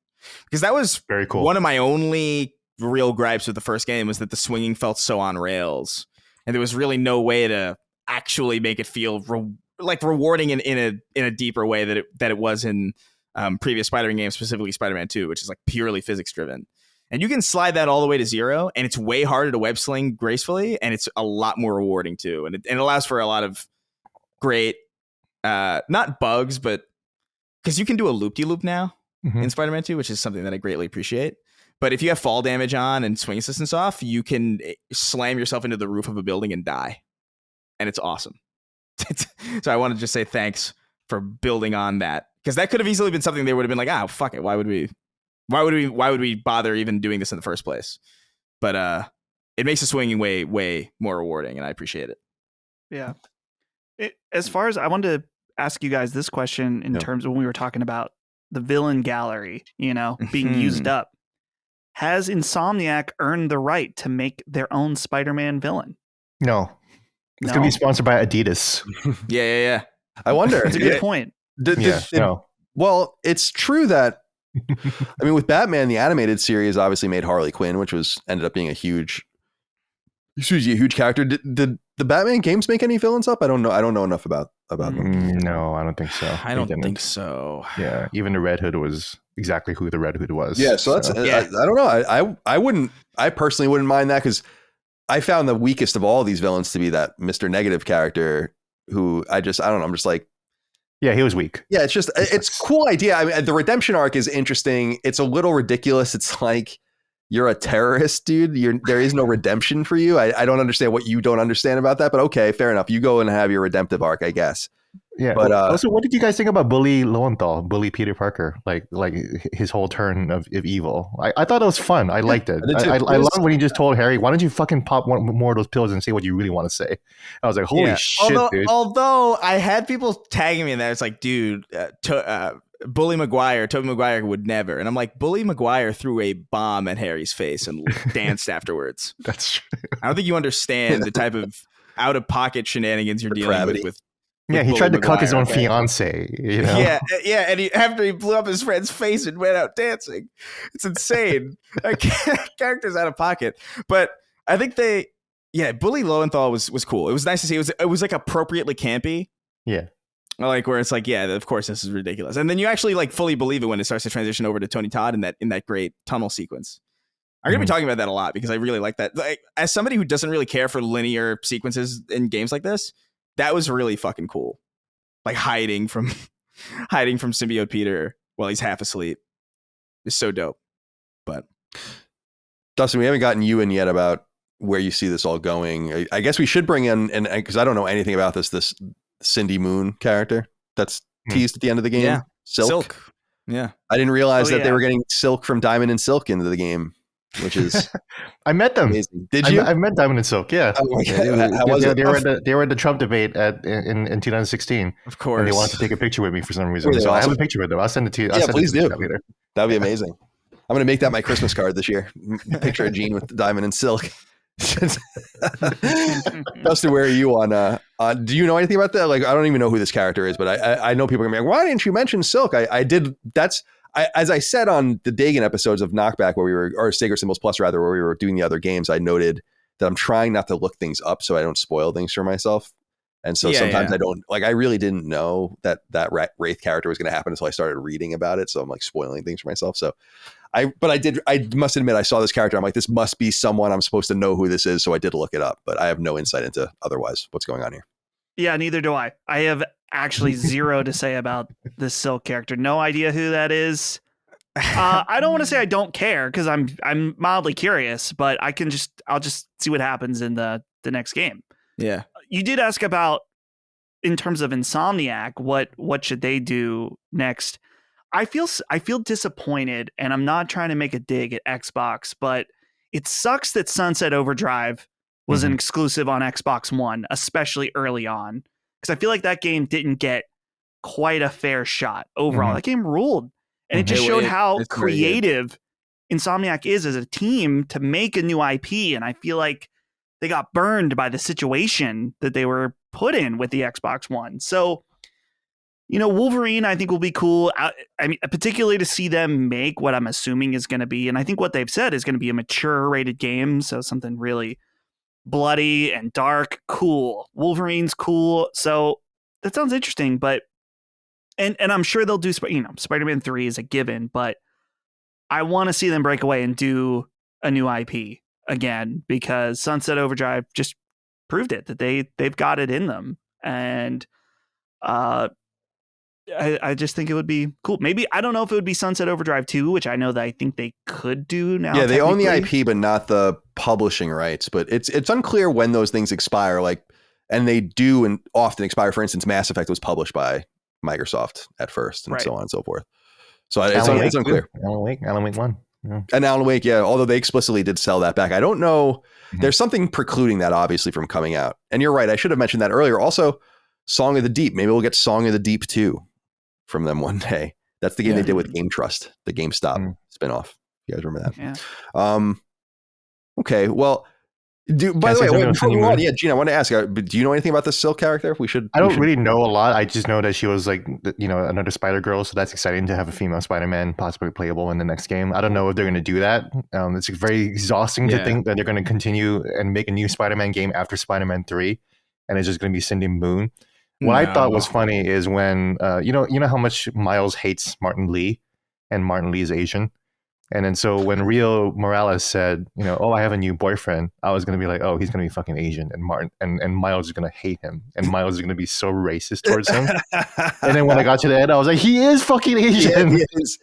because that was Very cool. one of my only real gripes with the first game was that the swinging felt so on rails, and there was really no way to actually make it feel rewarding in a deeper way that it was in previous Spider-Man games, specifically Spider-Man 2, which is like purely physics driven. And you can slide that all the way to 0, and it's way harder to web sling gracefully, and it's a lot more rewarding too. And it allows for a lot of great, not bugs, but because you can do a loop-de-loop now in Spider-Man 2, which is something that I greatly appreciate. But if you have fall damage on and swing assistance off, you can slam yourself into the roof of a building and die. And it's awesome. So I want to just say thanks for building on that, because that could have easily been something they would have been like, oh, fuck it. Why would we bother even doing this in the first place? But it makes the swinging way more rewarding, and I appreciate it. Yeah. As far as I wanted to ask you guys this question in terms of when we were talking about the villain gallery, being used up. Has Insomniac earned the right to make their own Spider-Man villain? No. It's going to be sponsored by Adidas. Yeah. I wonder. That's a good point. No. Well, it's true that, I mean, with Batman, the animated series obviously made Harley Quinn, which ended up being a huge character. Did the Batman games make any villains up? I don't know. I don't know enough about them. No, I don't think so. I don't think so. Yeah, even the Red Hood was exactly who the Red Hood was. Yeah, so that's I don't know. I personally wouldn't mind that, because I found the weakest of all these villains to be that Mr. Negative character, who I don't know. I'm just like, yeah, he was weak. Yeah, it's a cool idea. I mean, the redemption arc is interesting. It's a little ridiculous. It's like, you're a terrorist, dude. There is no redemption for you. I don't understand what you don't understand about that, but okay, fair enough. You go and have your redemptive arc, I guess. Yeah. But also, what did you guys think about Bully Lowenthal, Bully Peter Parker? Like his whole turn of evil. I thought it was fun. I liked it. I love when he just told Harry, "Why don't you fucking pop one more of those pills and say what you really want to say?" I was like, "Holy shit, dude!" Although I had people tagging me in there, it's like, dude, Bully Maguire, Tobey Maguire would never. And I'm like, Bully Maguire threw a bomb at Harry's face and danced afterwards. That's true. I don't think you understand the type of out of pocket shenanigans you're dealing with. Yeah, he tried to cuck his own fiance. Yeah, and after he blew up his friend's face and went out dancing, it's insane. Character's out of pocket, but I think Bully Lowenthal was cool. It was nice to see. It was like appropriately campy. Yeah, like where it's like, yeah, of course this is ridiculous, and then you actually like fully believe it when it starts to transition over to Tony Todd in that great tunnel sequence. I'm gonna be talking about that a lot because I really like that. Like, as somebody who doesn't really care for linear sequences in games like this, that was really fucking cool. Like hiding from Symbiote Peter while he's half asleep is so dope. But Dustin, we haven't gotten you in yet about where you see this all going. I guess we should bring in, and because I don't know anything about this Cindy Moon character that's teased at the end of the game. Yeah, Silk. Yeah, I didn't realize that they were getting Silk from Diamond and Silk into the game, which is I met them. Amazing. Did you? I met Diamond and Silk. Yeah. Oh my God. How was it? They were at the Trump debate in 2016. Of course. And they wanted to take a picture with me for some reason. So awesome. I have a picture with them. I'll send it to you. Yeah, please do. Later. That'd be amazing. I'm going to make that my Christmas card this year. Picture of Gene with Diamond and Silk. Dustin, where are you on do you know anything about that? Like, I don't even know who this character is, but I know people are gonna be like, why didn't you mention Silk? I did. As I said on the Dagan episodes of Knockback, or Sacred Symbols Plus rather, where we were doing the other games, I noted that I'm trying not to look things up so I don't spoil things for myself. And so sometimes I don't, like, I really didn't know that Wraith character was going to happen until I started reading about it. So I'm like spoiling things for myself. So I must admit, I saw this character. I'm like, this must be someone I'm supposed to know who this is. So I did look it up, but I have no insight into otherwise what's going on here. Yeah, neither do I. I have actually zero to say about this Silk character. No idea who that is. I don't want to say I don't care because I'm mildly curious, but I'll just see what happens in the next game. Yeah. You did ask about, in terms of Insomniac, what should they do next? I feel disappointed, and I'm not trying to make a dig at Xbox, but it sucks that Sunset Overdrive was an exclusive on Xbox One, especially early on, because I feel like that game didn't get quite a fair shot overall. That game ruled, and it just showed how creative Insomniac is as a team to make a new IP, and I feel like they got burned by the situation that they were put in with the Xbox One. So Wolverine, I think will be cool. I mean, particularly to see them make what I'm assuming is going to be, and I think what they've said is going to be a mature rated game. So something really bloody and dark, cool. Wolverine's cool. So that sounds interesting, but, and I'm sure they'll do, Spider-Man 3 is a given, but I want to see them break away and do a new IP again, because Sunset Overdrive just proved it, that they've got it in them. And, I just think it would be cool. Maybe, I don't know if it would be Sunset Overdrive 2, which I know that I think they could do now. Yeah, they own the IP, but not the publishing rights. But it's unclear when those things expire. And they do and often expire. For instance, Mass Effect was published by Microsoft at first, and so on and so forth. So it's unclear. Alan Wake 1. Yeah. And Alan Wake, yeah, although they explicitly did sell that back. I don't know. There's something precluding that, obviously, from coming out. And you're right. I should have mentioned that earlier. Also, Song of the Deep. Maybe we'll get Song of the Deep 2 from them one day. That's the game they did with Game Trust, the GameStop spinoff. You guys remember that? Yeah. Okay. Well, by the way, before we move on, Gene, I want to ask, do you know anything about the Silk character? I don't really know a lot. I just know that she was another Spider Girl. So that's exciting to have a female Spider-Man possibly playable in the next game. I don't know if they're going to do that. It's very exhausting to think that they're going to continue and make a new Spider-Man game after Spider-Man 3. And it's just going to be Cindy Moon. What I thought was funny is when, you know how much Miles hates Martin Lee, and Martin Lee is Asian. And then so when Rio Morales said, I have a new boyfriend, I was going to be like, oh, he's going to be fucking Asian. And Miles is going to hate him. And Miles is going to be so racist towards him. And then when I got to the end, I was like, he is fucking Asian. Yeah, he is.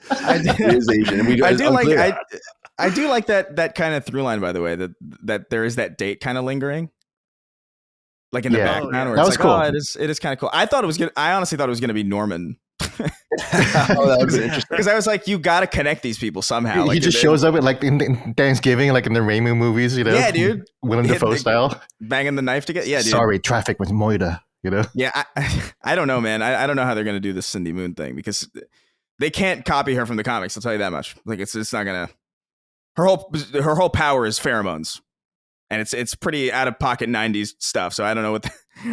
He is Asian. And I do like that kind of through line, by the way, that there is that date kind of lingering. Like in the background, where that was like, cool. Oh, it is kind of cool. I honestly thought it was going to be Norman. That would be interesting. Because I was like, you got to connect these people somehow. He just shows up in Thanksgiving, like in the Raimi movies, Yeah, dude. Willem Dafoe style, banging the knife together. Yeah, dude. Sorry, traffic with Moida. Yeah, I don't know, man. I don't know how they're going to do this Cindy Moon thing, because they can't copy her from the comics. I'll tell you that much. Like it's not gonna. Her whole power is pheromones. And it's pretty out of pocket 90s stuff, so I don't know what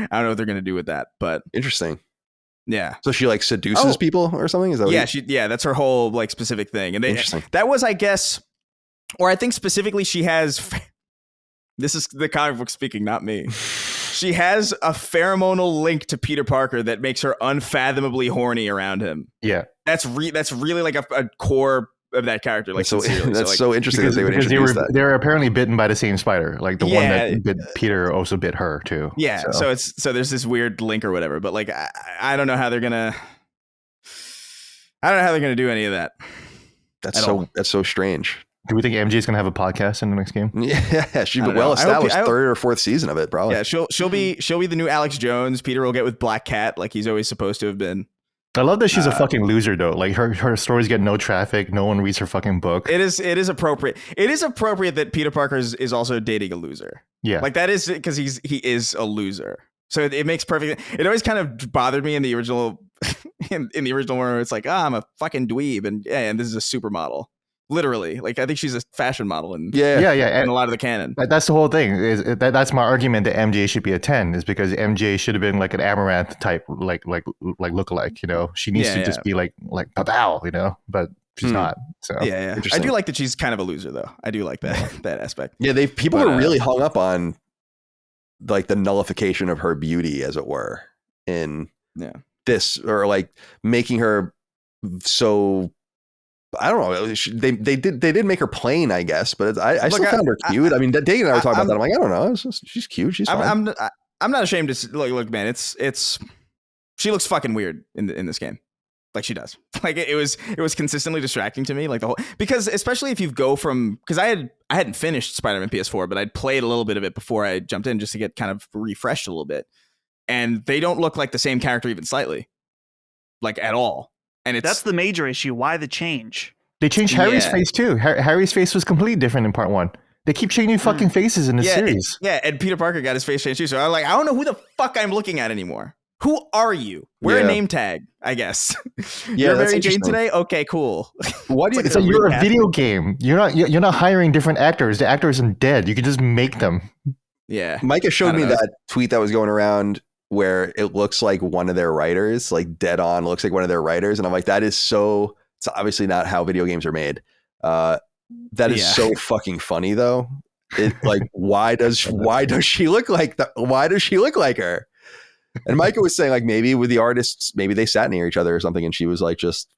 they're gonna do with that. But interesting. Yeah. So she seduces people or something? Is that that's her whole specific thing. And that was, I guess, or I think specifically she has. This is the comic book speaking, not me. She has a pheromonal link to Peter Parker that makes her unfathomably horny around him. Yeah, that's really like a core of that character. Like, so interesting that they would introduce that. They're apparently bitten by the same spider. Like the one that bit Peter also bit her too. Yeah. So there's this weird link or whatever. But like I don't know how they're gonna. I don't know how they're gonna do any of that. That's so strange. Do we think MJ is gonna have a podcast in the next game? Yeah, she's been well established third or fourth season of it, probably. Yeah, she'll be the new Alex Jones. Peter will get with Black Cat, like he's always supposed to have been. I love that she's a fucking loser though. Like her stories get no traffic. No one reads her fucking book. It is appropriate. It is appropriate that Peter Parker is also dating a loser. Yeah, like that is because he is a loser. So it makes perfect. It always kind of bothered me in the original in the original one where it's like, I'm a fucking dweeb and this is a supermodel. Literally, like I think she's a fashion model and and a lot of the canon. That's the whole thing. That's my argument that MJ should be a 10 is because MJ should have been like an Amaranth type, like lookalike. She needs to just be like pow, but she's not. So I do like that she's kind of a loser though. I do like that aspect. Yeah, people are really hung up on like the nullification of her beauty, as it were, in this, or like making her so. I don't know. They did make her plain, I guess, but I still found her cute. I mean, Dave and I were talking about that. I'm like, I don't know. She's cute. She's fine. I'm not ashamed to look, man. It's she looks fucking weird in this game, like she does. Like it was consistently distracting to me, like the whole, because especially if you go from, because I hadn't finished Spider-Man PS4, but I'd played a little bit of it before I jumped in just to get kind of refreshed a little bit, and they don't look like the same character even slightly, like at all. And that's the major issue. Why the change? They changed Harry's face too. Harry's face was completely different in part 1. They keep changing fucking faces in this series. And Peter Parker got his face changed too. So I'm like, I don't know who the fuck I'm looking at anymore. Who are you? Wear a name tag, I guess. You're Mary Jane today? Okay, cool. What is it? You're a video game. You're not hiring different actors. The actors are dead. You can just make them. Yeah. Micah showed me that tweet that was going around where it looks like one of their writers, like dead on looks like one of their writers. And I'm like, that is so, it's obviously not how video games are made. That is so fucking funny though. It like, why does she look like that? Why does she look like her? And Micah was saying like, maybe with the artists, maybe they sat near each other or something. And she was like, just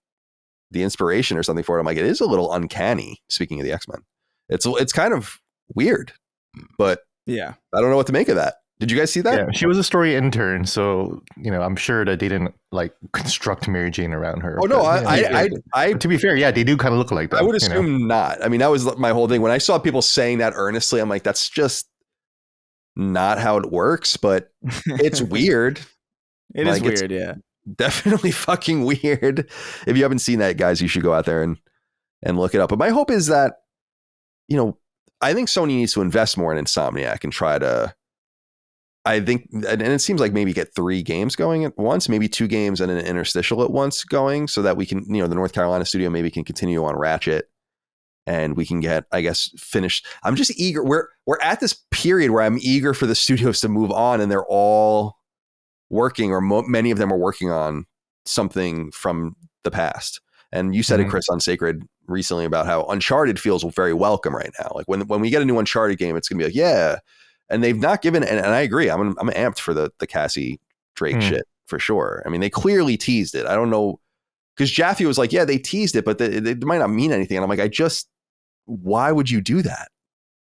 the inspiration or something for it. I'm like, it is a little uncanny. Speaking of the X-Men, it's kind of weird, but yeah, I don't know what to make of that. Did you guys see that? Yeah, she was a story intern, so I'm sure that they didn't like construct Mary Jane around her. Oh no, I to be fair, yeah, they do kind of look like that. I would assume not. I mean, that was my whole thing. When I saw people saying that earnestly, I'm like, that's just not how it works. But it's weird. It is weird, yeah. Definitely fucking weird. If you haven't seen that, guys, you should go out there and look it up. But my hope is that, I think Sony needs to invest more in Insomniac and try to, I think, and it seems like maybe get 3 games going at once, maybe 2 games and an interstitial at once going, so that we can, the North Carolina studio maybe can continue on Ratchet and we can get, I guess, finished. I'm just eager. We're at this period where I'm eager for the studios to move on, and they're all working, or many of them are working on something from the past. And you said it, Chris, on Sacred recently about how Uncharted feels very welcome right now. Like when we get a new Uncharted game, it's gonna be like, yeah. And they've not given, and I agree. I'm amped for the Cassie Drake shit for sure. I mean, they clearly teased it. I don't know, because Jaffe was like, yeah, they teased it, but it might not mean anything. And I'm like, why would you do that?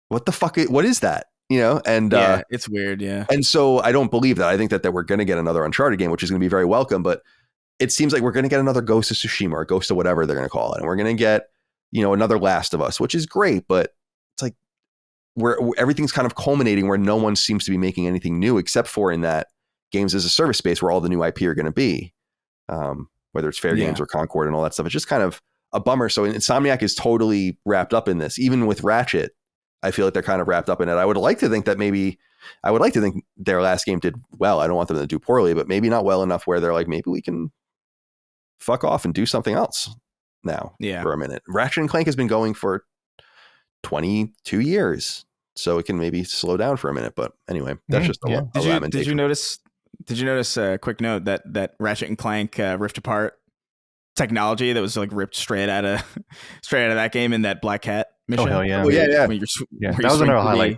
What the fuck? What is that? And yeah, it's weird. Yeah. And so I don't believe that. I think that we're going to get another Uncharted game, which is going to be very welcome. But it seems like we're going to get another Ghost of Tsushima or Ghost of whatever they're going to call it, and we're going to get another Last of Us, which is great. But it's like where everything's kind of culminating where no one seems to be making anything new, except for in that games as a service space where all the new IP are going to be, whether it's Fair Games or Concord and all that stuff. It's just kind of a bummer. So Insomniac is totally wrapped up in this, even with Ratchet. I feel like they're kind of wrapped up in it. I would like to think their last game did well. I don't want them to do poorly, but maybe not well enough where they're like, maybe we can fuck off and do something else now for a minute. Ratchet and Clank has been going for 22 years, so it can maybe slow down for a minute. But anyway, that's just a lamentation. Did you notice a quick note that Ratchet and Clank Rift Apart technology that was like ripped straight out of that game in that Black Cat mission? Oh hell yeah! That was another highlight.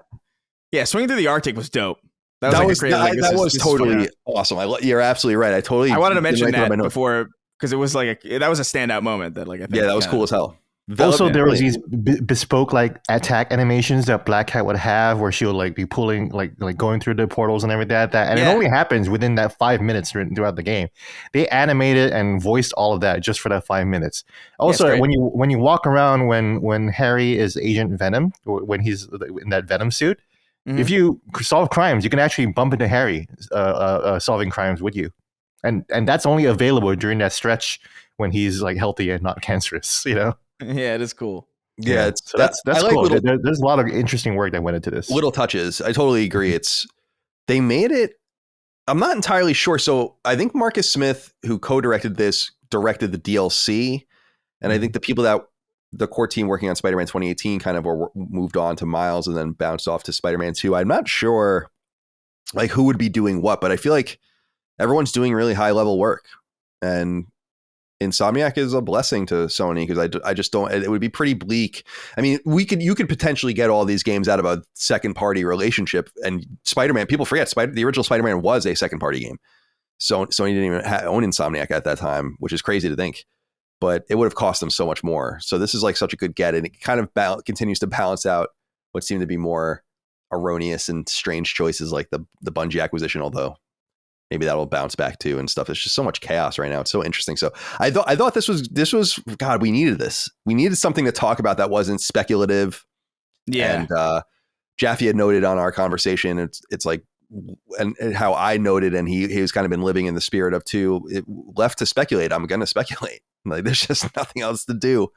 Swinging through the Arctic was dope. That was totally awesome. You're absolutely right. I wanted to mention that before, because it was like that was a standout moment that I think that was cool as hell. Also, there was these bespoke like attack animations that Black Cat would have, where she would like be pulling like going through the portals and everything like that. And it only happens within that 5 minutes throughout the game. They animated and voiced all of that just for that 5 minutes. Also, when you walk around when Harry is Agent Venom, when he's in that Venom suit, if you solve crimes, you can actually bump into Harry solving crimes with you, and that's only available during that stretch when he's like healthy and not cancerous. Yeah, it is cool. Yeah, so that's cool. There's a lot of interesting work that went into this. Little touches. I totally agree. They made it. I'm not entirely sure. So I think Marcus Smith, who co-directed this, directed the DLC, and I think the people that the core team working on Spider-Man 2018 kind of were moved on to Miles and then bounced off to Spider-Man 2. I'm not sure like who would be doing what, but I feel like everyone's doing really high level work, and Insomniac is a blessing to Sony, because I just don't. It would be pretty bleak. I mean, you could potentially get all these games out of a second party relationship, and Spider-Man. People forget the original Spider-Man was a second party game. So Sony didn't even own Insomniac at that time, which is crazy to think. But it would have cost them so much more. So this is like such a good get, and it kind of continues to balance out what seemed to be more erroneous and strange choices, like the Bungie acquisition. Although maybe that'll bounce back too and stuff. It's just so much chaos right now. It's so interesting. So I thought this was God, we needed this. We needed something to talk about that wasn't speculative. Yeah. And Jaffe had noted on our conversation, it's like, and how I noted, and he was kind of been living in the spirit of left to speculate. I'm going to speculate. Like there's just nothing else to do.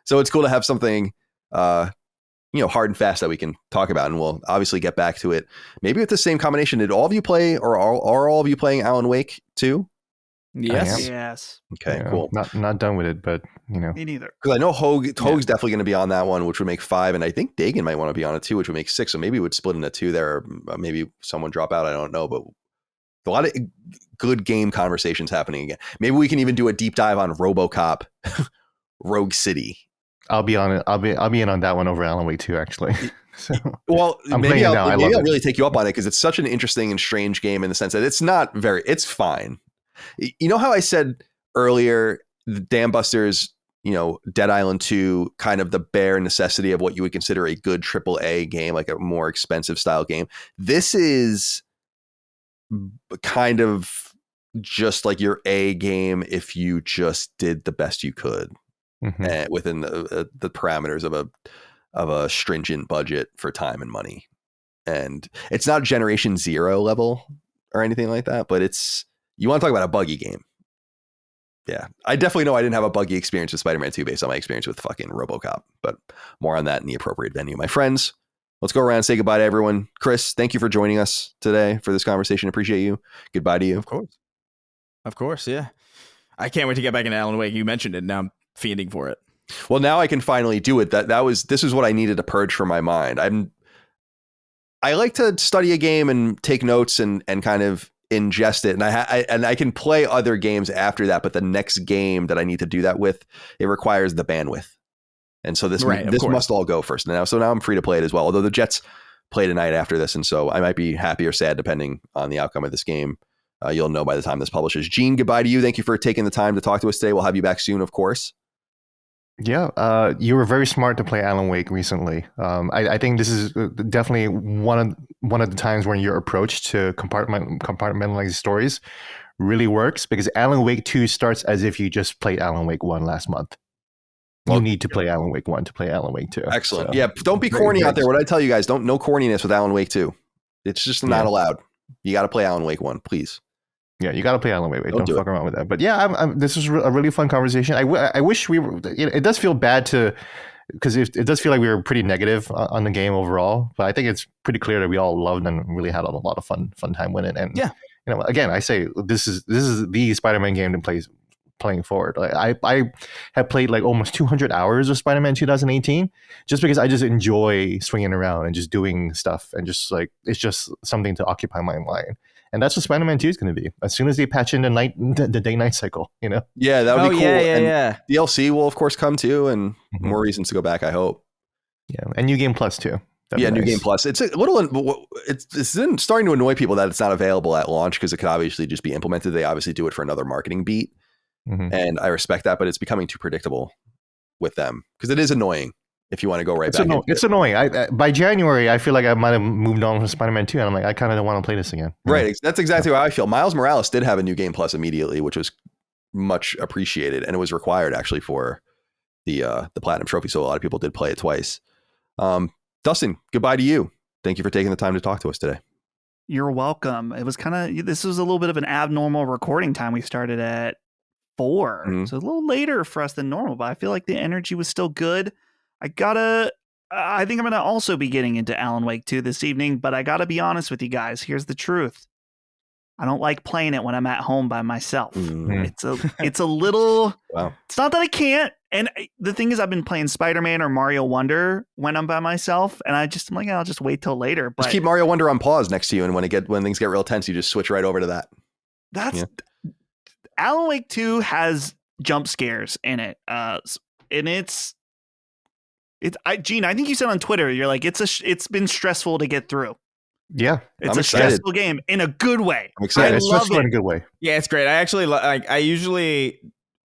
So it's cool to have something, hard and fast that we can talk about, and we'll obviously get back to it. Maybe with the same combination. Did all of you play, or are all of you playing Alan Wake 2? Yes. Yes. Okay, cool. Not done with it, but Me neither. Because I know Hoag's definitely going to be on that one, which would make 5, and I think Dagan might want to be on it too, which would make 6. So maybe it would split into 2 there, or maybe someone drop out. I don't know, but A lot of good game conversations happening again. Maybe we can even do a deep dive on RoboCop, Rogue City. I'll be on it. I'll be in on that one over Alan Wake 2, actually. So Well, I'm maybe playing it I'll, now. I maybe love I'll it. really take you up on it because it's such an interesting and strange game in the sense that it's fine. You know how I said earlier, the Dam Busters, Dead Island 2, kind of the bare necessity of what you would consider a good AAA game, like a more expensive style game. This is kind of just like your A game if you just did the best you could within the parameters of a stringent budget for time and money. And it's not Generation Zero level or anything like that, but you want to talk about a buggy game. Yeah, I definitely know I didn't have a buggy experience with Spider-Man 2 based on my experience with fucking RoboCop, but more on that in the appropriate venue. My friends, let's go around and say goodbye to everyone. Chris, thank you for joining us today for this conversation. Appreciate you. Goodbye to you. Of course, yeah. I can't wait to get back into Alan Wake. You mentioned it. Now I'm fiending for it. Well, now I can finally do it. This is what I needed to purge from my mind. I like to study a game and take notes and kind of ingest it, and I can play other games after that. But the next game that I need to do that with, it requires the bandwidth, and so this must all go first. So now I'm free to play it as well. Although the Jets play tonight after this, and so I might be happy or sad depending on the outcome of this game. You'll know by the time this publishes. Gene, goodbye to you. Thank you for taking the time to talk to us today. We'll have you back soon, of course. Yeah, you were very smart to play Alan Wake recently. I think this is definitely one of the times when your approach to compartmentalize stories really works, because Alan Wake 2 starts as if you just played Alan Wake 1 last month. You need to play Alan Wake 1 to play Alan Wake 2. Excellent. So, yeah, don't be corny out there. What I tell you guys, no corniness with Alan Wake 2. It's just not allowed. You got to play Alan Wake 1, please. Yeah, you got to play Alan Wake. Don't fuck around with that. But yeah, this is a really fun conversation. I wish we were. It does feel bad because it does feel like we were pretty negative on the game overall. But I think it's pretty clear that we all loved and really had a lot of fun time with it. And again, I say this is the Spider-Man game to playing forward. Like, I have played like almost 200 hours of Spider-Man 2018 just because I just enjoy swinging around and just doing stuff and just like it's just something to occupy my mind. And that's what Spider-Man 2 is going to be. As soon as they patch in the day-night cycle, Yeah, that would be cool. Yeah. DLC will, of course, come too, and more reasons to go back, I hope. Yeah, and New Game Plus too. New Game Plus. It's a little. It's starting to annoy people that it's not available at launch because it could obviously just be implemented. They obviously do it for another marketing beat, and I respect that, but it's becoming too predictable with them because it is annoying. If you want to go back. It's annoying. By January, I feel like I might have moved on from Spider-Man 2, and I'm like, I kind of don't want to play this again. Right. That's exactly how I feel. Miles Morales did have a New Game Plus immediately, which was much appreciated, and it was required actually for the Platinum Trophy. So a lot of people did play it twice. Dustin, goodbye to you. Thank you for taking the time to talk to us today. You're welcome. It was this was a little bit of an abnormal recording time. We started at 4, so a little later for us than normal, but I feel like the energy was still good. I think I'm going to also be getting into Alan Wake 2 this evening, but I got to be honest with you guys. Here's the truth. I don't like playing it when I'm at home by myself. It's a little, wow. It's not that I can't. And the thing is, I've been playing Spider-Man or Mario Wonder when I'm by myself, and I'm like, I'll just wait till later. But just keep Mario Wonder on pause next to you, and when things get real tense, you just switch right over to that. Alan Wake 2 has jump scares in it, and Gene, I think you said on Twitter, you're like, it's been stressful to get through. Yeah, it's a stressful game in a good way. I'm excited. It's stressful in a good way. Yeah, it's great. I actually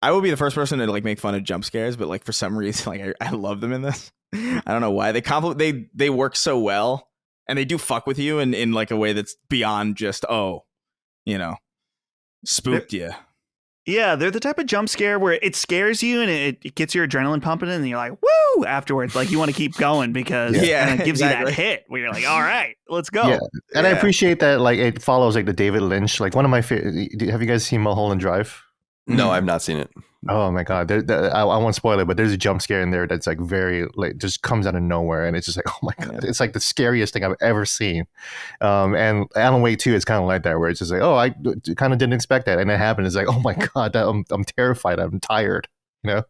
I will be the first person to like make fun of jump scares, but like for some reason, like I love them in this. I don't know why they work so well, and they do fuck with you in like a way that's beyond just spooked you. Yeah, they're the type of jump scare where it scares you and it gets your adrenaline pumping and you're like, woo, afterwards. Like you want to keep going because it gives you that hit where you're like, all right, let's go. Yeah. And I appreciate that like it follows like the David Lynch. Like one of my favorite, have you guys seen Mulholland Drive? No, I've not seen it. Oh my God. I won't spoil it, but there's a jump scare in there that's like very like just comes out of nowhere. And it's just like, oh my God, it's like the scariest thing I've ever seen. And Alan Wake 2 is kind of like that, where it's just like, oh, I kind of didn't expect that. And it happened. It's like, oh my God, I'm terrified. I'm tired. Yeah.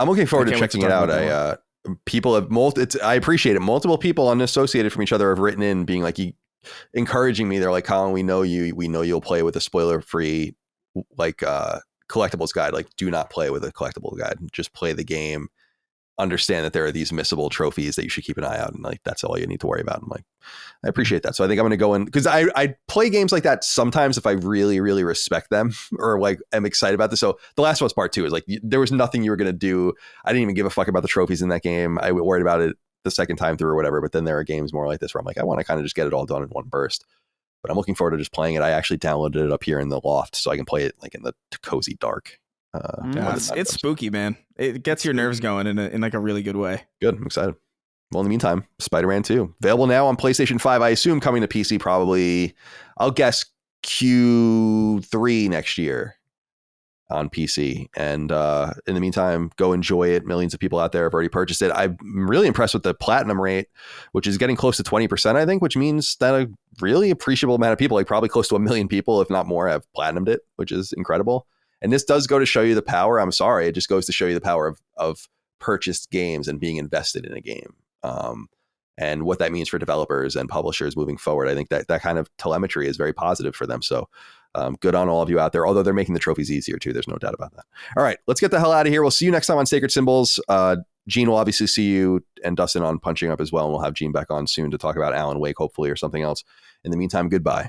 I'm looking forward to checking it out. I appreciate it. Multiple people unassociated from each other have written in being like, encouraging me. They're like, Colin, we know you'll play with a spoiler-free like collectibles guide. Like, do not play with a collectible guide. Just play the game. Understand that there are these missable trophies that you should keep an eye out, and like that's all you need to worry about. I'm like, I appreciate that. So I think I'm going to go in because I play games like that sometimes if I really, really respect them or like am excited about this. So The Last of Us Part 2 is like there was nothing you were going to do. I didn't even give a fuck about the trophies in that game. I worried about it the second time through or whatever. But then there are games more like this where I'm like, I want to kind of just get it all done in one burst. But I'm looking forward to just playing it. I actually downloaded it up here in the loft so I can play it like in the cozy dark. It's spooky, man. It gets your nerves going in like a really good way. Good. I'm excited. Well, in the meantime, Spider-Man 2 available now on PlayStation 5. I assume coming to PC probably, I'll guess Q3 next year on PC. And in the meantime, go enjoy it. Millions of people out there have already purchased it. I'm really impressed with the platinum rate, which is getting close to 20%, I think, which means that a really appreciable amount of people, like probably close to 1 million people, if not more, have platinumed it, which is incredible. And this does go to show you the power. I'm sorry. It just goes to show you the power of purchased games and being invested in a game. And what that means for developers and publishers moving forward. I think that kind of telemetry is very positive for them. So good on all of you out there, although they're making the trophies easier too. There's no doubt about that. All right, let's get the hell out of here. We'll see you next time on Sacred Symbols. Gene will obviously see you and Dustin on Punching Up as well. And we'll have Gene back on soon to talk about Alan Wake, hopefully, or something else. In the meantime, goodbye.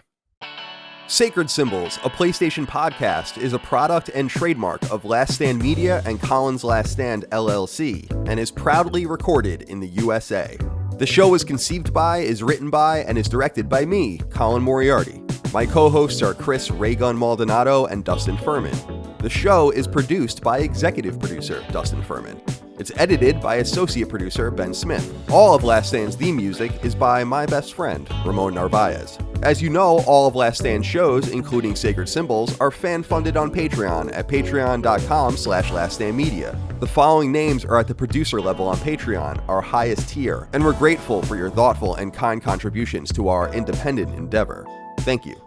Sacred Symbols, a PlayStation podcast, is a product and trademark of Last Stand Media and Colin's Last Stand LLC, and is proudly recorded in the USA. The show is conceived by, is written by, and is directed by me, Colin Moriarty. My co-hosts are Chris Raygun Maldonado and Dustin Furman. The show is produced by executive producer Dustin Furman. It's edited by associate producer Ben Smith. All of Last Stand's theme music is by my best friend, Ramon Narvaez. As you know, all of Last Stand's shows, including Sacred Symbols, are fan-funded on Patreon at patreon.com/laststandmedia. The following names are at the producer level on Patreon, our highest tier, and we're grateful for your thoughtful and kind contributions to our independent endeavor. Thank you.